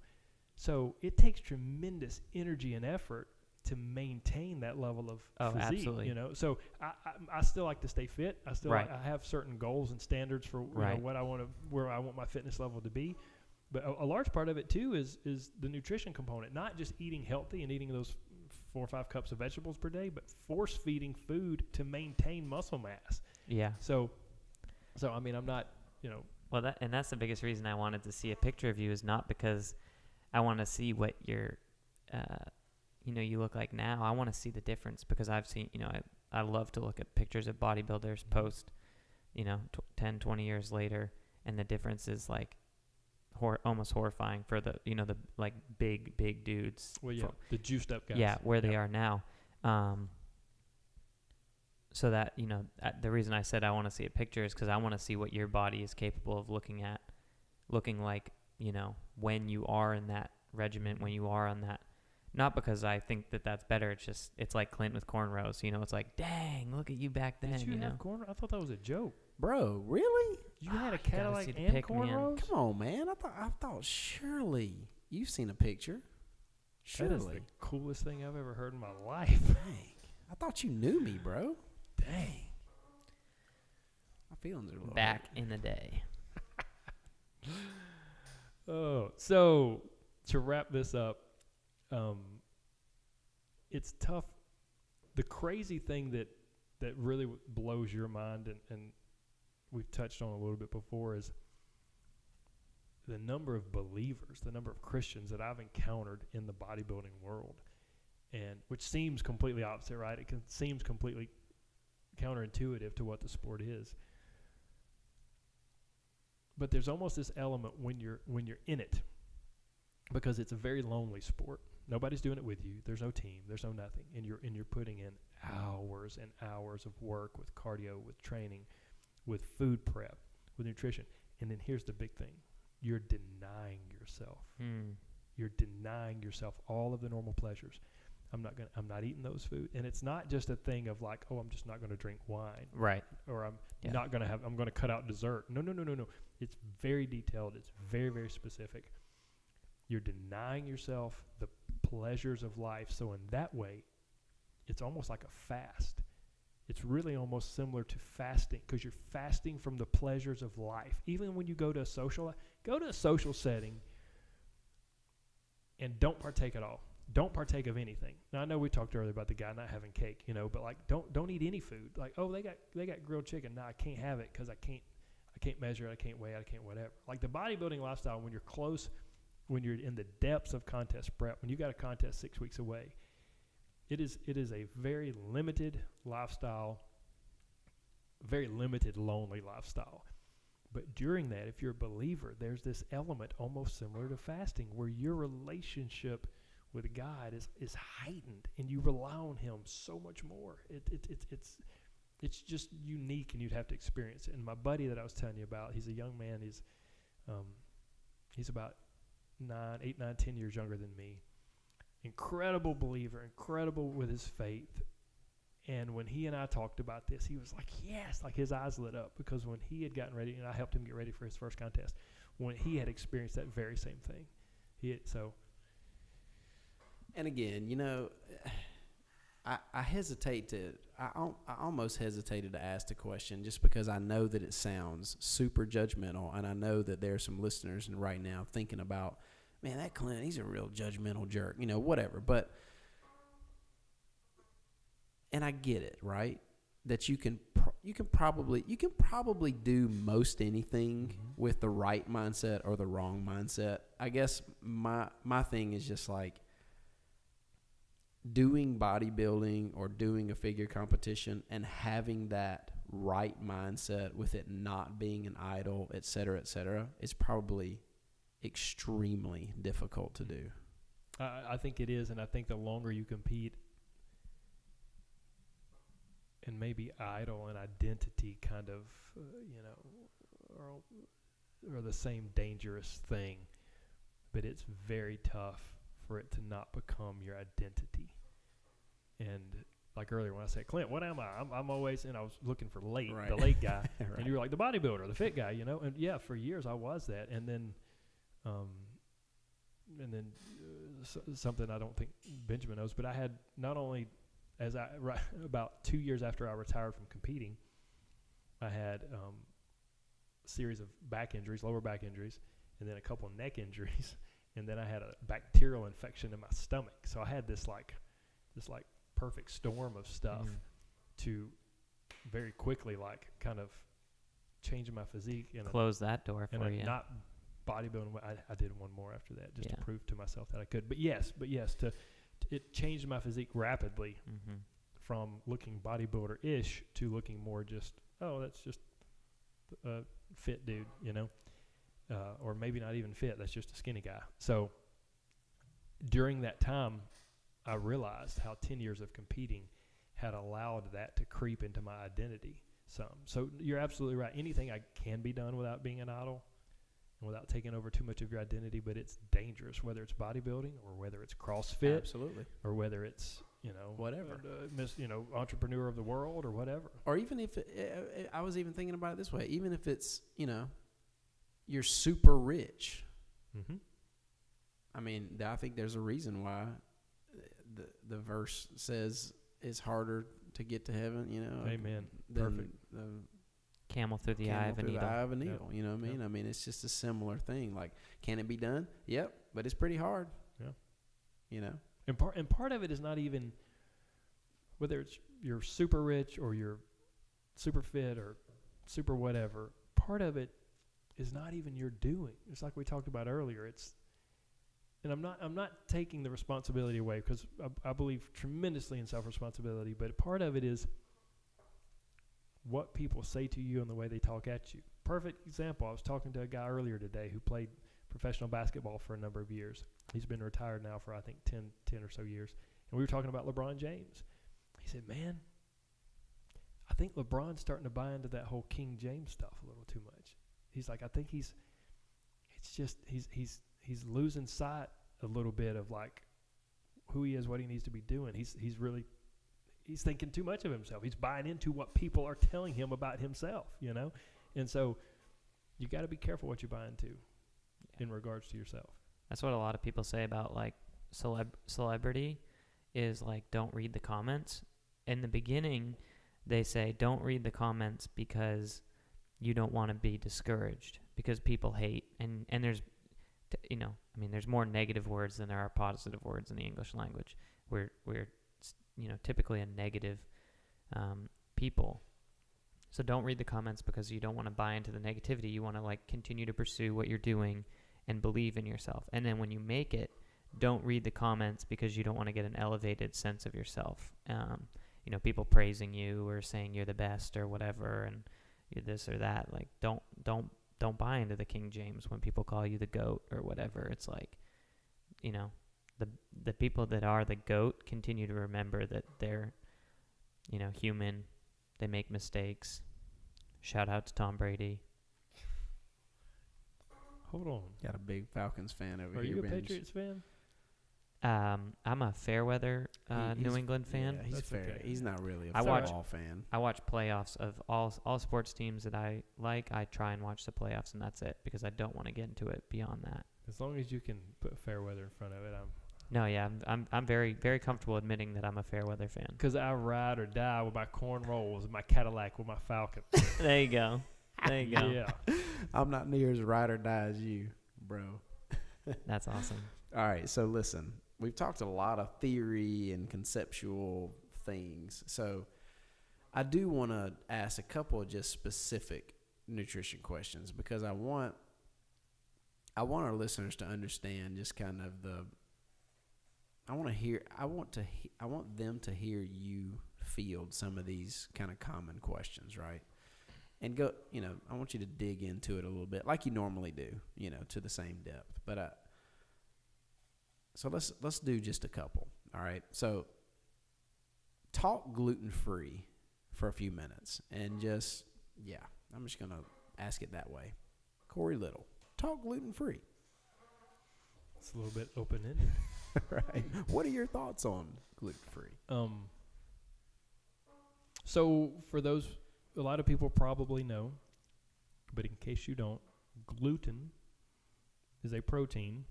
Speaker 2: So it takes tremendous energy and effort to maintain that level of physique.
Speaker 3: Absolutely.
Speaker 2: So I still like to stay fit. I still
Speaker 3: Right.
Speaker 2: I have certain goals and standards for
Speaker 3: Right.
Speaker 2: what I want to, where I want my fitness level to be. But a large part of it too is the nutrition component, not just eating healthy and eating those 4 or 5 cups of vegetables per day, but force feeding food to maintain muscle mass.
Speaker 3: Yeah.
Speaker 2: So I mean, I'm not,
Speaker 3: Well, that's the biggest reason I wanted to see a picture of you is not because I want to see what you're, you look like now. I want to see the difference because I've seen, I love to look at pictures of bodybuilders post, 10, 20 years later, and the difference is like almost horrifying for the, the like big dudes.
Speaker 2: well, yeah, the juiced up guys.
Speaker 3: Yeah, where they are now. So that, the reason I said I want to see a picture is because I want to see what your body is capable of looking like, when you are in that regiment, when you are on that. Not because I think that that's better. It's just, it's like Clint with cornrows. It's like, dang, look at you back then.
Speaker 2: Did you have cornrows? I thought that was a joke.
Speaker 1: Bro, really?
Speaker 2: You had a
Speaker 3: you gotta
Speaker 2: Cadillac
Speaker 3: see the
Speaker 2: and
Speaker 3: pic, man.
Speaker 2: cornrows?
Speaker 1: Come on, man. I thought surely you've seen a picture.
Speaker 2: That is
Speaker 1: Surely.
Speaker 2: the coolest thing I've ever heard in my life.
Speaker 1: Dang. I thought you knew me, bro.
Speaker 2: Dang.
Speaker 1: My feelings are a little
Speaker 3: Back in the day.
Speaker 2: Oh, so to wrap this up, it's tough. The crazy thing that really blows your mind, and we've touched on a little bit before, is the number of believers, the number of Christians that I've encountered in the bodybuilding world, and which seems completely opposite, right? It seems completely counterintuitive to what the sport is. But there's almost this element when you're in it, because it's a very lonely sport. Nobody's doing it with you. There's no team. There's no nothing, and you're putting in hours and hours of work with cardio, with training, with food prep, with nutrition. And then here's the big thing: you're denying yourself. You're denying yourself all of the normal pleasures. I'm not eating those food, and it's not just a thing of like, oh, I'm just not going to drink wine,
Speaker 3: Right.
Speaker 2: or I'm
Speaker 3: Yeah.
Speaker 2: I'm going to cut out dessert. No. It's very detailed. It's very, very specific. You're denying yourself the pleasures of life. So in that way, it's almost like a fast. It's really almost similar to fasting, because you're fasting from the pleasures of life. Even when you go to a social setting and don't partake at all. don't partake of anything. Now I know we talked earlier about the guy not having cake, but like don't eat any food. Like, oh, they got grilled chicken. No, I can't have it because I can't measure it, I can't weigh it, I can't whatever. Like the bodybuilding lifestyle, when you're close, when you're in the depths of contest prep, when you got a contest 6 weeks away, it is a very limited lifestyle, very limited lonely lifestyle. But during that, if you're a believer, there's this element almost similar to fasting where your relationship with God is heightened and you rely on Him so much more. It's just unique, and you'd have to experience it. And my buddy that I was telling you about, he's a young man. He's about 8, 9, 10 years younger than me. Incredible believer, incredible with his faith. And when he and I talked about this, he was like, yes, like his eyes lit up, because when he had gotten ready, and I helped him get ready for his first contest, when he had experienced that very same thing.
Speaker 1: And again, I hesitate to, I almost hesitated to ask the question just because I know that it sounds super judgmental, and I know that there are some listeners right now thinking about, man, that Clint, he's a real judgmental jerk, whatever. But, and I get it, right? That you can probably do most anything with the right mindset or the wrong mindset. I guess my thing is just like, doing bodybuilding or doing a figure competition and having that right mindset with it not being an idol, et cetera, is probably extremely difficult to do.
Speaker 2: I think it is, and I think the longer you compete, and maybe idol and identity kind of, are the same dangerous thing, but it's very tough for it to not become your identity. And like earlier when I said, Clint, what am I? I'm always, and I was looking for the late guy,
Speaker 1: right.
Speaker 2: And you were like the bodybuilder, the fit guy, and yeah, for years I was that, and then something I don't think Benjamin knows, but I had not only about 2 years after I retired from competing, I had a series of back injuries, lower back injuries, and then a couple of neck injuries. And then I had a bacterial infection in my stomach. So I had this perfect storm of stuff to very quickly kind of change my physique.
Speaker 3: Close that door for you.
Speaker 2: Not bodybuilding. I did one more after that just to prove to myself that I could. But yes, it changed my physique rapidly from looking bodybuilder-ish to looking more just, that's just a fit dude, or maybe not even fit. That's just a skinny guy. So during that time, I realized how 10 years of competing had allowed that to creep into my identity some. So you're absolutely right. Anything can be done without being an idol and without taking over too much of your identity, but it's dangerous, whether it's bodybuilding or whether it's CrossFit.
Speaker 1: Absolutely.
Speaker 2: Or whether it's,
Speaker 1: whatever.
Speaker 2: Entrepreneur of the world or whatever.
Speaker 1: Or even if, I was even thinking about it this way, even if it's, you're super rich. I mean, I think there's a reason why the verse says it's harder to get to heaven,
Speaker 2: Amen.
Speaker 1: Than the
Speaker 3: camel through the eye of a needle.
Speaker 1: Yep. You know what I mean? Yep. I mean, it's just a similar thing. Like, can it be done? Yep, but it's pretty hard.
Speaker 2: Yeah. And part of it is not even whether it's you're super rich or you're super fit or super whatever. Part of it is not even your doing. It's like we talked about earlier. And I'm not taking the responsibility away, because I believe tremendously in self-responsibility, but part of it is what people say to you and the way they talk at you. Perfect example, I was talking to a guy earlier today who played professional basketball for a number of years. He's been retired now for, I think, 10 or so years. And we were talking about LeBron James. He said, man, I think LeBron's starting to buy into that whole King James stuff a little too much. He's like, I think he's losing sight a little bit of like who he is, what he needs to be doing. He's thinking too much of himself. He's buying into what people are telling him about himself, And so you got to be careful what you buy into in regards to yourself.
Speaker 3: That's what a lot of people say about like celebrity is like, don't read the comments. In the beginning, they say don't read the comments because you don't want to be discouraged, because people hate, and there's I mean, there's more negative words than there are positive words in the English language. We're typically a negative people. So don't read the comments because you don't want to buy into the negativity. You want to like continue to pursue what you're doing and believe in yourself. And then when you make it, don't read the comments because you don't want to get an elevated sense of yourself. People praising you or saying you're the best or whatever, and you're this or that. Like don't buy into the King James when people call you the GOAT or whatever. It's like, the people that are the GOAT continue to remember that they're, human. They make mistakes. Shout out to Tom Brady.
Speaker 2: Hold on.
Speaker 1: Got a big Falcons fan over
Speaker 2: Are
Speaker 1: here.
Speaker 2: you a
Speaker 1: Benj.
Speaker 2: Patriots fan?
Speaker 3: I'm a Fairweather New England fan.
Speaker 1: Yeah, he's
Speaker 2: That's
Speaker 1: fair.
Speaker 2: okay.
Speaker 1: He's not really a
Speaker 3: I watch-
Speaker 1: football fan.
Speaker 3: I watch playoffs of all sports teams that I like. I try and watch the playoffs, and that's it because I don't want to get into it beyond that.
Speaker 2: As long as you can put Fairweather in front of it,
Speaker 3: I'm very very comfortable admitting that I'm a Fairweather fan.
Speaker 2: because I ride or die with my cornrows, my Cadillac, with my Falcon.
Speaker 3: There you go. There you go.
Speaker 2: Yeah.
Speaker 1: I'm not near as ride or die as you, bro.
Speaker 3: That's awesome.
Speaker 1: All right, so listen, we've talked a lot of theory and conceptual things. So I do want to ask a couple of just specific nutrition questions because I want our listeners to understand just kind of I want them to hear you field some of these kind of common questions, right? And go, I want you to dig into it a little bit like you normally do, to the same depth. But so let's do just a couple. All right. So talk gluten-free for a few minutes and I'm just going to ask it that way. Corey Little, talk gluten-free.
Speaker 2: It's a little bit open-ended.
Speaker 1: Right. What are your thoughts on gluten-free?
Speaker 2: So for those, a lot of people probably know, but in case you don't, gluten is a protein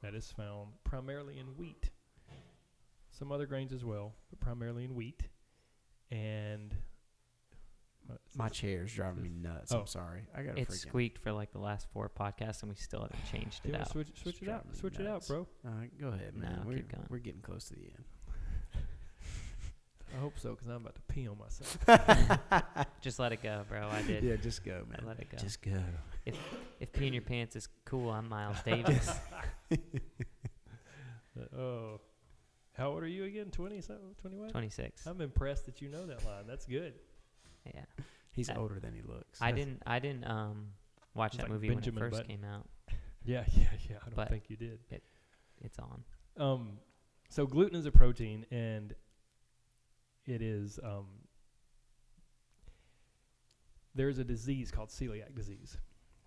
Speaker 2: that is found primarily in wheat. Some other grains as well, but primarily in wheat. And
Speaker 1: My chair's driving me nuts.
Speaker 2: Oh.
Speaker 1: I'm sorry. I got
Speaker 3: It
Speaker 1: freaking.
Speaker 3: squeaked for like the last 4 podcasts, and we still haven't changed it
Speaker 2: yeah,
Speaker 3: out.
Speaker 2: switch
Speaker 1: It's
Speaker 2: it out.
Speaker 1: driving me
Speaker 2: Switch it out,
Speaker 1: nuts.
Speaker 2: bro.
Speaker 1: All right, go ahead, man.
Speaker 3: No, keep going.
Speaker 1: We're getting close to the end.
Speaker 2: I hope so, because I'm about to pee on myself.
Speaker 3: Just let it go, bro. I did.
Speaker 1: Yeah, just go, man.
Speaker 3: Let it go.
Speaker 1: Just go.
Speaker 3: If peeing your pants is cool, I'm Miles Davis.
Speaker 2: Oh. How old are you again? 20-something? 21?
Speaker 3: 26.
Speaker 2: I'm impressed that you know that line. That's good.
Speaker 3: Yeah.
Speaker 1: He's
Speaker 3: Uh,
Speaker 1: older than he looks.
Speaker 3: I didn't watch
Speaker 2: It's
Speaker 3: that
Speaker 2: like
Speaker 3: movie
Speaker 2: Benjamin
Speaker 3: when it first
Speaker 2: Button.
Speaker 3: came out.
Speaker 2: Yeah. I don't
Speaker 3: But-
Speaker 2: think you did.
Speaker 3: It's on.
Speaker 2: So gluten is a protein, and it is there's a disease called celiac disease.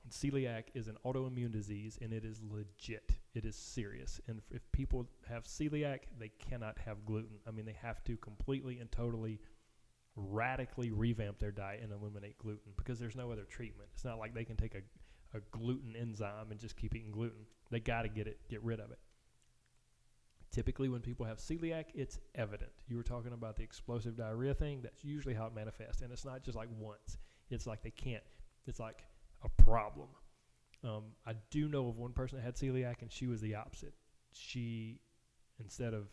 Speaker 2: And celiac is an autoimmune disease, and it is legit. It is serious. And if people have celiac, they cannot have gluten. I mean, they have to completely and totally radically revamp their diet and eliminate gluten because there's no other treatment. It's not like they can take a gluten enzyme and just keep eating gluten. They got to get rid of it. Typically, when people have celiac, it's evident. You were talking about the explosive diarrhea thing. That's usually how it manifests. And it's not just like once. It's like they can't. It's like a problem. I do know of one person that had celiac, and she was the opposite. She, instead of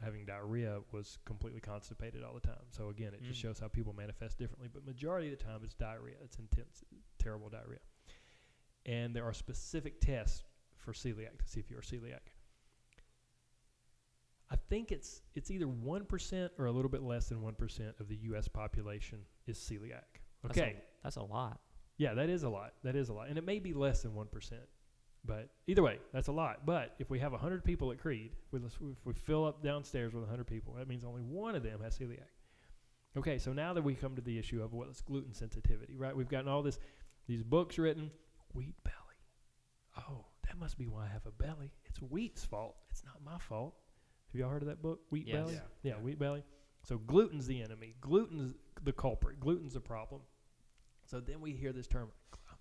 Speaker 2: having diarrhea, was completely constipated all the time. So, again, it just shows how people manifest differently. But majority of the time, it's diarrhea. It's intense, terrible diarrhea. And there are specific tests for celiac to see if you're celiac. I think it's either 1% or a little bit less than 1% of the U.S. population is celiac. Okay.
Speaker 3: That's a lot.
Speaker 2: Yeah, that is a lot. And it may be less than 1%. But either way, that's a lot. But if we have 100 people at Creed, if we fill up downstairs with 100 people, that means only one of them has celiac. Okay, so now that we come to the issue of what's gluten sensitivity, right? We've gotten all these books written. Wheat belly. Oh, that must be why I have a belly. It's wheat's fault. It's not my fault. Have y'all heard of that book, Wheat
Speaker 3: Yes.
Speaker 2: Belly? Yeah, Wheat Belly. So gluten's the enemy. Gluten's the culprit. Gluten's a problem. So then we hear this term, I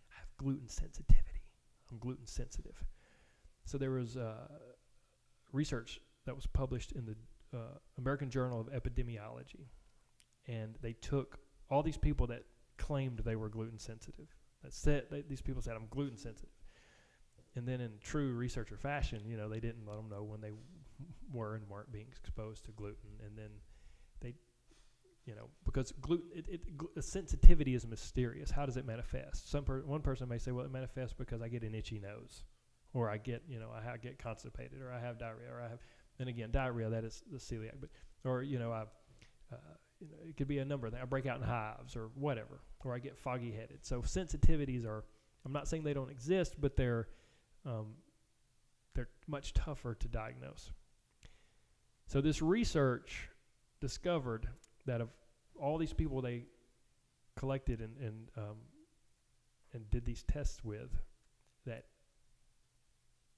Speaker 2: have gluten sensitivity. I'm gluten sensitive. So there was research that was published in the American Journal of Epidemiology. And they took all these people that claimed they were gluten sensitive. These people said, I'm gluten sensitive. And then in true researcher fashion, they didn't let them know when they were and weren't being exposed to gluten. And then they, because sensitivity is mysterious. How does it manifest? One person may say, well, it manifests because I get an itchy nose, or I get, I get constipated, or I have diarrhea, or I have, and again, diarrhea, that is the celiac, but, or, it could be a number of things. I break out in hives or whatever, or I get foggy headed. So sensitivities are, I'm not saying they don't exist, but they're much tougher to diagnose. So this research discovered that of all these people they collected and did these tests with, that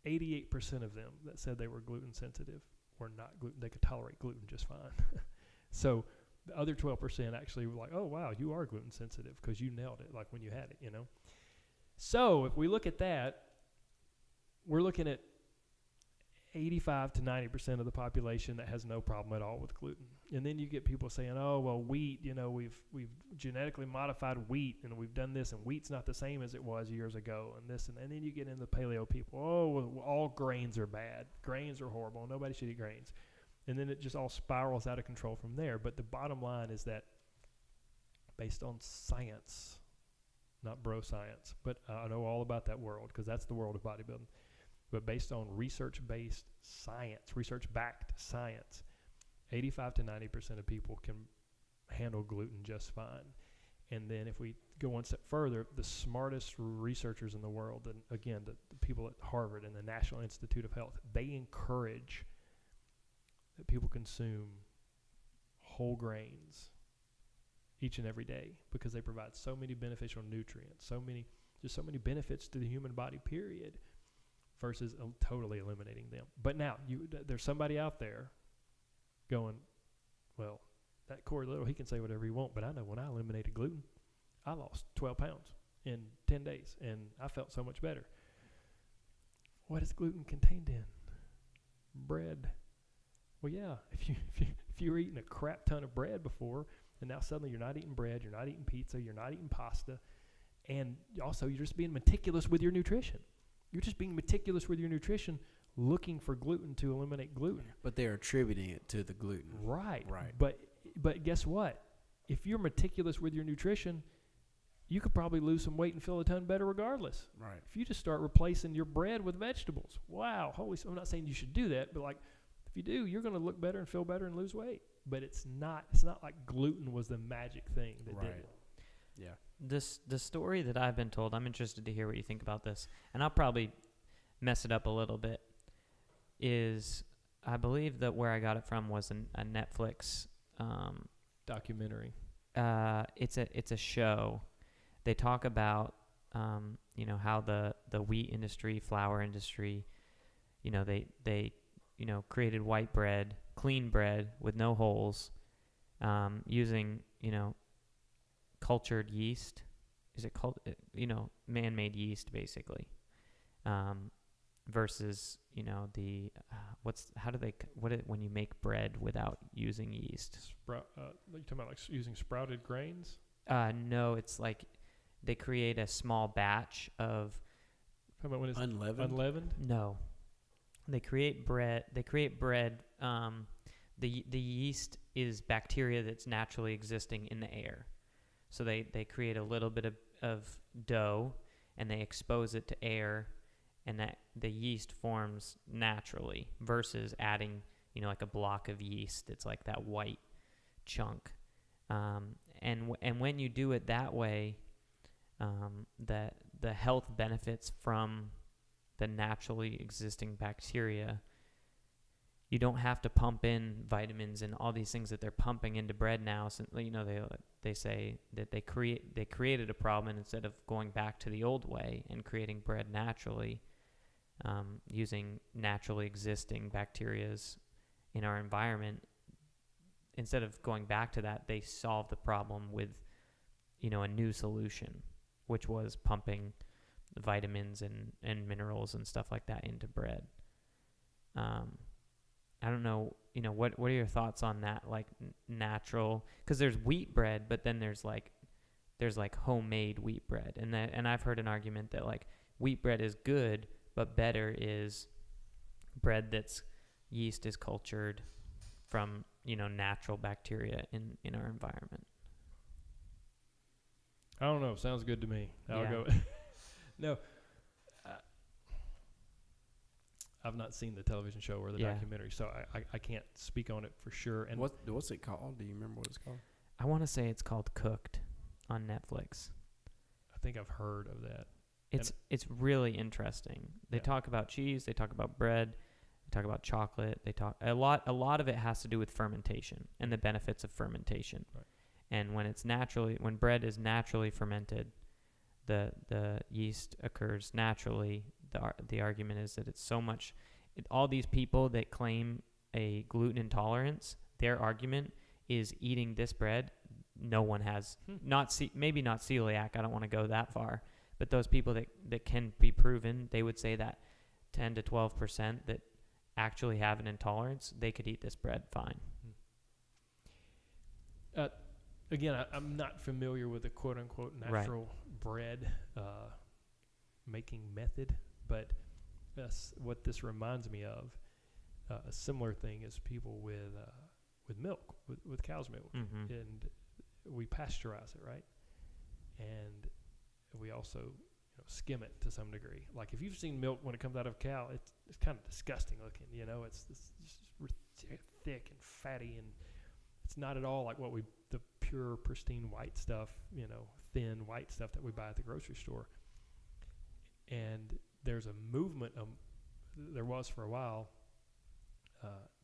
Speaker 2: 88% of them that said they were gluten sensitive were not gluten. They could tolerate gluten just fine. So the other 12% actually were like, oh, wow, you are gluten sensitive because you nailed it, like when you had it, So if we look at that, we're looking at 85 to 90% of the population that has no problem at all with gluten. And then you get people saying, oh, well, wheat, we've genetically modified wheat, and we've done this, and wheat's not the same as it was years ago, and this, and then you get into paleo people. Oh, well, all grains are bad. Grains are horrible. Nobody should eat grains. And then it just all spirals out of control from there. But the bottom line is that based on science, not bro science, but I know all about that world because that's the world of bodybuilding. But based on research-based science, research-backed science, 85 to 90% of people can handle gluten just fine. And then if we go one step further, the smartest researchers in the world, and again, the people at Harvard and the National Institute of Health, they encourage that people consume whole grains each and every day because they provide so many beneficial nutrients, so many benefits to the human body, period, versus totally eliminating them. But now, there's somebody out there going, well, that Corey Little, he can say whatever he wants, but I know when I eliminated gluten, I lost 12 pounds in 10 days, and I felt so much better. What is gluten contained in? Bread. Well, yeah, if you were eating a crap ton of bread before, and now suddenly you're not eating bread, you're not eating pizza, you're not eating pasta, and also you're just being meticulous with your nutrition. You're just being meticulous with your nutrition, looking for gluten to eliminate gluten.
Speaker 1: But they're attributing it to the gluten.
Speaker 2: Right. But guess what? If you're meticulous with your nutrition, you could probably lose some weight and feel a ton better regardless.
Speaker 1: Right.
Speaker 2: If you just start replacing your bread with vegetables, wow, I'm not saying you should do that, but like if you do, you're going to look better and feel better and lose weight. But it's not like gluten was the magic thing that did it.
Speaker 1: Yeah.
Speaker 3: The story that I've been told, I'm interested to hear what you think about this, and I'll probably mess it up a little bit, is I believe that where I got it from was a Netflix
Speaker 2: documentary.
Speaker 3: It's a show. They talk about how the wheat industry, flour industry, they created white bread, clean bread with no holes, using cultured yeast. Is it called man-made yeast basically, versus when you make bread without using yeast?
Speaker 2: You talking about like using sprouted grains?
Speaker 3: No, it's like they create a small batch of.
Speaker 2: How about when it's
Speaker 1: unleavened?
Speaker 3: No, they create bread. The yeast is bacteria that's naturally existing in the air. So they create a little bit of dough and they expose it to air, and that the yeast forms naturally versus adding, like a block of yeast. It's like that white chunk. And when you do it that way, that the health benefits from the naturally existing bacteria, you don't have to pump in vitamins and all these things that they're pumping into bread now. So, they say that they created a problem, and instead of going back to the old way and creating bread naturally, using naturally existing bacterias in our environment, instead of going back to that, they solved the problem with, a new solution, which was pumping vitamins and minerals and stuff like that into bread. I don't know, what are your thoughts on that? Like natural, because there's wheat bread, but then there's like homemade wheat bread, and I've heard an argument that like wheat bread is good, but better is bread that's yeast is cultured from, natural bacteria in our environment.
Speaker 2: I don't know. Sounds good to me. I'll
Speaker 3: Yeah.
Speaker 2: go. No. I've not seen the television show or the
Speaker 3: Yeah.
Speaker 2: documentary, so I can't speak on it for sure. And
Speaker 1: What's it called? Do you remember what it's called?
Speaker 3: I want to say it's called Cooked on Netflix.
Speaker 2: I think I've heard of that.
Speaker 3: It's really interesting. They
Speaker 2: Yeah.
Speaker 3: talk about cheese, they talk about bread, they talk about chocolate, they talk a lot of it has to do with fermentation and the benefits of fermentation.
Speaker 2: Right.
Speaker 3: And when bread is naturally fermented, the yeast occurs naturally. The argument is that it's so much all these people that claim a gluten intolerance, their argument is eating this bread, no one has maybe not celiac, I don't want to go that far. But those people that can be proven, they would say that 10 to 12% that actually have an intolerance, they could eat this bread fine.
Speaker 2: Again, I'm not familiar with the quote-unquote natural bread making method, but what this reminds me of, a similar thing is people with milk, with cow's milk.
Speaker 3: Mm-hmm.
Speaker 2: And we pasteurize it, right? And we also skim it to some degree. Like if you've seen milk when it comes out of a cow, it's kind of disgusting looking. It's thick and fatty, and it's not at all like the pure, pristine white stuff, thin white stuff that we buy at the grocery store. And there's a movement, there was for a while,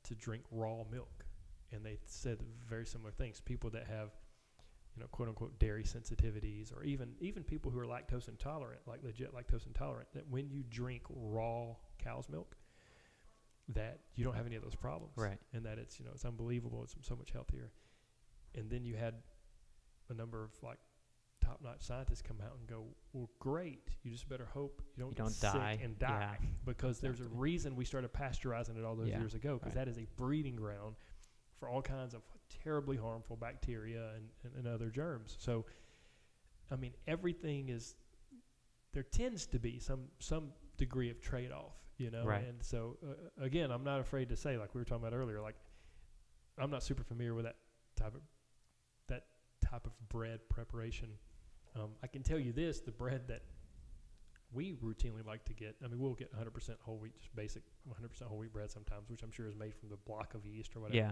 Speaker 2: to drink raw milk. And they said very similar things. People that have, quote unquote dairy sensitivities, or even people who are lactose intolerant, like legit lactose intolerant, that when you drink raw cow's milk, that you don't have any of those problems.
Speaker 3: Right.
Speaker 2: And that it's unbelievable. It's so much healthier. And then you had a number of top-notch scientists come out and go, well, great. You just better hope you don't get sick
Speaker 3: die.
Speaker 2: and die.
Speaker 3: Yeah.
Speaker 2: Because there's a reason we started pasteurizing it all those years ago, because
Speaker 3: Right.
Speaker 2: that is a breeding ground for all kinds of terribly harmful bacteria and other germs. So, everything is, there tends to be some degree of trade-off,
Speaker 3: Right.
Speaker 2: And so, again, I'm not afraid to say, like we were talking about earlier, I'm not super familiar with that type of bread preparation. I can tell you this, the bread that we routinely like to get, we'll get 100% whole wheat, just basic 100% whole wheat bread sometimes, which I'm sure is made from the block of yeast or whatever.
Speaker 3: Yeah.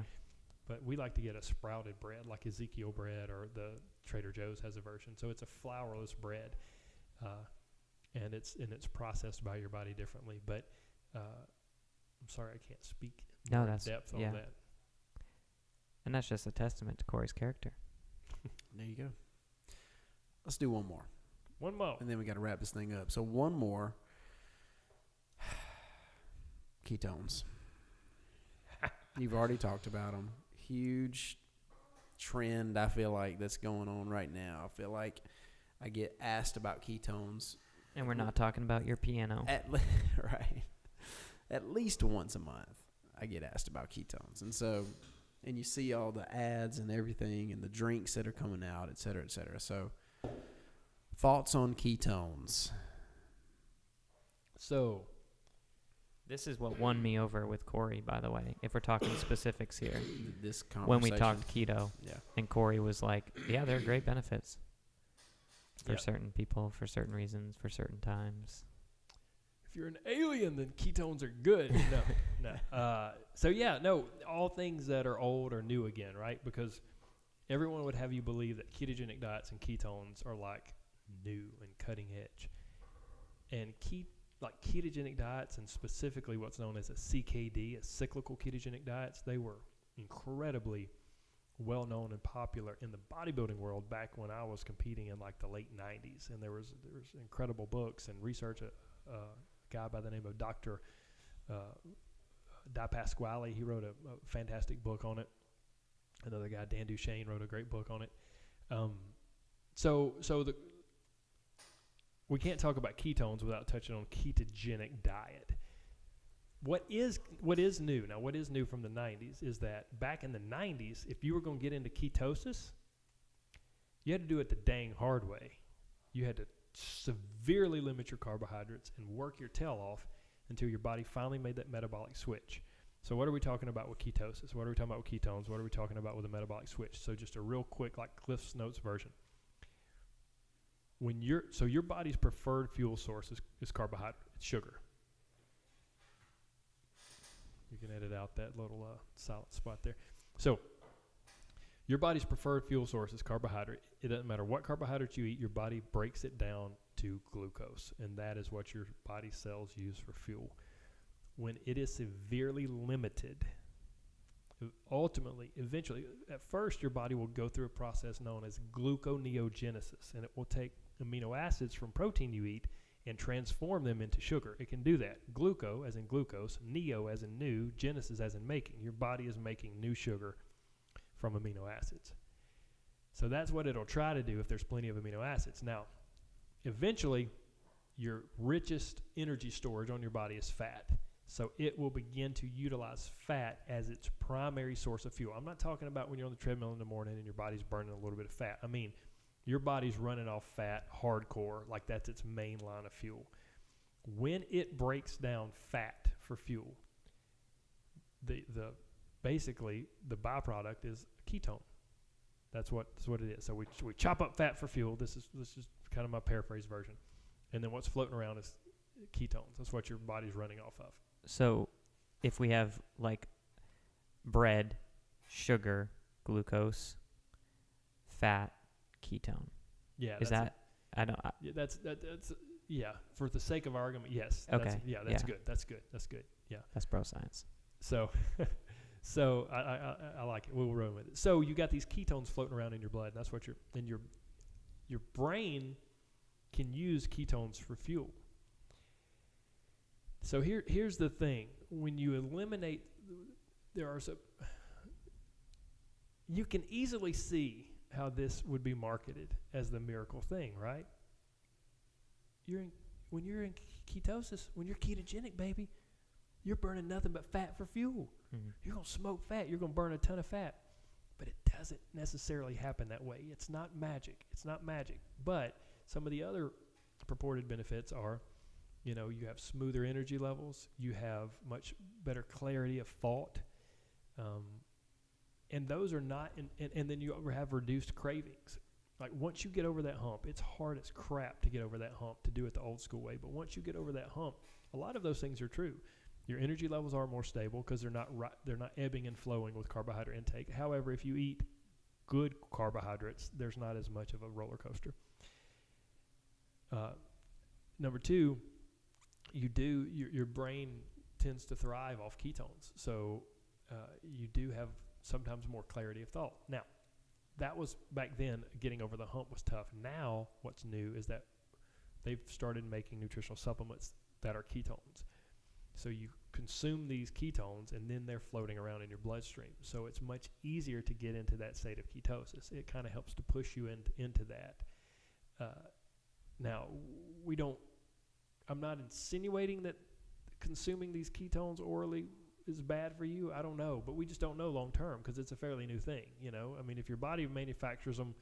Speaker 2: But we like to get a sprouted bread, like Ezekiel bread, or the Trader Joe's has a version. So it's a flourless bread, and it's processed by your body differently. But I'm sorry, I can't speak
Speaker 3: No,
Speaker 2: more in
Speaker 3: that's-
Speaker 2: depth
Speaker 3: yeah.
Speaker 2: on that.
Speaker 3: And that's just a testament to Corey's character.
Speaker 1: There you go. Let's do one more,
Speaker 2: One more.
Speaker 1: and then we got to wrap this thing up. So one more. Ketones. You've already talked about them. Huge trend, I feel like, that's going on right now. I feel like I get asked about ketones
Speaker 3: And we're not talking about your piano.
Speaker 1: right. At least once a month, I get asked about ketones. And so, and you see all the ads and everything and the drinks that are coming out, et cetera, et cetera. So, thoughts on ketones?
Speaker 2: So,
Speaker 3: This is what won me over with Corey, by the way, if we're talking specifics here.
Speaker 1: This conversation.
Speaker 3: When we talked keto,
Speaker 1: Yeah.
Speaker 3: and Corey was like, yeah, there are great benefits for
Speaker 2: Yep.
Speaker 3: certain people, for certain reasons, for certain times.
Speaker 2: if you're an alien, then ketones are good. No. All things that are old are new again, right? Because everyone would have you believe that ketogenic diets and ketones are like new and cutting edge. And ketogenic diets, and specifically what's known as a CKD, a cyclical ketogenic diets, they were incredibly well known and popular in the bodybuilding world back when I was competing in like the late 90s. And there was incredible books and research. A guy by the name of Dr. Di Pasquale, he wrote a fantastic book on it. Another guy, Dan Duchesne, wrote a great book on it. We can't talk about ketones without touching on ketogenic diet. What is new? Now, what is new from the 90s is that back in the 90s, if you were going to get into ketosis, you had to do it the dang hard way. You had to severely limit your carbohydrates and work your tail off until your body finally made that metabolic switch. So what are we talking about with ketosis? What are we talking about with ketones? What are we talking about with a metabolic switch? So just a real quick, like Cliff's Notes version. So your body's preferred fuel source is carbohydrate, it's sugar. You can edit out that little silent spot there. So your body's preferred fuel source is carbohydrate. It doesn't matter what carbohydrate you eat, your body breaks it down to glucose, and that is what your body cells use for fuel. When it is severely limited, ultimately, eventually, at first your body will go through a process known as gluconeogenesis, and it will take amino acids from protein you eat and transform them into sugar. It can do that. Gluco, as in glucose, neo, as in new, genesis, as in making. Your body is making new sugar from amino acids. So that's what it'll try to do if there's plenty of amino acids. Now, eventually, your richest energy storage on your body is fat. So it will begin to utilize fat as its primary source of fuel. I'm not talking about when you're on the treadmill in the morning and your body's burning a little bit of fat. I mean, your body's running off fat hardcore, like that's its main line of fuel. When it breaks down fat for fuel, basically the byproduct is a ketone. That's what it is. So we chop up fat for fuel. This is kind of my paraphrase version. And then what's floating around is ketones. That's what your body's running off of.
Speaker 3: So if we have like bread, sugar, glucose, fat, ketone.
Speaker 2: Yeah.
Speaker 3: Is that I don't
Speaker 2: yeah, that's yeah, for the sake of argument, yes.
Speaker 3: Okay.
Speaker 2: That's good. That's good. Yeah.
Speaker 3: That's bro science.
Speaker 2: So I like it. We'll run with it. So you got these ketones floating around in your blood. That's what your brain can use ketones for fuel. So here's the thing. When you eliminate, you can easily see how this would be marketed as the miracle thing, right? When you're in ketosis, when you're ketogenic, baby, you're burning nothing but fat for fuel.
Speaker 3: Mm-hmm.
Speaker 2: You're going to smoke fat. You're going to burn a ton of fat. But it doesn't necessarily happen that way. It's not magic. But some of the other purported benefits are, you have smoother energy levels. You have much better clarity of thought. And those are not, and then you have reduced cravings. Like once you get over that hump, it's hard as crap to get over that hump, to do it the old school way. But once you get over that hump, a lot of those things are true. Your energy levels are more stable because they're not ebbing and flowing with carbohydrate intake. However, if you eat good carbohydrates, there's not as much of a roller coaster. Number two, your brain tends to thrive off ketones. So you do have sometimes more clarity of thought. Now, that was back then, getting over the hump was tough. Now, what's new is that they've started making nutritional supplements that are ketones. So you consume these ketones, and then they're floating around in your bloodstream. So it's much easier to get into that state of ketosis. It kind of helps to push you into that. Now, I'm not insinuating that consuming these ketones orally is bad for you. I don't know, but we just don't know long term because it's a fairly new thing. I mean, if your body manufactures them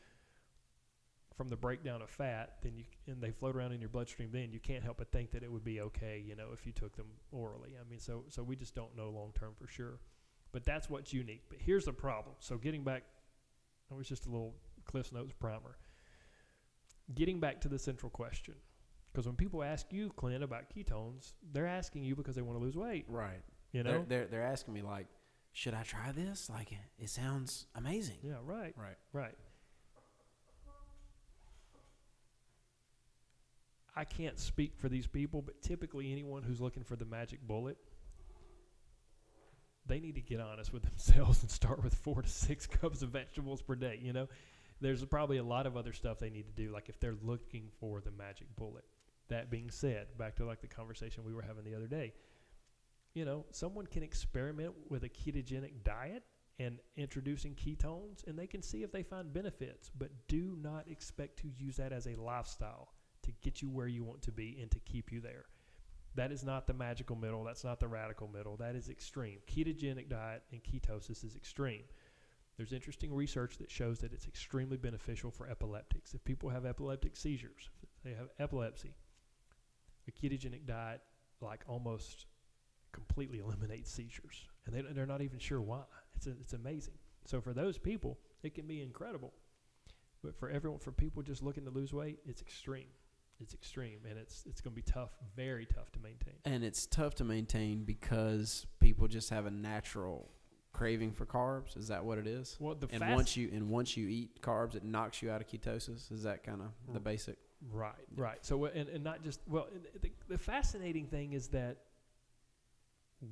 Speaker 2: from the breakdown of fat, and they float around in your bloodstream, then you can't help but think that it would be okay, if you took them orally. I mean, so we just don't know long term for sure. But that's what's unique. But here's the problem. So getting back, that was just a little Cliff's Notes primer. Getting back to the central question, because when people ask you, Clint, about ketones, they're asking you because they want to lose weight.
Speaker 1: Right. They're asking me like, should I try this? Like, it sounds amazing.
Speaker 2: Yeah, right. I can't speak for these people, but typically anyone who's looking for the magic bullet, they need to get honest with themselves and start with 4 to 6 cups of vegetables per day. There's probably a lot of other stuff they need to do, like if they're looking for the magic bullet. That being said, back to like the conversation we were having the other day, someone can experiment with a ketogenic diet and introducing ketones, and they can see if they find benefits, but do not expect to use that as a lifestyle to get you where you want to be and to keep you there. That is not the magical middle. That's not the radical middle. That is extreme. Ketogenic diet and ketosis is extreme. There's interesting research that shows that it's extremely beneficial for epileptics. If people have epileptic seizures, they have epilepsy. A ketogenic diet like almost completely eliminates seizures, and they're not even sure why. It's amazing. So for those people, it can be incredible. But for people just looking to lose weight, it's extreme. It's extreme, and it's going to be tough, very tough to maintain.
Speaker 1: And it's tough to maintain because people just have a natural craving for carbs. Is that what it is?
Speaker 2: Well,
Speaker 1: once you eat carbs, it knocks you out of ketosis. Is that kind of the basic?
Speaker 2: Right. So and not just the fascinating thing is that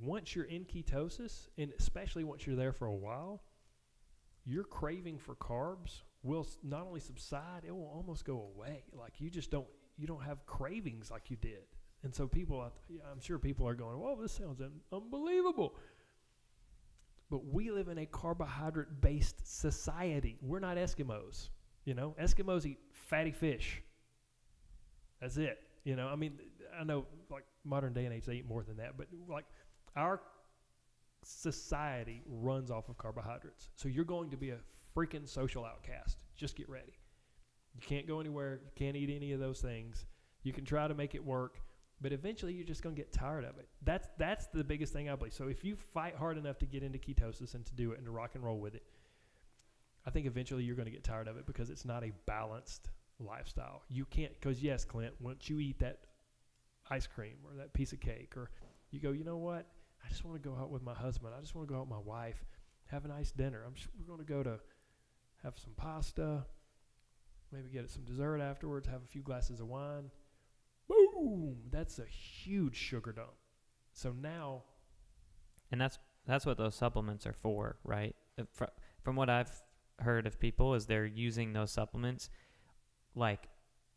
Speaker 2: once you're in ketosis, and especially once you're there for a while, your craving for carbs will not only subside, it will almost go away. Like you don't have cravings like you did. And so I'm sure people are going, "Whoa, this sounds unbelievable." But we live in a carbohydrate-based society. We're not Eskimos. Eskimos eat fatty fish. That's it. I mean, I know like modern day and age they eat more than that, but like our society runs off of carbohydrates. So you're going to be a freaking social outcast. Just get ready. You can't go anywhere. You can't eat any of those things. You can try to make it work, but eventually you're just going to get tired of it. That's the biggest thing I believe. So if you fight hard enough to get into ketosis and to do it and to rock and roll with it, I think eventually you're going to get tired of it because it's not a balanced lifestyle. You can't, because yes, Clint, once you eat that ice cream or that piece of cake, or you go, you know what? I just want to go out with my husband. I just want to go out with my wife, have a nice dinner. We're going to go to have some pasta, maybe get some dessert afterwards, have a few glasses of wine. Boom! That's a huge sugar dump. So now,
Speaker 3: and that's what those supplements are for, right? From what I've heard of people, is they're using those supplements, like,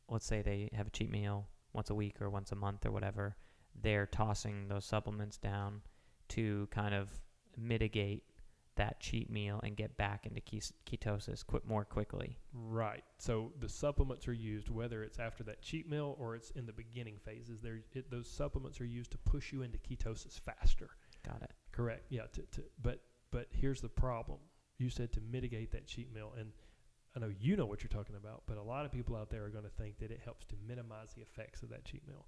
Speaker 3: let's say they have a cheat meal once a week or once a month or whatever. They're tossing those supplements down to kind of mitigate that cheat meal and get back into ketosis more quickly.
Speaker 2: Right. So the supplements are used, whether it's after that cheat meal or it's in the beginning phases. Those supplements are used to push you into ketosis faster.
Speaker 3: Got it.
Speaker 2: Correct. Yeah. But here's the problem. You said to mitigate that cheat meal, and I know you know what you're talking about, but a lot of people out there are going to think that it helps to minimize the effects of that cheat meal,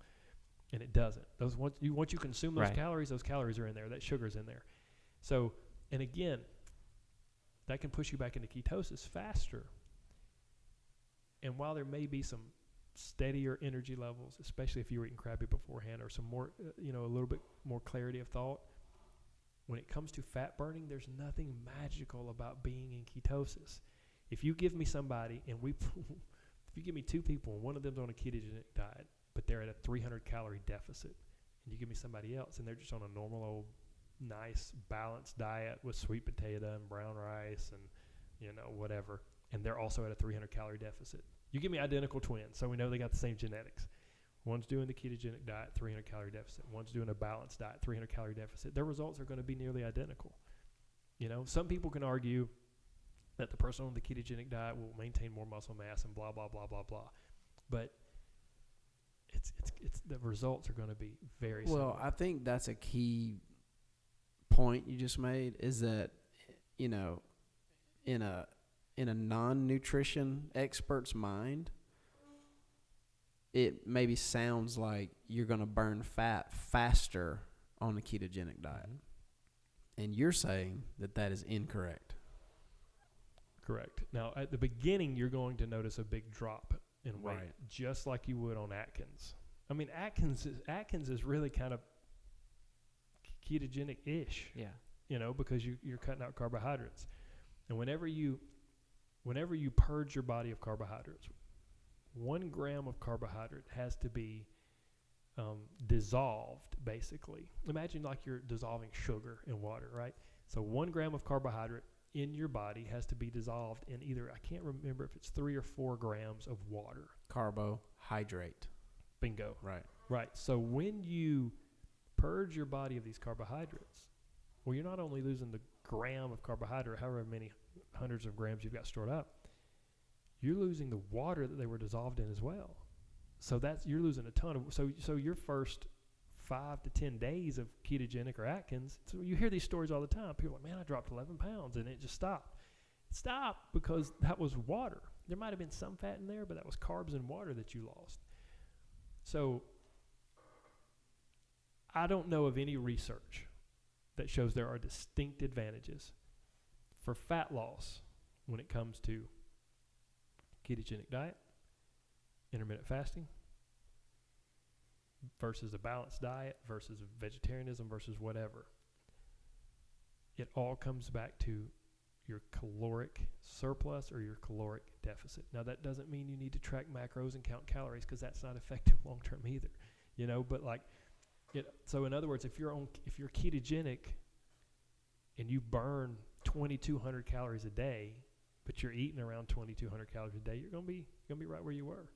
Speaker 2: and it doesn't. Once you consume those calories are in there. That sugar's in there. So, and again, that can push you back into ketosis faster. And while there may be some steadier energy levels, especially if you were eating crappy beforehand, or some more, a little bit more clarity of thought, when it comes to fat burning, there's nothing magical about being in ketosis. If you give me somebody, and if you give me two people, and one of them's on a ketogenic diet, but they're at a 300 calorie deficit, and you give me somebody else, and they're just on a normal old nice balanced diet with sweet potato and brown rice and whatever, and they're also at a 300 calorie deficit. You give me identical twins, so we know they got the same genetics. One's doing the ketogenic diet, 300 calorie deficit. One's doing a balanced diet, 300 calorie deficit. Their results are going to be nearly identical. Some people can argue that the person on the ketogenic diet will maintain more muscle mass and blah blah blah blah blah, but it's the results are going to be very similar.
Speaker 1: Well, I think that's a key point you just made, is that in a non-nutrition expert's mind, it maybe sounds like you're going to burn fat faster on a ketogenic diet, and you're saying that is incorrect.
Speaker 2: Correct. Now, at the beginning, you're going to notice a big drop in weight, just like you would on Atkins. I mean, Atkins is really kind of ketogenic-ish.
Speaker 3: Yeah.
Speaker 2: Because you're cutting out carbohydrates. And whenever you purge your body of carbohydrates, 1 gram of carbohydrate has to be dissolved, basically. Imagine like you're dissolving sugar in water, right? So 1 gram of carbohydrate in your body has to be dissolved in either, I can't remember if it's 3 or 4 grams of water.
Speaker 1: Carbohydrate.
Speaker 2: Bingo.
Speaker 1: Right.
Speaker 2: So when you purge your body of these carbohydrates, well, you're not only losing the gram of carbohydrate, however many hundreds of grams you've got stored up, you're losing the water that they were dissolved in as well. So you're losing a ton of, so your first 5 to 10 days of ketogenic or Atkins, so you hear these stories all the time. People are like, man, I dropped 11 pounds and it just stopped. It stopped because that was water. There might have been some fat in there, but that was carbs and water that you lost. So I don't know of any research that shows there are distinct advantages for fat loss when it comes to ketogenic diet, intermittent fasting, versus a balanced diet, versus vegetarianism, versus whatever. It all comes back to your caloric surplus or your caloric deficit. Now, that doesn't mean you need to track macros and count calories, because that's not effective long term either, you know. But like, so in other words, if you're ketogenic and you burn 2,200 calories a day, but you're eating around 2,200 calories a day, you're gonna be right where you were.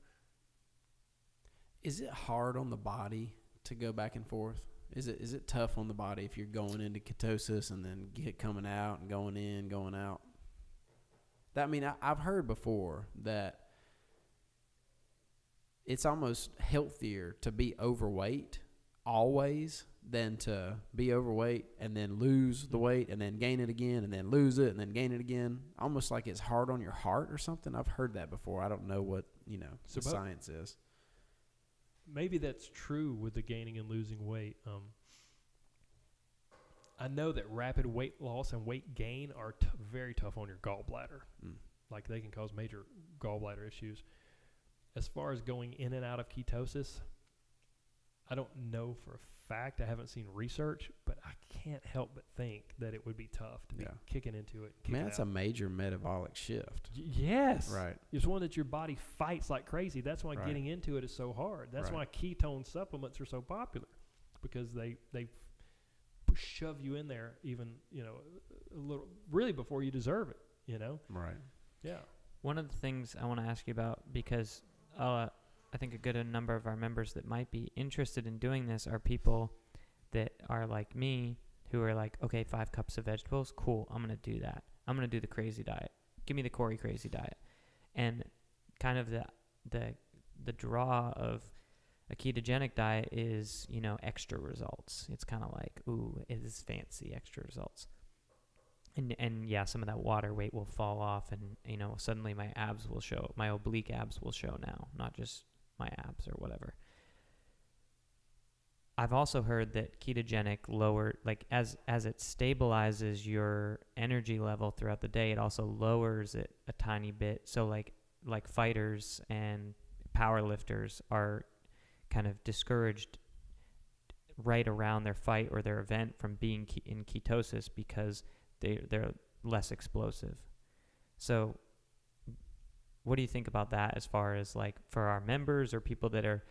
Speaker 1: Is it hard on the body to go back and forth? Is it tough on the body if you're going into ketosis and then coming out and going in, going out? That, I mean, I've heard before that it's almost healthier to be overweight always than to be overweight and then lose the weight and then gain it again and then lose it and then gain it again. Almost like it's hard on your heart or something. I've heard that before. I don't know what, the science is.
Speaker 2: Maybe that's true with the gaining and losing weight. I know that rapid weight loss and weight gain are very tough on your gallbladder. Like, they can cause major gallbladder issues. As far as going in and out of ketosis, I don't know for a fact. I haven't seen research, but I can't help but think that it would be tough to be kicking into it.
Speaker 1: Man, that's a major metabolic shift.
Speaker 2: Yes.
Speaker 1: Right.
Speaker 2: It's one that your body fights like crazy. That's why getting into it is so hard. That's why ketone supplements are so popular, because they shove you in there even, a little, really before you deserve it,
Speaker 1: Right.
Speaker 2: Yeah.
Speaker 3: One of the things I want to ask you about, because I think a good number of our members that might be interested in doing this are people that are like me, who are like, okay, 5 cups of vegetables, cool, I'm going to do that. I'm going to do the crazy diet. Give me the Corey crazy diet. And kind of the draw of a ketogenic diet is, extra results. It's kind of like, ooh, it is fancy, extra results. And yeah, some of that water weight will fall off, and, suddenly my abs will show, my oblique abs will show now, not just my abs or whatever. I've also heard that ketogenic as it stabilizes your energy level throughout the day, it also lowers it a tiny bit. So like fighters and power lifters are kind of discouraged right around their fight or their event from being in ketosis, because they're less explosive. So what do you think about that, as far as like for our members or people that are,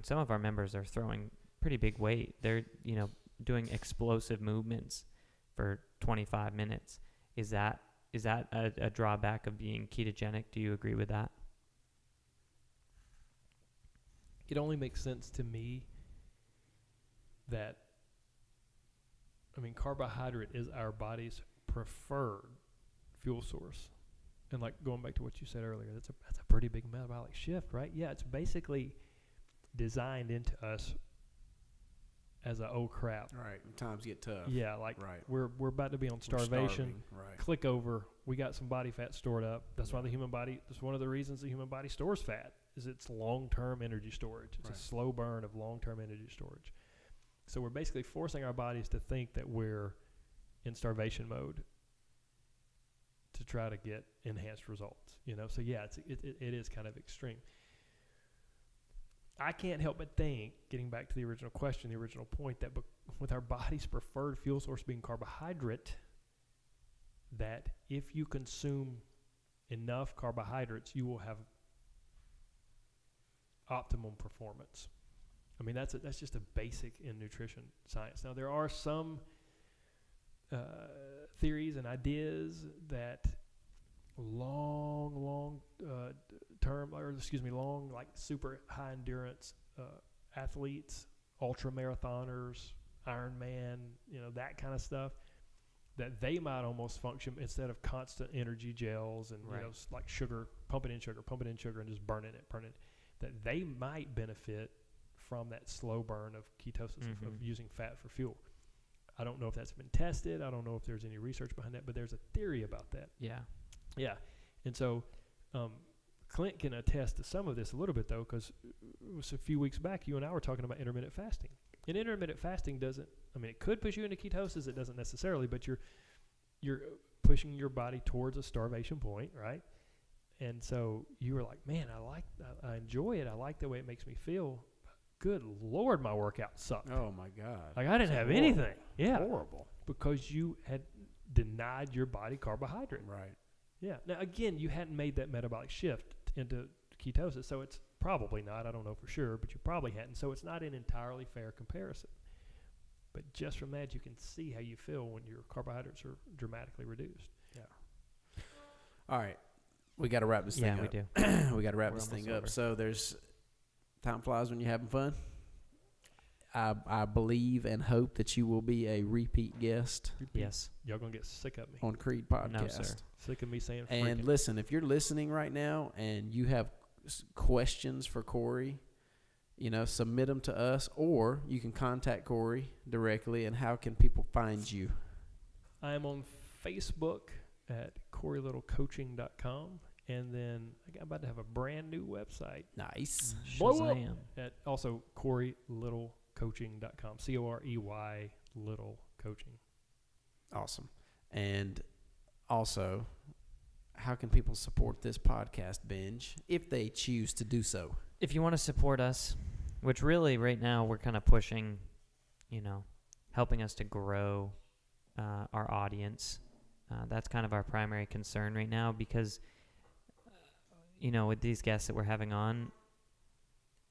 Speaker 3: some of our members are throwing pretty big weight. They're, doing explosive movements for 25 minutes. Is that a drawback of being ketogenic? Do you agree with that?
Speaker 2: It only makes sense to me that, carbohydrate is our body's preferred fuel source. And like going back to what you said earlier, that's a pretty big metabolic shift, right? Yeah, it's basically designed into us as a, oh crap.
Speaker 1: Right. Times get tough.
Speaker 2: Yeah, like we're about to be on starvation.
Speaker 1: Right.
Speaker 2: Click over. We got some body fat stored up. That's why the human body, that's one of the reasons the human body stores fat, is it's long-term energy storage. It's a slow burn of long-term energy storage. So we're basically forcing our bodies to think that we're in starvation mode to try to get enhanced results, So yeah, it is kind of extreme. I can't help but think, getting back to the original question, the original point, that with our body's preferred fuel source being carbohydrate, that if you consume enough carbohydrates, you will have optimum performance. That's just a basic in nutrition science. Now, there are some theories and ideas that long super high endurance athletes, ultra marathoners, Ironman, that kind of stuff, that they might almost function instead of constant energy gels and like sugar, pumping in sugar and just burning it, that they might benefit from that slow burn of ketosis, of using fat for fuel. I don't know if that's been tested. I don't know if there's any research behind that, but there's a theory about that.
Speaker 3: Yeah.
Speaker 2: Yeah. And so Clint can attest to some of this a little bit, though, because it was a few weeks back, you and I were talking about intermittent fasting. And intermittent fasting doesn't, I mean, it could push you into ketosis. It doesn't necessarily, but you're pushing your body towards a starvation point, right? And so you were like, man, I enjoy it. I like the way it makes me feel. Good Lord, my workout sucked.
Speaker 1: Oh, my God.
Speaker 2: Like, I didn't have
Speaker 1: horrible.
Speaker 2: anything. Yeah.
Speaker 1: Horrible.
Speaker 2: Because you had denied your body carbohydrate.
Speaker 1: Right.
Speaker 2: Yeah. Now, again, you hadn't made that metabolic shift into ketosis, so it's probably not. I don't know for sure, but you probably hadn't. So it's not an entirely fair comparison. But just from that, you can see how you feel when your carbohydrates are dramatically reduced.
Speaker 1: Yeah. All right. We got to wrap this thing
Speaker 3: Yeah,
Speaker 1: up.
Speaker 3: we do.
Speaker 1: We got to wrap
Speaker 3: We're
Speaker 1: this thing
Speaker 3: almost
Speaker 1: up.
Speaker 3: over.
Speaker 1: So there's time flies when you're having fun. I believe and hope that you will be a repeat guest
Speaker 3: Yes.
Speaker 2: Y'all going to get sick of me.
Speaker 1: on Creed Podcast.
Speaker 3: No, sir.
Speaker 2: Sick of me saying
Speaker 1: And
Speaker 2: freaking.
Speaker 1: listen, if you're listening right now and you have questions for Corey, submit them to us, or you can contact Corey directly. And how can people find you?
Speaker 2: I am on Facebook at CoreyLittleCoaching.com. And then I'm about to have a brand new website
Speaker 1: Nice.
Speaker 2: blow up
Speaker 3: Shazam.
Speaker 2: at also CoreyLittleCoaching.com. COREY Little Coaching.
Speaker 1: Awesome. And also, how can people support this podcast binge if they choose to do so?
Speaker 3: If you want to support us, which really right now we're kind of pushing, helping us to grow our audience. That's kind of our primary concern right now because, with these guests that we're having on,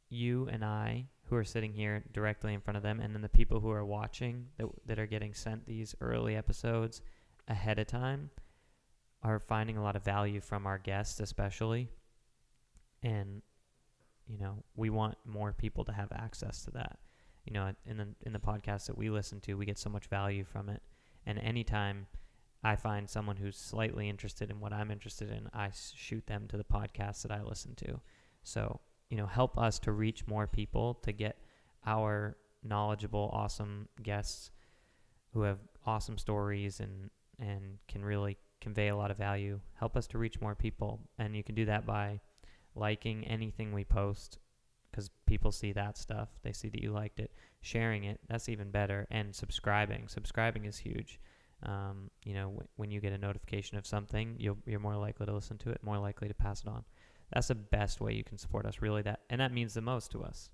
Speaker 3: you and I, who are sitting here directly in front of them, and then the people who are watching that are getting sent these early episodes ahead of time, are finding a lot of value from our guests especially. And, we want more people to have access to that. In the podcast that we listen to, we get so much value from it. And anytime I find someone who's slightly interested in what I'm interested in, I shoot them to the podcast that I listen to. So, help us to reach more people, to get our knowledgeable, awesome guests who have awesome stories and can really convey a lot of value. Help us to reach more people. And you can do that by liking anything we post, because people see that stuff. They see that you liked it. Sharing it, that's even better. And subscribing. Subscribing is huge. When you get a notification of something, you're more likely to listen to it, more likely to pass it on. That's the best way you can support us, really. And that means the most to us.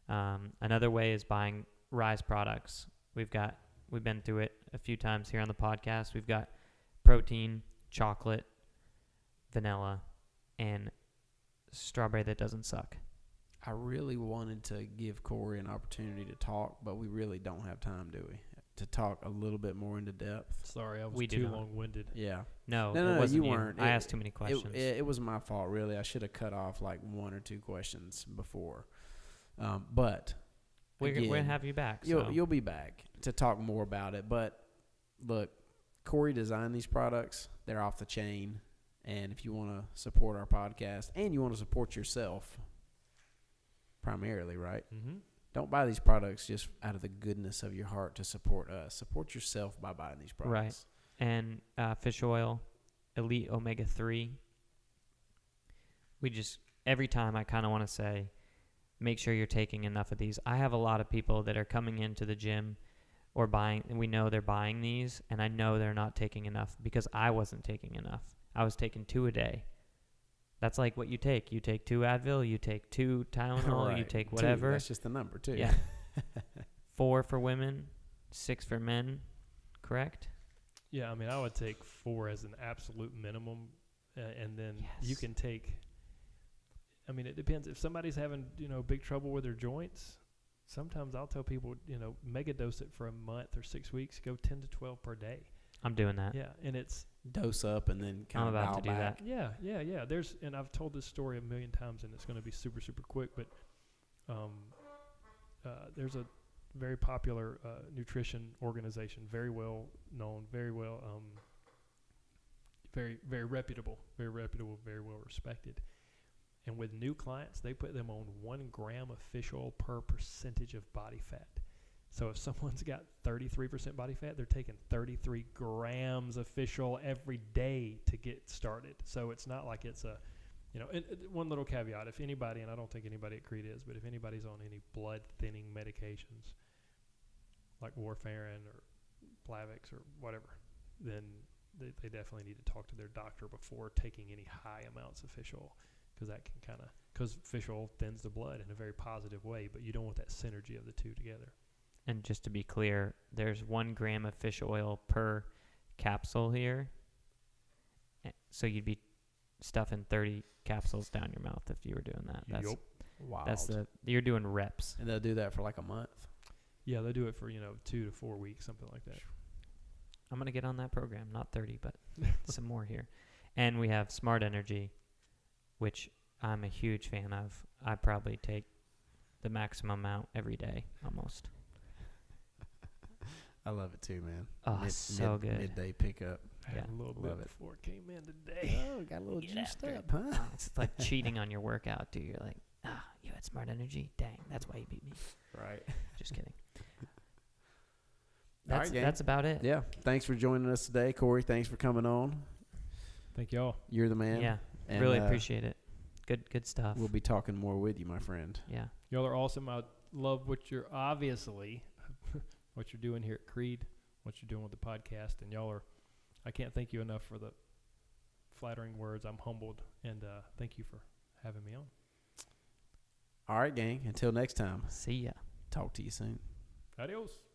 Speaker 3: Another way is buying Rise products. We've been through it a few times here on the podcast. We've got protein, chocolate, vanilla, and strawberry that doesn't suck.
Speaker 1: I really wanted to give Corey an opportunity to talk, but we really don't have time, do we? To talk a little bit more into depth.
Speaker 2: Sorry, I was
Speaker 3: We do
Speaker 2: too
Speaker 3: not.
Speaker 2: long-winded.
Speaker 1: Yeah.
Speaker 3: No,
Speaker 1: No,
Speaker 3: it wasn't
Speaker 1: you weren't.
Speaker 3: I asked too many questions.
Speaker 1: It was my fault, really. I should have cut off like one or two questions before. But
Speaker 3: We're
Speaker 1: again,
Speaker 3: going to have you back.
Speaker 1: You'll be back to talk more about it. But look, Corey designed these products. They're off the chain. And if you want to support our podcast and you want to support yourself primarily, right?
Speaker 2: Mm-hmm.
Speaker 1: Don't buy these products just out of the goodness of your heart to support us. Support yourself by buying these products.
Speaker 3: Right. And fish oil, Elite Omega-3. Every time I kind of want to say, make sure you're taking enough of these. I have a lot of people that are coming into the gym or buying, and we know they're buying these, and I know they're not taking enough because I wasn't taking enough. I was taking 2 a day. That's like what you take. You take 2 Advil, you take 2 Tylenol, you
Speaker 1: Right.
Speaker 3: take
Speaker 1: 2,
Speaker 3: whatever.
Speaker 1: that's just the number, too.
Speaker 3: Yeah. 4 for women, 6 for men, correct?
Speaker 2: Yeah, I mean, I would take 4 as an absolute minimum, and then you
Speaker 3: Yes.
Speaker 2: can take. I mean, it depends. If somebody's having big trouble with their joints, sometimes I'll tell people mega dose it for a month or 6 weeks. Go 10 to 12 per day.
Speaker 3: I'm doing that.
Speaker 2: Yeah, and it's
Speaker 1: Dose up and then kind
Speaker 3: I'm
Speaker 1: of
Speaker 3: about
Speaker 1: dial
Speaker 3: to do
Speaker 1: back.
Speaker 3: that.
Speaker 2: yeah. And I've told this story a million times, and it's going to be super super quick. But there's a very popular nutrition organization, very well known, very well, very reputable, very well respected. And with new clients, they put them on 1 gram of fish oil per percentage of body fat. So if someone's got 33% body fat, they're taking 33 grams of fish oil every day to get started. So it's not like it's a one little caveat: if anybody, and I don't think anybody at Creed is, but if anybody's on any blood thinning medications like warfarin or Plavix or whatever, then they definitely need to talk to their doctor before taking any high amounts of fish oil, because that can because fish oil thins the blood in a very positive way, but you don't want that synergy of the two together.
Speaker 3: And just to be clear, there's 1 gram of fish oil per capsule here. So you'd be stuffing 30 capsules down your mouth if you were doing that.
Speaker 2: Yup.
Speaker 1: Wow.
Speaker 3: You're doing reps.
Speaker 1: And they'll do that for like a month.
Speaker 2: Yeah, they do it for 2 to 4 weeks, something like that.
Speaker 3: I'm going to get on that program. Not 30, but some more here. And we have Smart Energy, which I'm a huge fan of. I probably take the maximum amount every day, almost.
Speaker 1: I love it too, man.
Speaker 3: Oh, so good.
Speaker 1: Midday pickup.
Speaker 2: I had
Speaker 3: Yeah.
Speaker 2: a little
Speaker 1: Love
Speaker 2: bit
Speaker 1: it.
Speaker 2: before it came in today.
Speaker 1: Oh, got a little
Speaker 3: Get
Speaker 1: juiced
Speaker 3: after it.
Speaker 1: up, huh?
Speaker 3: It's like cheating on your workout, dude. You're like, you had Smart Energy? Dang, that's why you beat me.
Speaker 1: Right.
Speaker 3: Just kidding.
Speaker 1: All right, gang.
Speaker 3: That's about it.
Speaker 1: Yeah. Thanks for joining us today, Corey. Thanks for coming on.
Speaker 2: Thank y'all.
Speaker 1: You're the man.
Speaker 3: Yeah,
Speaker 1: And,
Speaker 3: really appreciate it. Good stuff.
Speaker 1: We'll be talking more with you, my friend.
Speaker 3: Yeah.
Speaker 2: Y'all are awesome. I love what you're what you're doing here at Creed, what you're doing with the podcast, and I can't thank you enough for the flattering words. I'm humbled, and thank you for having me on.
Speaker 1: All right, gang. Until next time.
Speaker 3: See ya.
Speaker 1: Talk to you soon.
Speaker 2: Adios.